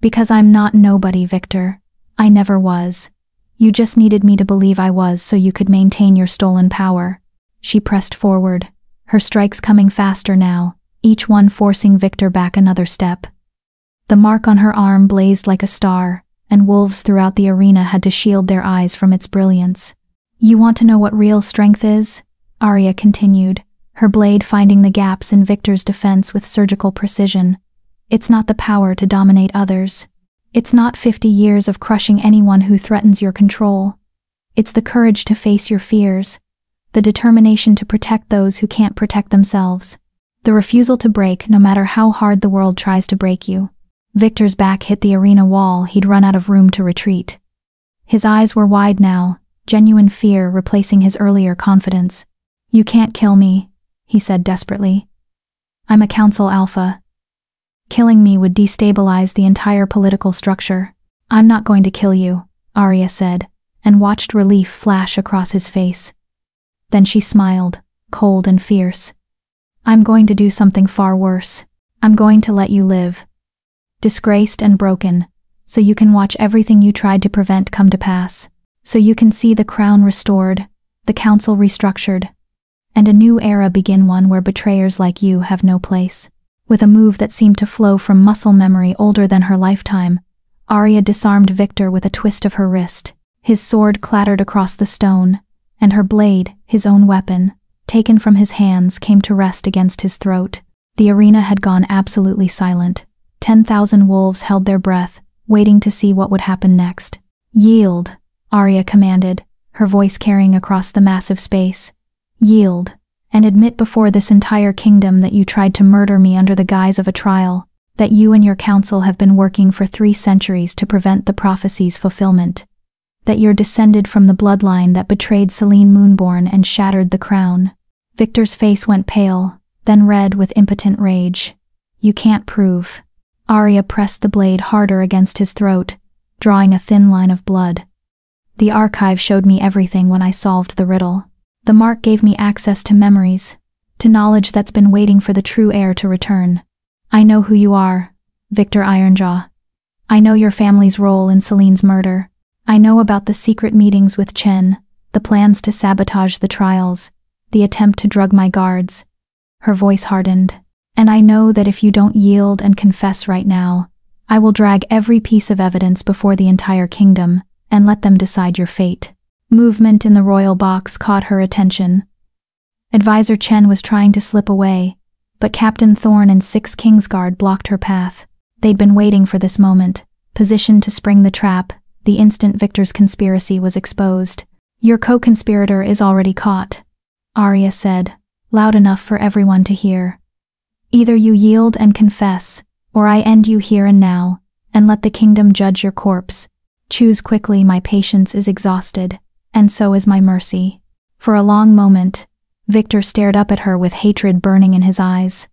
"Because I'm not nobody, Victor. I never was. You just needed me to believe I was so you could maintain your stolen power." She pressed forward, her strikes coming faster now, each one forcing Victor back another step. The mark on her arm blazed like a star, and wolves throughout the arena had to shield their eyes from its brilliance. "You want to know what real strength is?" Aria continued, her blade finding the gaps in Victor's defense with surgical precision. "It's not the power to dominate others. It's not 50 years of crushing anyone who threatens your control. It's the courage to face your fears, the determination to protect those who can't protect themselves, the refusal to break no matter how hard the world tries to break you." Victor's back hit the arena wall. He'd run out of room to retreat. His eyes were wide now, genuine fear replacing his earlier confidence. "You can't kill me," he said desperately. "I'm a Council Alpha. Killing me would destabilize the entire political structure." "I'm not going to kill you," Aria said, and watched relief flash across his face. Then she smiled, cold and fierce. "I'm going to do something far worse. I'm going to let you live. Disgraced and broken, so you can watch everything you tried to prevent come to pass. So you can see the crown restored, the council restructured, and a new era begin, one where betrayers like you have no place." With a move that seemed to flow from muscle memory older than her lifetime, Aria disarmed Victor with a twist of her wrist. His sword clattered across the stone, and her blade, his own weapon, taken from his hands, came to rest against his throat. The arena had gone absolutely silent. 10,000 wolves held their breath, waiting to see what would happen next. "Yield," Aria commanded, her voice carrying across the massive space. "Yield, and admit before this entire kingdom that you tried to murder me under the guise of a trial, that you and your council have been working for 3 centuries to prevent the prophecy's fulfillment, that you're descended from the bloodline that betrayed Selene Moonborn and shattered the crown." Victor's face went pale, then red with impotent rage. "You can't prove." Aria pressed the blade harder against his throat, drawing a thin line of blood. "The archive showed me everything when I solved the riddle. The mark gave me access to memories, to knowledge that's been waiting for the true heir to return. I know who you are, Victor Ironjaw. I know your family's role in Selene's murder. I know about the secret meetings with Chen, the plans to sabotage the trials, the attempt to drug my guards." Her voice hardened. "And I know that if you don't yield and confess right now, I will drag every piece of evidence before the entire kingdom and let them decide your fate." Movement in the royal box caught her attention. Advisor Chen was trying to slip away, but Captain Thorne and 6 Kingsguard blocked her path. They'd been waiting for this moment, positioned to spring the trap the instant Victor's conspiracy was exposed. "Your co-conspirator is already caught," Aria said, loud enough for everyone to hear. "Either you yield and confess, or I end you here and now, and let the kingdom judge your corpse. Choose quickly, my patience is exhausted, and so is my mercy." For a long moment, Victor stared up at her with hatred burning in his eyes.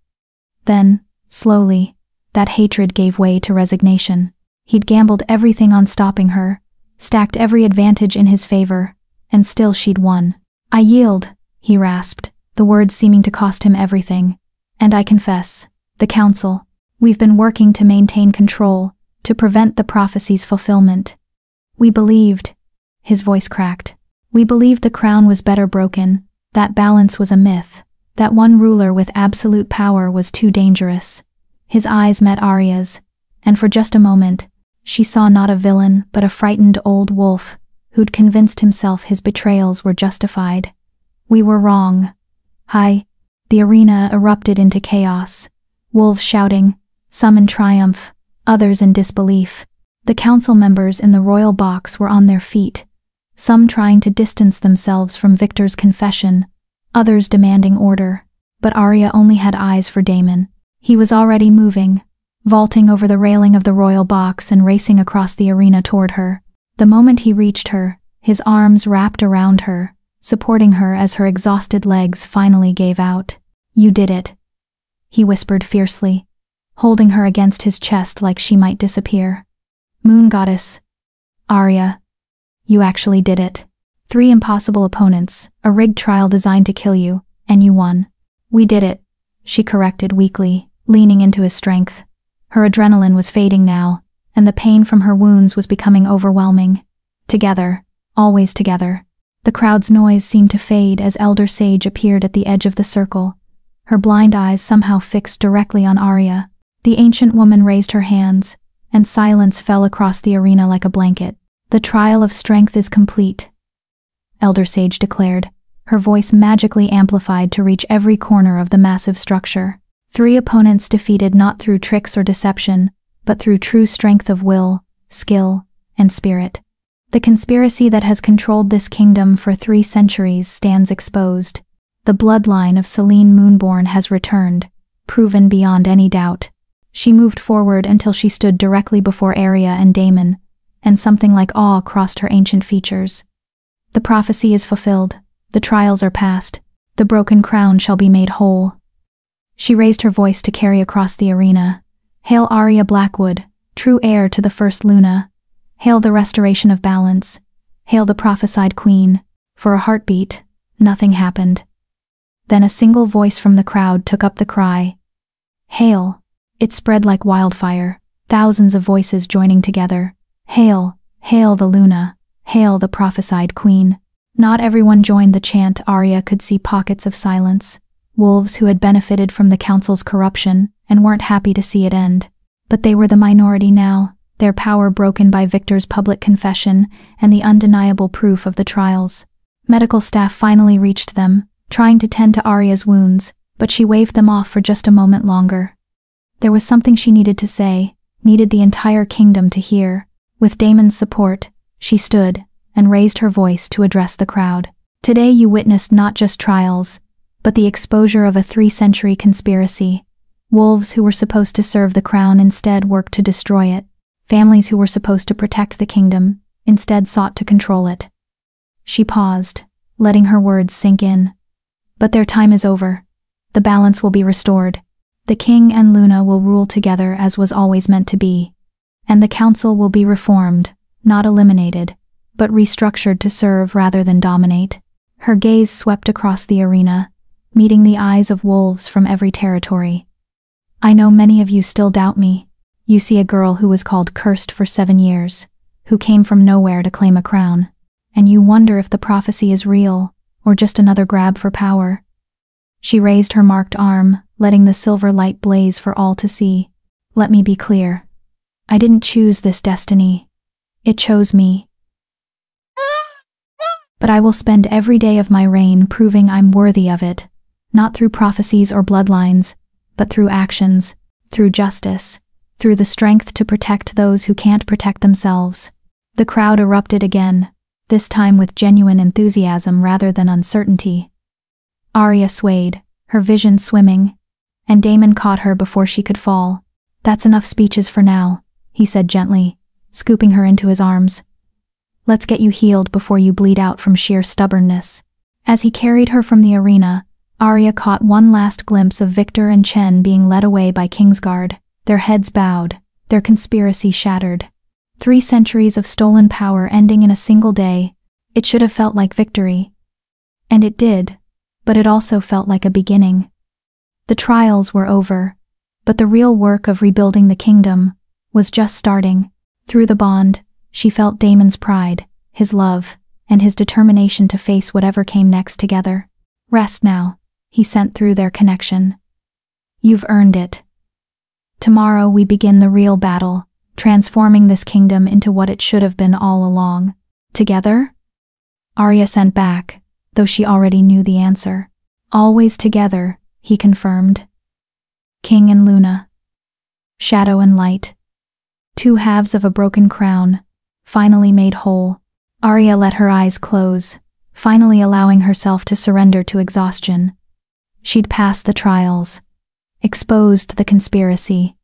Then, slowly, that hatred gave way to resignation. He'd gambled everything on stopping her, stacked every advantage in his favor, and still she'd won. "I yield," he rasped, the words seeming to cost him everything. "And I confess, the council, we've been working to maintain control, to prevent the prophecy's fulfillment. We believed," his voice cracked, "we believed the crown was better broken, that balance was a myth, that one ruler with absolute power was too dangerous." His eyes met Aria's, and for just a moment, she saw not a villain but a frightened old wolf who'd convinced himself his betrayals were justified. "We were wrong." "Hi." The arena erupted into chaos, wolves shouting, some in triumph, others in disbelief. The council members in the royal box were on their feet, some trying to distance themselves from Victor's confession, others demanding order. But Aria only had eyes for Damon. He was already moving, vaulting over the railing of the royal box and racing across the arena toward her. The moment he reached her, his arms wrapped around her, supporting her as her exhausted legs finally gave out. "You did it," he whispered fiercely, holding her against his chest like she might disappear. "Moon goddess, Aria, you actually did it. 3 impossible opponents, a rigged trial designed to kill you, and you won." "We did it," she corrected weakly, leaning into his strength. Her adrenaline was fading now, and the pain from her wounds was becoming overwhelming. Together, always together. The crowd's noise seemed to fade as Elder Sage appeared at the edge of the circle, her blind eyes somehow fixed directly on Aria. The ancient woman raised her hands, and silence fell across the arena like a blanket. "The trial of strength is complete," Elder Sage declared, her voice magically amplified to reach every corner of the massive structure. 3 opponents defeated not through tricks or deception, but through true strength of will, skill, and spirit. The conspiracy that has controlled this kingdom for 3 centuries stands exposed. The bloodline of Selene Moonborn has returned, proven beyond any doubt. She moved forward until she stood directly before Aria and Damon, and something like awe crossed her ancient features. "The prophecy is fulfilled. The trials are past. The broken crown shall be made whole." She raised her voice to carry across the arena. "Hail Aria Blackwood, true heir to the first Luna. Hail the restoration of balance. Hail the prophesied queen." For a heartbeat, nothing happened. Then a single voice from the crowd took up the cry. "Hail!" It spread like wildfire, thousands of voices joining together. "Hail! Hail the Luna! Hail the prophesied queen!" Not everyone joined the chant. Aria could see pockets of silence, wolves who had benefited from the council's corruption and weren't happy to see it end. But they were the minority now, their power broken by Victor's public confession and the undeniable proof of the trials. Medical staff finally reached them, trying to tend to Aria's wounds, but she waved them off for just a moment longer. There was something she needed to say, needed the entire kingdom to hear. With Damon's support, she stood and raised her voice to address the crowd. "Today you witnessed not just trials, but the exposure of a 3-century conspiracy. Wolves who were supposed to serve the crown instead worked to destroy it. Families who were supposed to protect the kingdom instead sought to control it." She paused, letting her words sink in. "But their time is over. The balance will be restored. The king and Luna will rule together as was always meant to be. And the council will be reformed, not eliminated, but restructured to serve rather than dominate." Her gaze swept across the arena, meeting the eyes of wolves from every territory. "I know many of you still doubt me. You see a girl who was called cursed for 7 years, who came from nowhere to claim a crown, and you wonder if the prophecy is real, or just another grab for power." She raised her marked arm, letting the silver light blaze for all to see. "Let me be clear. I didn't choose this destiny. It chose me. But I will spend every day of my reign proving I'm worthy of it, not through prophecies or bloodlines, but through actions, through justice, through the strength to protect those who can't protect themselves." The crowd erupted again, this time with genuine enthusiasm rather than uncertainty. Aria swayed, her vision swimming, and Damon caught her before she could fall. "That's enough speeches for now," he said gently, scooping her into his arms. "Let's get you healed before you bleed out from sheer stubbornness." As he carried her from the arena, Aria caught one last glimpse of Victor and Chen being led away by Kingsguard, their heads bowed, their conspiracy shattered. 3 centuries of stolen power ending in a single day. It should have felt like victory. And it did, but it also felt like a beginning. The trials were over, but the real work of rebuilding the kingdom was just starting. Through the bond, she felt Damon's pride, his love, and his determination to face whatever came next together. "Rest now," he sent through their connection. "You've earned it. Tomorrow we begin the real battle, transforming this kingdom into what it should have been all along. Together?" Aria sent back, though she already knew the answer. "Always together," he confirmed. King and Luna. Shadow and light. 2 halves of a broken crown, finally made whole. Aria let her eyes close, finally allowing herself to surrender to exhaustion. She'd passed the trials, exposed the conspiracy,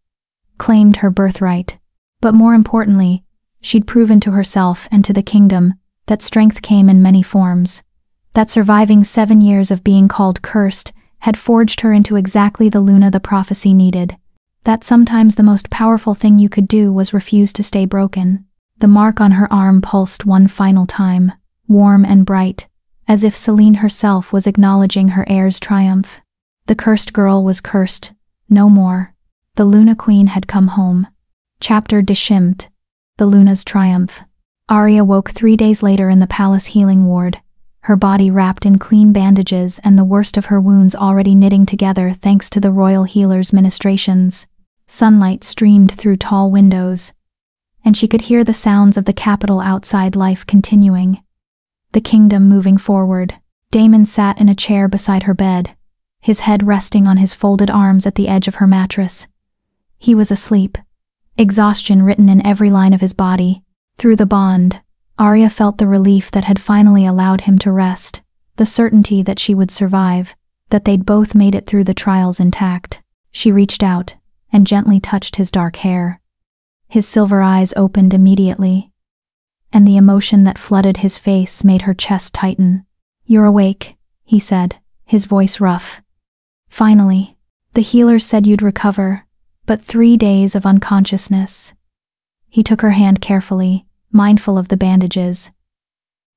claimed her birthright. But more importantly, she'd proven to herself and to the kingdom that strength came in many forms. That surviving 7 years of being called cursed had forged her into exactly the Luna the prophecy needed. That sometimes the most powerful thing you could do was refuse to stay broken. The mark on her arm pulsed one final time, warm and bright, as if Selene herself was acknowledging her heir's triumph. The cursed girl was cursed, no more. The Luna Queen had come home. Chapter Deshimmed. The Luna's Triumph. Aria woke 3 days later in the palace healing ward, her body wrapped in clean bandages and the worst of her wounds already knitting together thanks to the royal healer's ministrations. Sunlight streamed through tall windows, and she could hear the sounds of the capital outside, life continuing. The kingdom moving forward. Damon sat in a chair beside her bed, his head resting on his folded arms at the edge of her mattress. He was asleep, exhaustion written in every line of his body. Through the bond, Aria felt the relief that had finally allowed him to rest, the certainty that she would survive, that they'd both made it through the trials intact. She reached out and gently touched his dark hair. His silver eyes opened immediately, and the emotion that flooded his face made her chest tighten. "You're awake," he said, his voice rough. "Finally. The healers said you'd recover, but 3 days of unconsciousness." He took her hand carefully, mindful of the bandages.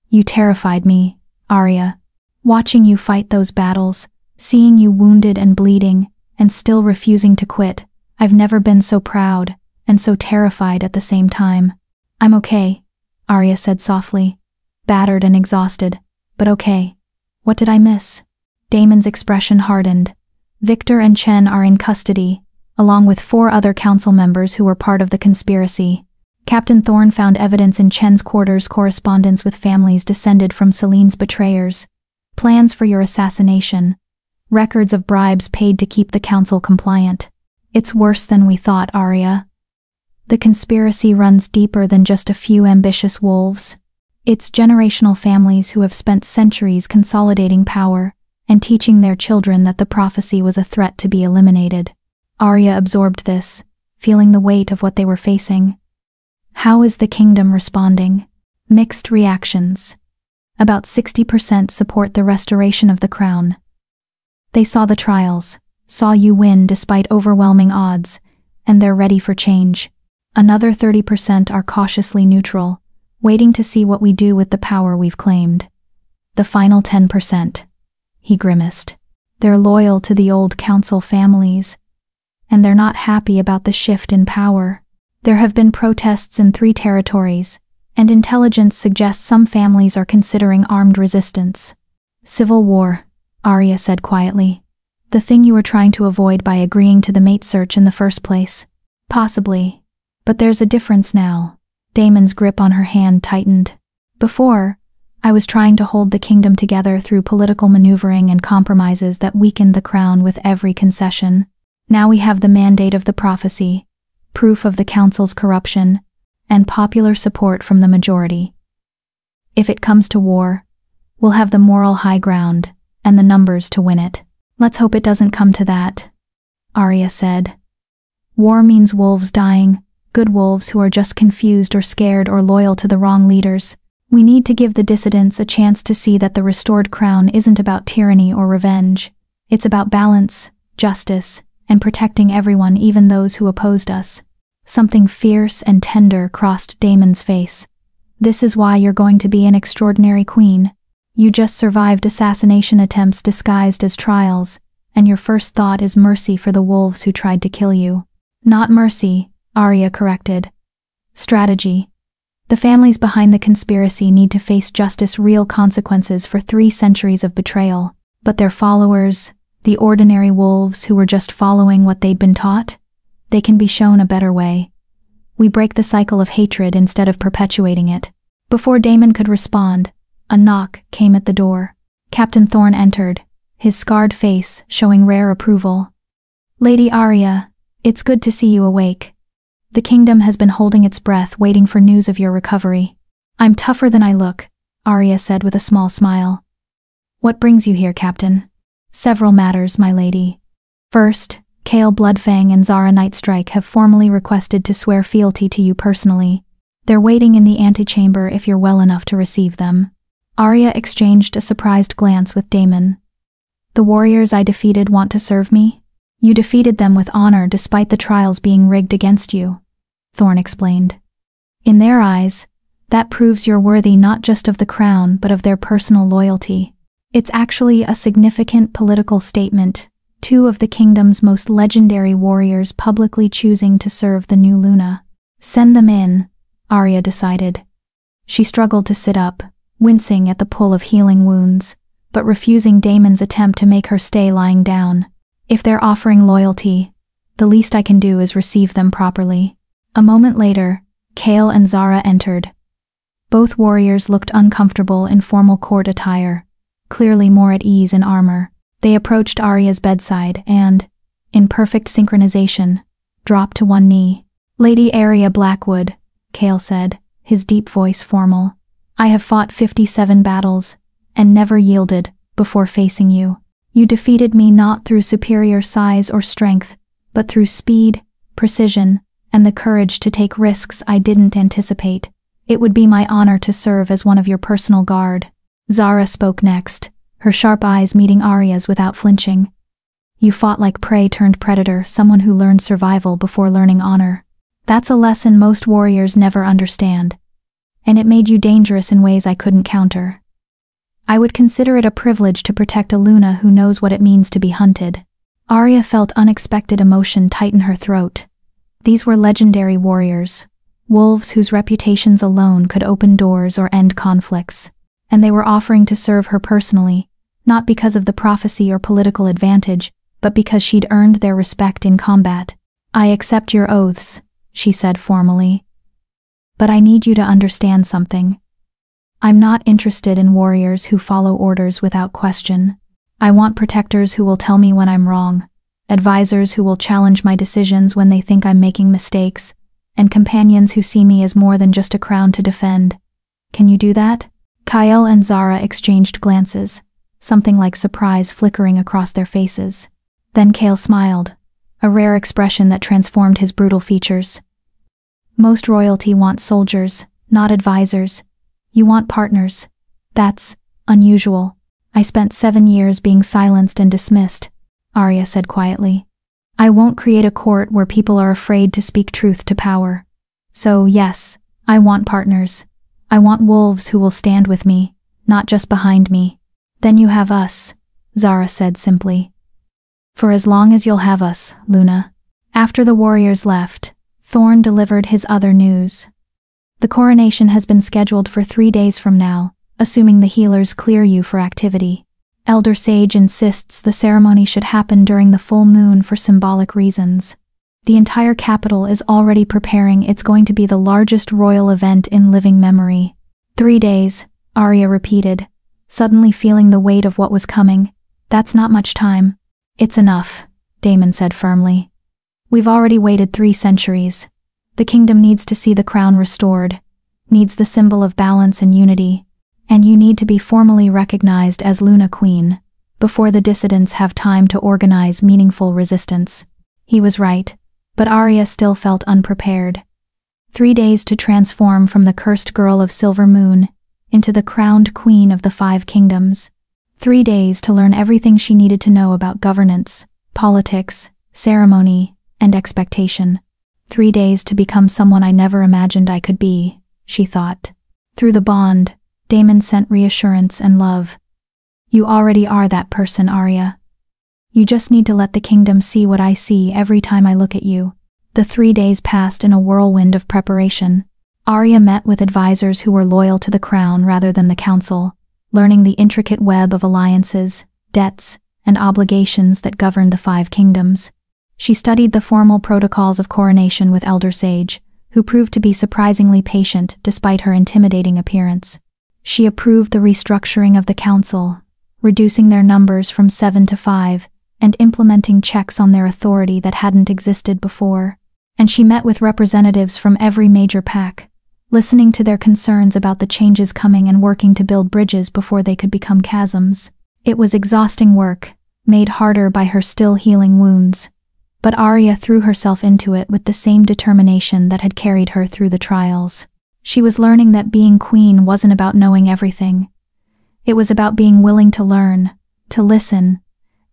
"You terrified me, Aria. Watching you fight those battles, seeing you wounded and bleeding, and still refusing to quit, I've never been so proud and so terrified at the same time." "I'm okay," Aria said softly, battered and exhausted, but okay. "What did I miss?" Damon's expression hardened. "Victor and Chen are in custody, along with 4 other council members who were part of the conspiracy. Captain Thorne found evidence in Chen's quarters, correspondence with families descended from Selene's betrayers, plans for your assassination, records of bribes paid to keep the council compliant. It's worse than we thought, Aria. The conspiracy runs deeper than just a few ambitious wolves. It's generational families who have spent centuries consolidating power and teaching their children that the prophecy was a threat to be eliminated." Aria absorbed this, feeling the weight of what they were facing. How is the kingdom responding? Mixed reactions. About 60% support the restoration of the crown. They saw the trials, saw you win despite overwhelming odds, and they're ready for change. Another 30% are cautiously neutral, waiting to see what we do with the power we've claimed. The final 10%. He grimaced. They're loyal to the old council families, and they're not happy about the shift in power. There have been protests in 3 territories, and intelligence suggests some families are considering armed resistance. "Civil war," Aria said quietly. "The thing you were trying to avoid by agreeing to the mate search in the first place." "Possibly. But there's a difference now." Damon's grip on her hand tightened. "Before, I was trying to hold the kingdom together through political maneuvering and compromises that weakened the crown with every concession. Now we have the mandate of the prophecy, proof of the council's corruption, and popular support from the majority. If it comes to war, we'll have the moral high ground and the numbers to win it." "Let's hope it doesn't come to that," Aria said. "War means wolves dying, good wolves who are just confused or scared or loyal to the wrong leaders. We need to give the dissidents a chance to see that the restored crown isn't about tyranny or revenge. It's about balance, justice, and protecting everyone, even those who opposed us." Something fierce and tender crossed Damon's face. "This is why you're going to be an extraordinary queen. You just survived assassination attempts disguised as trials, and your first thought is mercy for the wolves who tried to kill you." "Not mercy," Aria corrected. "Strategy. The families behind the conspiracy need to face justice, real consequences for 3 centuries of betrayal. But their followers, the ordinary wolves who were just following what they'd been taught, they can be shown a better way. We break the cycle of hatred instead of perpetuating it." Before Damon could respond, a knock came at the door. Captain Thorne entered, his scarred face showing rare approval. "Lady Aria, it's good to see you awake. The kingdom has been holding its breath waiting for news of your recovery." "I'm tougher than I look," Aria said with a small smile. "What brings you here, Captain?" "Several matters, my lady. First, Kale Bloodfang and Zara Nightstrike have formally requested to swear fealty to you personally. They're waiting in the antechamber if you're well enough to receive them." Aria exchanged a surprised glance with Daemon. "The warriors I defeated want to serve me? You defeated them with honor despite the trials being rigged against you," Thorn explained. "In their eyes, that proves you're worthy not just of the crown but of their personal loyalty. It's actually a significant political statement, two of the kingdom's most legendary warriors publicly choosing to serve the new Luna. Send them in," Aria decided. She struggled to sit up, wincing at the pull of healing wounds, but refusing Daemon's attempt to make her stay lying down. "If they're offering loyalty, the least I can do is receive them properly." A moment later, Kale and Zara entered. Both warriors looked uncomfortable in formal court attire, clearly more at ease in armor. They approached Aria's bedside and, in perfect synchronization, dropped to one knee. "Lady Aria Blackwood," Kale said, his deep voice formal, "I have fought 57 battles, and never yielded, before facing you. You defeated me not through superior size or strength, but through speed, precision, and the courage to take risks I didn't anticipate. It would be my honor to serve as one of your personal guard." Zara spoke next, her sharp eyes meeting Aria's without flinching. "You fought like prey turned predator, someone who learned survival before learning honor. That's a lesson most warriors never understand. And it made you dangerous in ways I couldn't counter. I would consider it a privilege to protect a Luna who knows what it means to be hunted." Aria felt unexpected emotion tighten her throat. These were legendary warriors, wolves whose reputations alone could open doors or end conflicts, and they were offering to serve her personally, not because of the prophecy or political advantage, but because she'd earned their respect in combat. "I accept your oaths," she said formally. "But I need you to understand something. I'm not interested in warriors who follow orders without question. I want protectors who will tell me when I'm wrong, advisors who will challenge my decisions when they think I'm making mistakes, and companions who see me as more than just a crown to defend. Can you do that?" Kyle and Zara exchanged glances, something like surprise flickering across their faces. Then Kale smiled, a rare expression that transformed his brutal features. "Most royalty wants soldiers, not advisors. You want partners. That's unusual. I spent 7 years being silenced and dismissed," Aria said quietly. "I won't create a court where people are afraid to speak truth to power. So yes, I want partners. I want wolves who will stand with me, not just behind me." "Then you have us," Zara said simply. "For as long as you'll have us, Luna." After the warriors left, Thorn delivered his other news. "The coronation has been scheduled for 3 days from now, assuming the healers clear you for activity. Elder Sage insists the ceremony should happen during the full moon for symbolic reasons. The entire capital is already preparing. It's going to be the largest royal event in living memory." 3 days, Aria repeated, suddenly feeling the weight of what was coming. "That's not much time." "It's enough," Daemon said firmly. "We've already waited 3 centuries. The kingdom needs to see the crown restored, needs the symbol of balance and unity, and you need to be formally recognized as Luna Queen, before the dissidents have time to organize meaningful resistance." He was right, but Aria still felt unprepared. 3 days to transform from the cursed girl of Silver Moon into the crowned queen of the 5 kingdoms. 3 days to learn everything she needed to know about governance, politics, ceremony, and expectation. 3 days to become someone I never imagined I could be, she thought. Through the bond, Daemon sent reassurance and love. "You already are that person, Aria. You just need to let the kingdom see what I see every time I look at you." The 3 days passed in a whirlwind of preparation. Aria met with advisors who were loyal to the crown rather than the council, learning the intricate web of alliances, debts, and obligations that governed the 5 kingdoms. She studied the formal protocols of coronation with Elder Sage, who proved to be surprisingly patient despite her intimidating appearance. She approved the restructuring of the council, reducing their numbers from 7 to 5, and implementing checks on their authority that hadn't existed before. And she met with representatives from every major pack, listening to their concerns about the changes coming and working to build bridges before they could become chasms. It was exhausting work, made harder by her still healing wounds. But Aria threw herself into it with the same determination that had carried her through the trials. She was learning that being queen wasn't about knowing everything. It was about being willing to learn, to listen,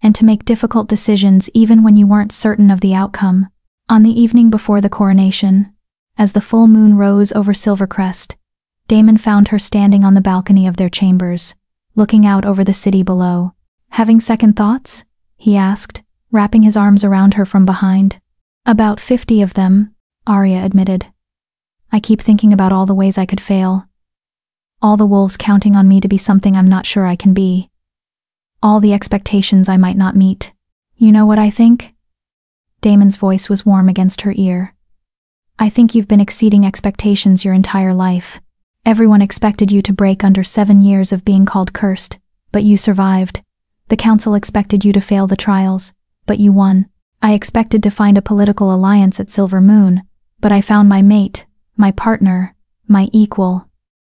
and to make difficult decisions even when you weren't certain of the outcome. On the evening before the coronation, as the full moon rose over Silvercrest, Damon found her standing on the balcony of their chambers, looking out over the city below. "Having second thoughts?" he asked, wrapping his arms around her from behind. "About 50 of them," Aria admitted. "I keep thinking about all the ways I could fail. All the wolves counting on me to be something I'm not sure I can be. All the expectations I might not meet. You know what I think?" Damon's voice was warm against her ear. "I think you've been exceeding expectations your entire life. Everyone expected you to break under 7 years of being called cursed, but you survived. The council expected you to fail the trials, but you won. I expected to find a political alliance at Silver Moon, but I found my mate, my partner, my equal."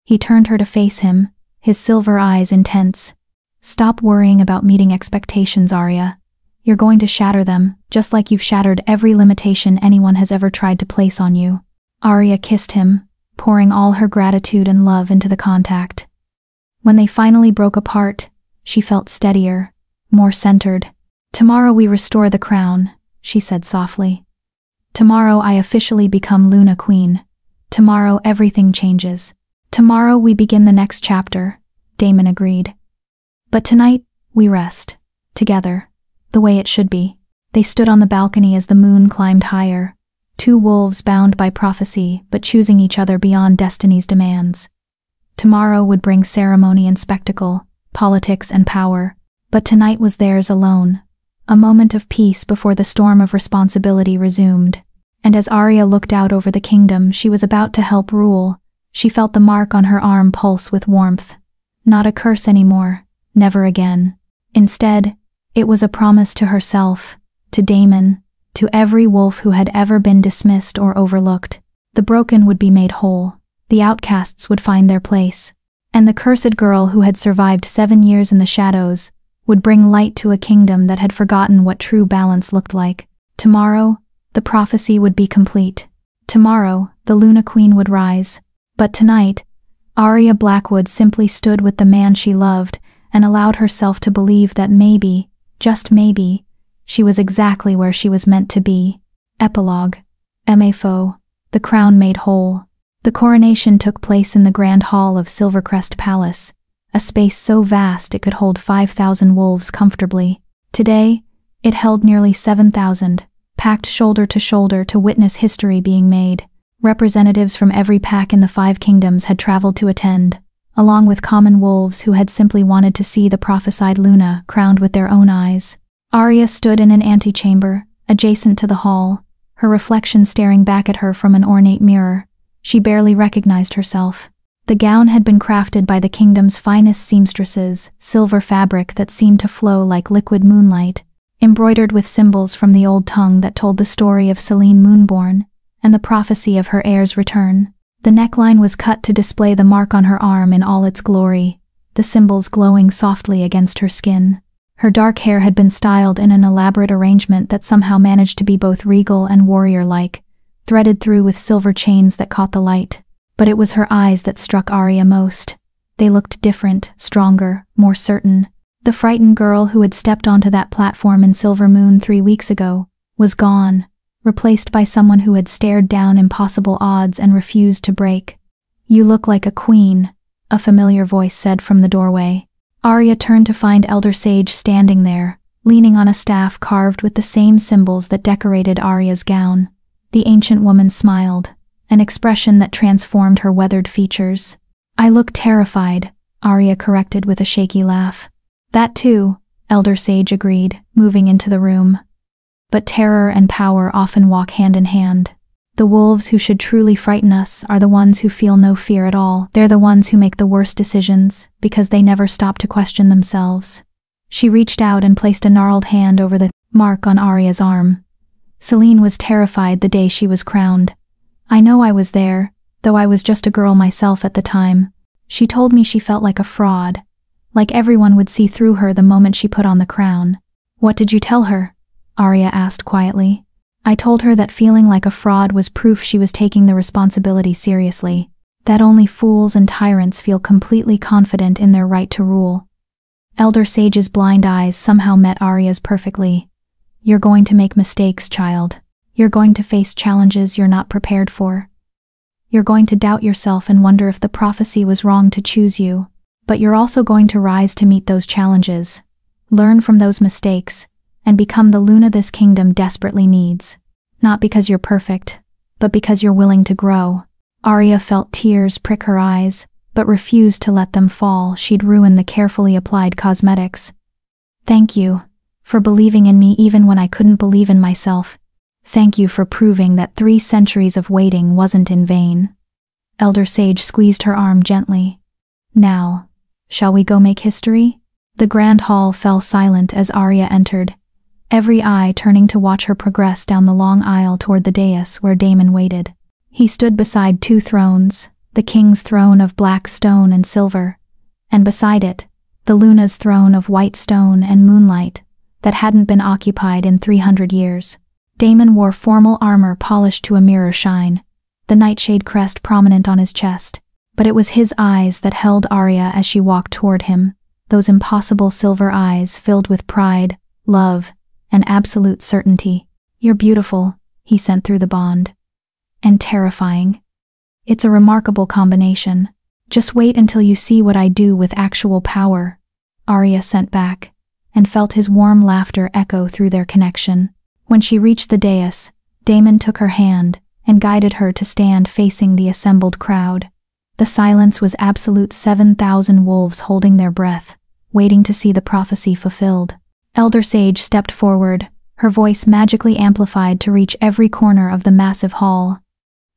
He turned her to face him, his silver eyes intense. "Stop worrying about meeting expectations, Aria. You're going to shatter them, just like you've shattered every limitation anyone has ever tried to place on you." Aria kissed him, pouring all her gratitude and love into the contact. When they finally broke apart, she felt steadier, more centered. "Tomorrow we restore the crown," she said softly. "Tomorrow I officially become Luna Queen. Tomorrow everything changes. Tomorrow we begin the next chapter," Damon agreed. "But tonight, we rest. Together. The way it should be." They stood on the balcony as the moon climbed higher. Two wolves bound by prophecy, but choosing each other beyond destiny's demands. Tomorrow would bring ceremony and spectacle, politics and power. But tonight was theirs alone. A moment of peace before the storm of responsibility resumed. And as Aria looked out over the kingdom she was about to help rule, she felt the mark on her arm pulse with warmth. Not a curse anymore, never again. Instead, it was a promise to herself, to Damon, to every wolf who had ever been dismissed or overlooked. The broken would be made whole, the outcasts would find their place, and the cursed girl who had survived 7 years in the shadows would bring light to a kingdom that had forgotten what true balance looked like. Tomorrow, the prophecy would be complete. Tomorrow, the Luna Queen would rise. But tonight, Aria Blackwood simply stood with the man she loved and allowed herself to believe that maybe, just maybe, she was exactly where she was meant to be. Epilogue. MFO. The crown made whole. The coronation took place in the Grand Hall of Silvercrest Palace, a space so vast it could hold 5,000 wolves comfortably. Today, it held nearly 7,000, packed shoulder to witness history being made. Representatives from every pack in the 5 kingdoms had traveled to attend, along with common wolves who had simply wanted to see the prophesied Luna crowned with their own eyes. Aria stood in an antechamber, adjacent to the hall, her reflection staring back at her from an ornate mirror. She barely recognized herself. The gown had been crafted by the kingdom's finest seamstresses, silver fabric that seemed to flow like liquid moonlight, embroidered with symbols from the old tongue that told the story of Selene Moonborn and the prophecy of her heir's return. The neckline was cut to display the mark on her arm in all its glory, the symbols glowing softly against her skin. Her dark hair had been styled in an elaborate arrangement that somehow managed to be both regal and warrior-like, threaded through with silver chains that caught the light. But it was her eyes that struck Aria most. They looked different, stronger, more certain. The frightened girl who had stepped onto that platform in Silver Moon 3 weeks ago was gone, replaced by someone who had stared down impossible odds and refused to break. "You look like a queen," a familiar voice said from the doorway. Aria turned to find Elder Sage standing there, leaning on a staff carved with the same symbols that decorated Aria's gown. The ancient woman smiled, an expression that transformed her weathered features. "I look terrified," Aria corrected with a shaky laugh. "That too," Elder Sage agreed, moving into the room. "But terror and power often walk hand in hand. The wolves who should truly frighten us are the ones who feel no fear at all. They're the ones who make the worst decisions, because they never stop to question themselves." She reached out and placed a gnarled hand over the mark on Aria's arm. "Selene was terrified the day she was crowned. I know I was there, though I was just a girl myself at the time. She told me she felt like a fraud, like everyone would see through her the moment she put on the crown." "What did you tell her?" Aria asked quietly. I told her that feeling like a fraud was proof she was taking the responsibility seriously, that only fools and tyrants feel completely confident in their right to rule. Elder Sage's blind eyes somehow met Aria's perfectly. You're going to make mistakes, child. You're going to face challenges you're not prepared for. You're going to doubt yourself and wonder if the prophecy was wrong to choose you. But you're also going to rise to meet those challenges, learn from those mistakes, and become the Luna this kingdom desperately needs. Not because you're perfect, but because you're willing to grow. Aria felt tears prick her eyes, but refused to let them fall. She'd ruin the carefully applied cosmetics. Thank you for believing in me even when I couldn't believe in myself. Thank you for proving that 3 centuries of waiting wasn't in vain. Elder Sage squeezed her arm gently. Now, shall we go make history? The grand hall fell silent as Aria entered, every eye turning to watch her progress down the long aisle toward the dais where Damon waited. He stood beside 2 thrones, the king's throne of black stone and silver, and beside it, the Luna's throne of white stone and moonlight that hadn't been occupied in 300 years. Damon wore formal armor polished to a mirror shine, the nightshade crest prominent on his chest, but it was his eyes that held Aria as she walked toward him, those impossible silver eyes filled with pride, love, and absolute certainty. You're beautiful, he sent through the bond. And terrifying. It's a remarkable combination. Just wait until you see what I do with actual power, Aria sent back, and felt his warm laughter echo through their connection. When she reached the dais, Damon took her hand and guided her to stand facing the assembled crowd. The silence was absolute. 7,000 wolves holding their breath, waiting to see the prophecy fulfilled. Elder Sage stepped forward, her voice magically amplified to reach every corner of the massive hall.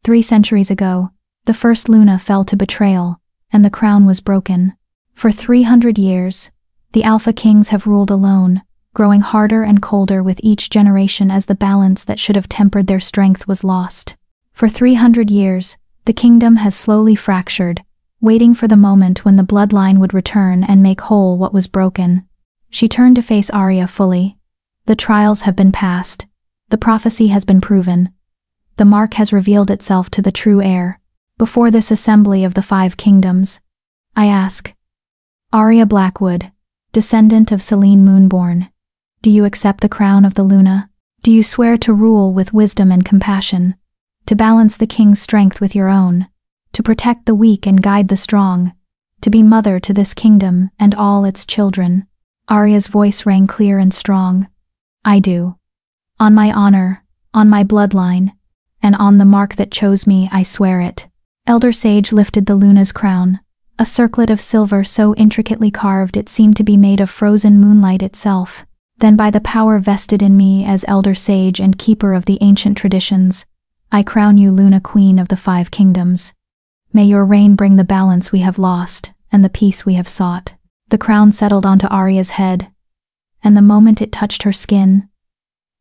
3 centuries ago, the first Luna fell to betrayal, and the crown was broken. For 300 years, the Alpha Kings have ruled alone, growing harder and colder with each generation as the balance that should have tempered their strength was lost. For 300 years, the kingdom has slowly fractured, waiting for the moment when the bloodline would return and make whole what was broken. She turned to face Aria fully. The trials have been passed. The prophecy has been proven. The mark has revealed itself to the true heir. Before this assembly of the 5 kingdoms, I ask, Aria Blackwood, descendant of Selene Moonborn, do you accept the crown of the Luna? Do you swear to rule with wisdom and compassion, to balance the king's strength with your own, to protect the weak and guide the strong, to be mother to this kingdom and all its children? Aria's voice rang clear and strong. I do. On my honor, on my bloodline, and on the mark that chose me, I swear it. Elder Sage lifted the Luna's crown, a circlet of silver so intricately carved it seemed to be made of frozen moonlight itself. Then by the power vested in me as Elder Sage and keeper of the ancient traditions, I crown you Luna Queen of the 5 kingdoms. May your reign bring the balance we have lost and the peace we have sought. The crown settled onto Aria's head, and the moment it touched her skin,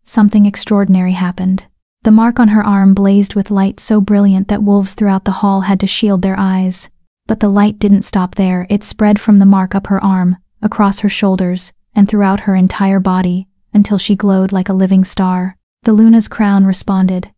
something extraordinary happened. The mark on her arm blazed with light so brilliant that wolves throughout the hall had to shield their eyes. But the light didn't stop there. It spread from the mark up her arm, across her shoulders, and throughout her entire body, until she glowed like a living star. The Luna's crown responded,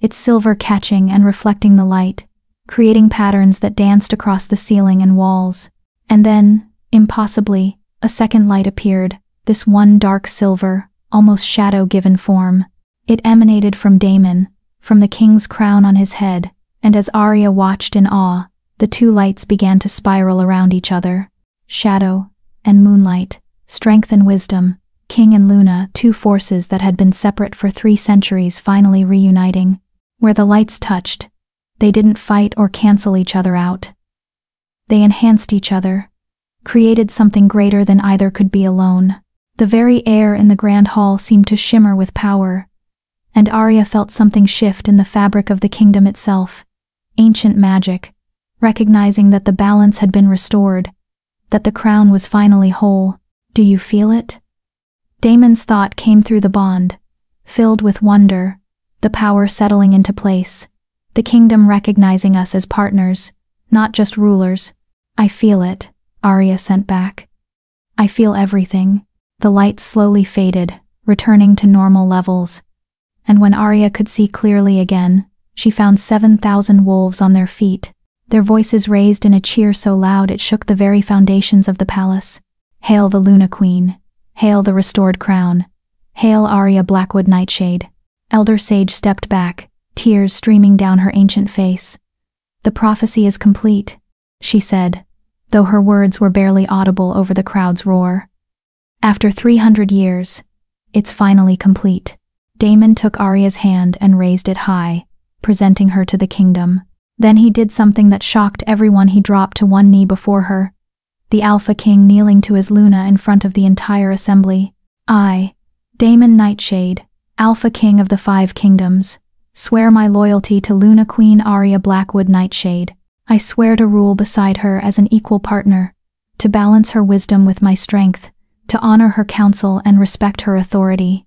its silver catching and reflecting the light, creating patterns that danced across the ceiling and walls. And then, impossibly, a second light appeared, this one dark silver, almost shadow-given form. It emanated from Damon, from the king's crown on his head, and as Aria watched in awe, the 2 lights began to spiral around each other. Shadow and moonlight, strength and wisdom, king and Luna, 2 forces that had been separate for 3 centuries finally reuniting. Where the lights touched, they didn't fight or cancel each other out. They enhanced each other, created something greater than either could be alone. The very air in the grand hall seemed to shimmer with power, and Aria felt something shift in the fabric of the kingdom itself. Ancient magic, recognizing that the balance had been restored, that the crown was finally whole. Do you feel it? Damon's thought came through the bond, filled with wonder, the power settling into place, the kingdom recognizing us as partners, not just rulers. I feel it, Aria sent back. I feel everything. The lights slowly faded, returning to normal levels, And when Aria could see clearly again, she found 7,000 wolves on their feet, their voices raised in a cheer so loud it shook the very foundations of the palace. Hail the Luna Queen! Hail the restored crown! Hail Aria Blackwood Nightshade! Elder Sage stepped back, tears streaming down her ancient face. The prophecy is complete, she said, though her words were barely audible over the crowd's roar. After 300 years, it's finally complete. Damon took Aria's hand and raised it high, presenting her to the kingdom. Then he did something that shocked everyone. He dropped to one knee before her, the Alpha King kneeling to his Luna in front of the entire assembly. I, Damon Nightshade, Alpha King of the 5 Kingdoms, swear my loyalty to Luna Queen Aria Blackwood Nightshade. I swear to rule beside her as an equal partner, to balance her wisdom with my strength, to honor her counsel and respect her authority.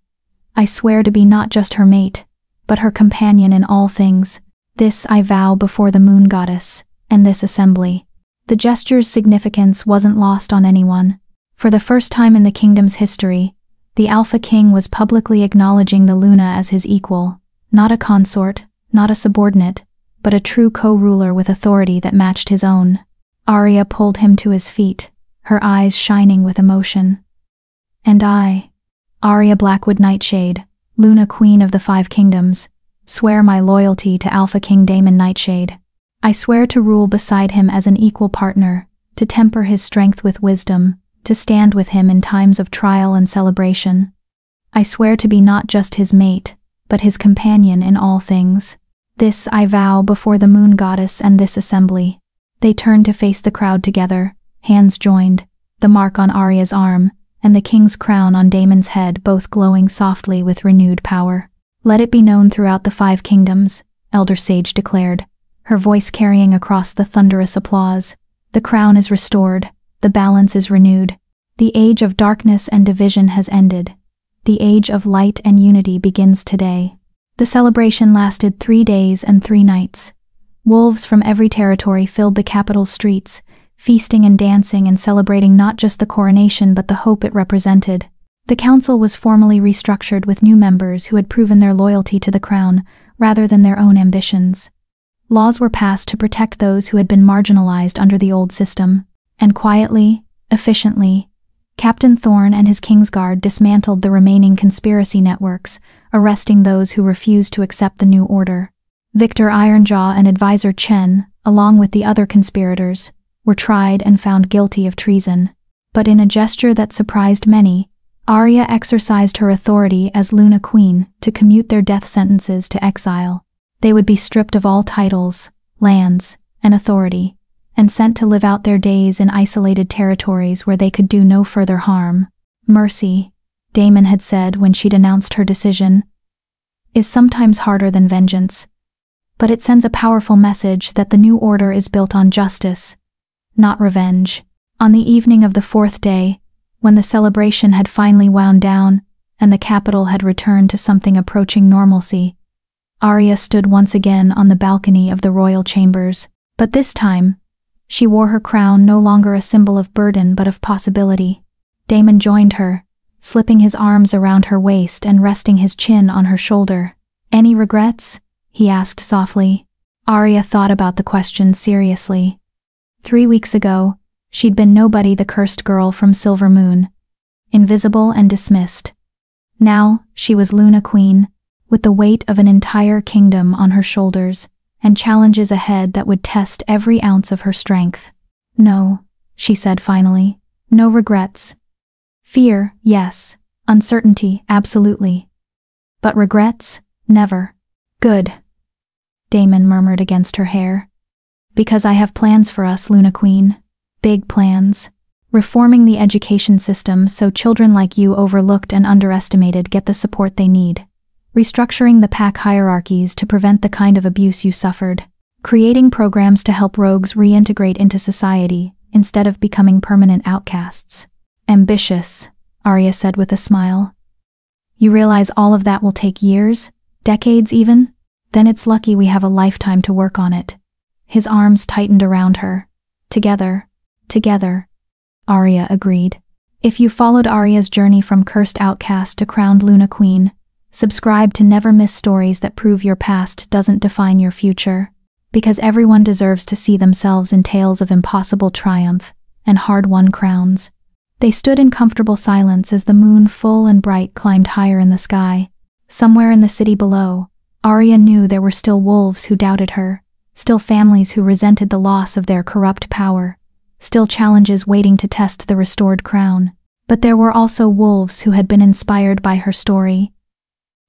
I swear to be not just her mate, but her companion in all things. This I vow before the Moon Goddess and this assembly. The gesture's significance wasn't lost on anyone. For the first time in the kingdom's history, the Alpha King was publicly acknowledging the Luna as his equal, not a consort, not a subordinate, but a true co-ruler with authority that matched his own. Aria pulled him to his feet, her eyes shining with emotion. And I, Aria Blackwood Nightshade, Luna Queen of the 5 Kingdoms, swear my loyalty to Alpha King Damon Nightshade. I swear to rule beside him as an equal partner, to temper his strength with wisdom, to stand with him in times of trial and celebration. I swear to be not just his mate, but his companion in all things. This I vow before the Moon Goddess and this assembly. They turned to face the crowd together, hands joined, the mark on Aria's arm, and the king's crown on Damon's head both glowing softly with renewed power. Let it be known throughout the 5 Kingdoms, Elder Sage declared, her voice carrying across the thunderous applause. The crown is restored, the balance is renewed. The age of darkness and division has ended. The age of light and unity begins today. The celebration lasted 3 days and 3 nights. Wolves from every territory filled the capital's streets, feasting and dancing and celebrating not just the coronation but the hope it represented. The council was formally restructured with new members who had proven their loyalty to the crown rather than their own ambitions. Laws were passed to protect those who had been marginalized under the old system, and quietly, efficiently, Captain Thorne and his Kingsguard dismantled the remaining conspiracy networks, arresting those who refused to accept the new order. Victor Ironjaw and advisor Chen, along with the other conspirators, were tried and found guilty of treason. But in a gesture that surprised many, Aria exercised her authority as Luna Queen to commute their death sentences to exile. They would be stripped of all titles, lands, and authority, and sent to live out their days in isolated territories where they could do no further harm. Mercy, Damon had said when she'd announced her decision, is sometimes harder than vengeance, but it sends a powerful message that the new order is built on justice, not revenge. On the evening of the 4th day, when the celebration had finally wound down and the capital had returned to something approaching normalcy, Aria stood once again on the balcony of the royal chambers, but this time, she wore her crown no longer a symbol of burden but of possibility. Damon joined her, slipping his arms around her waist and resting his chin on her shoulder. Any regrets? He asked softly. Aria thought about the question seriously. 3 weeks ago, she'd been nobody, the cursed girl from Silver Moon, invisible and dismissed. Now, she was Luna Queen, with the weight of an entire kingdom on her shoulders, and challenges ahead that would test every ounce of her strength. No, she said finally. No regrets. Fear, yes. Uncertainty, absolutely. But regrets? Never. Good. Damon murmured against her hair. Because I have plans for us, Luna Queen. Big plans. Reforming the education system so children like you overlooked and underestimated get the support they need. Restructuring the pack hierarchies to prevent the kind of abuse you suffered. Creating programs to help rogues reintegrate into society instead of becoming permanent outcasts. Ambitious, Aria said with a smile. You realize all of that will take years? Decades even? Then it's lucky we have a lifetime to work on it. His arms tightened around her. Together, Aria agreed. If you followed Aria's journey from cursed outcast to crowned Luna Queen, Subscribe to never miss stories that prove your past doesn't define your future. Because everyone deserves to see themselves in tales of impossible triumph and hard-won crowns. They stood in comfortable silence as the moon, full and bright, climbed higher in the sky. Somewhere in the city below, Aria knew there were still wolves who doubted her, still families who resented the loss of their corrupt power, still challenges waiting to test the restored crown. But there were also wolves who had been inspired by her story.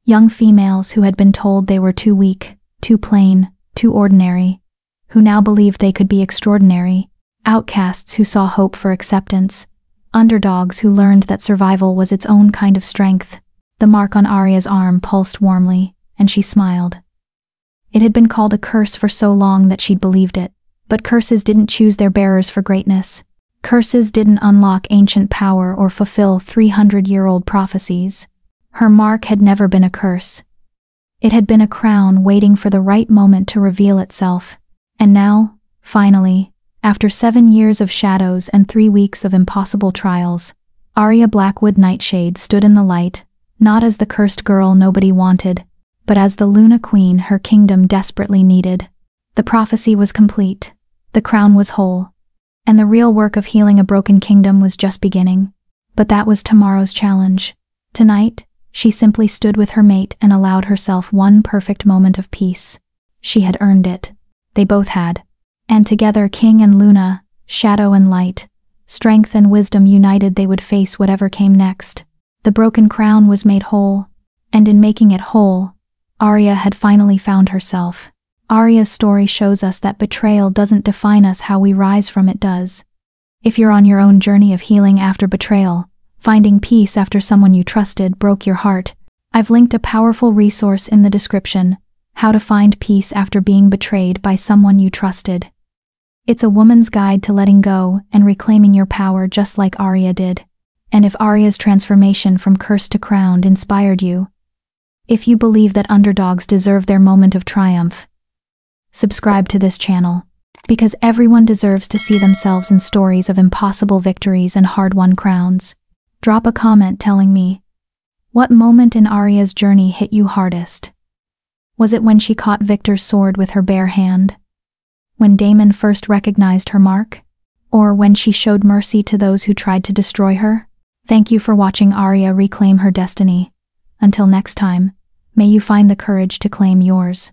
Young females who had been told they were too weak, too plain, too ordinary, who now believed they could be extraordinary. Outcasts who saw hope for acceptance. Underdogs who learned that survival was its own kind of strength. The mark on Aria's arm pulsed warmly, and she smiled. It had been called a curse for so long that she'd believed it, but curses didn't choose their bearers for greatness. Curses didn't unlock ancient power or fulfill 300-year-old prophecies. Her mark had never been a curse. It had been a crown waiting for the right moment to reveal itself. And now, finally, after 7 years of shadows and 3 weeks of impossible trials, Aria Blackwood Nightshade stood in the light, not as the cursed girl nobody wanted, but as the Luna Queen her kingdom desperately needed. The prophecy was complete, the crown was whole, and the real work of healing a broken kingdom was just beginning. But that was tomorrow's challenge. Tonight, she simply stood with her mate and allowed herself one perfect moment of peace. She had earned it. They both had. And together, King and Luna, shadow and light, strength and wisdom united, they would face whatever came next. The broken crown was made whole, and in making it whole, Aria had finally found herself. Aria's story shows us that betrayal doesn't define us, how we rise from it does. If you're on your own journey of healing after betrayal, finding peace after someone you trusted broke your heart, I've linked a powerful resource in the description: How to Find Peace After Being Betrayed by Someone You Trusted. It's a woman's guide to letting go and reclaiming your power, just like Aria did. And if Aria's transformation from cursed to crowned inspired you, if you believe that underdogs deserve their moment of triumph, subscribe to this channel, because everyone deserves to see themselves in stories of impossible victories and hard-won crowns. Drop a comment telling me, what moment in Aria's journey hit you hardest? Was it when she caught Victor's sword with her bare hand? When Damon first recognized her mark? Or when she showed mercy to those who tried to destroy her? Thank you for watching Aria reclaim her destiny. Until next time, may you find the courage to claim yours.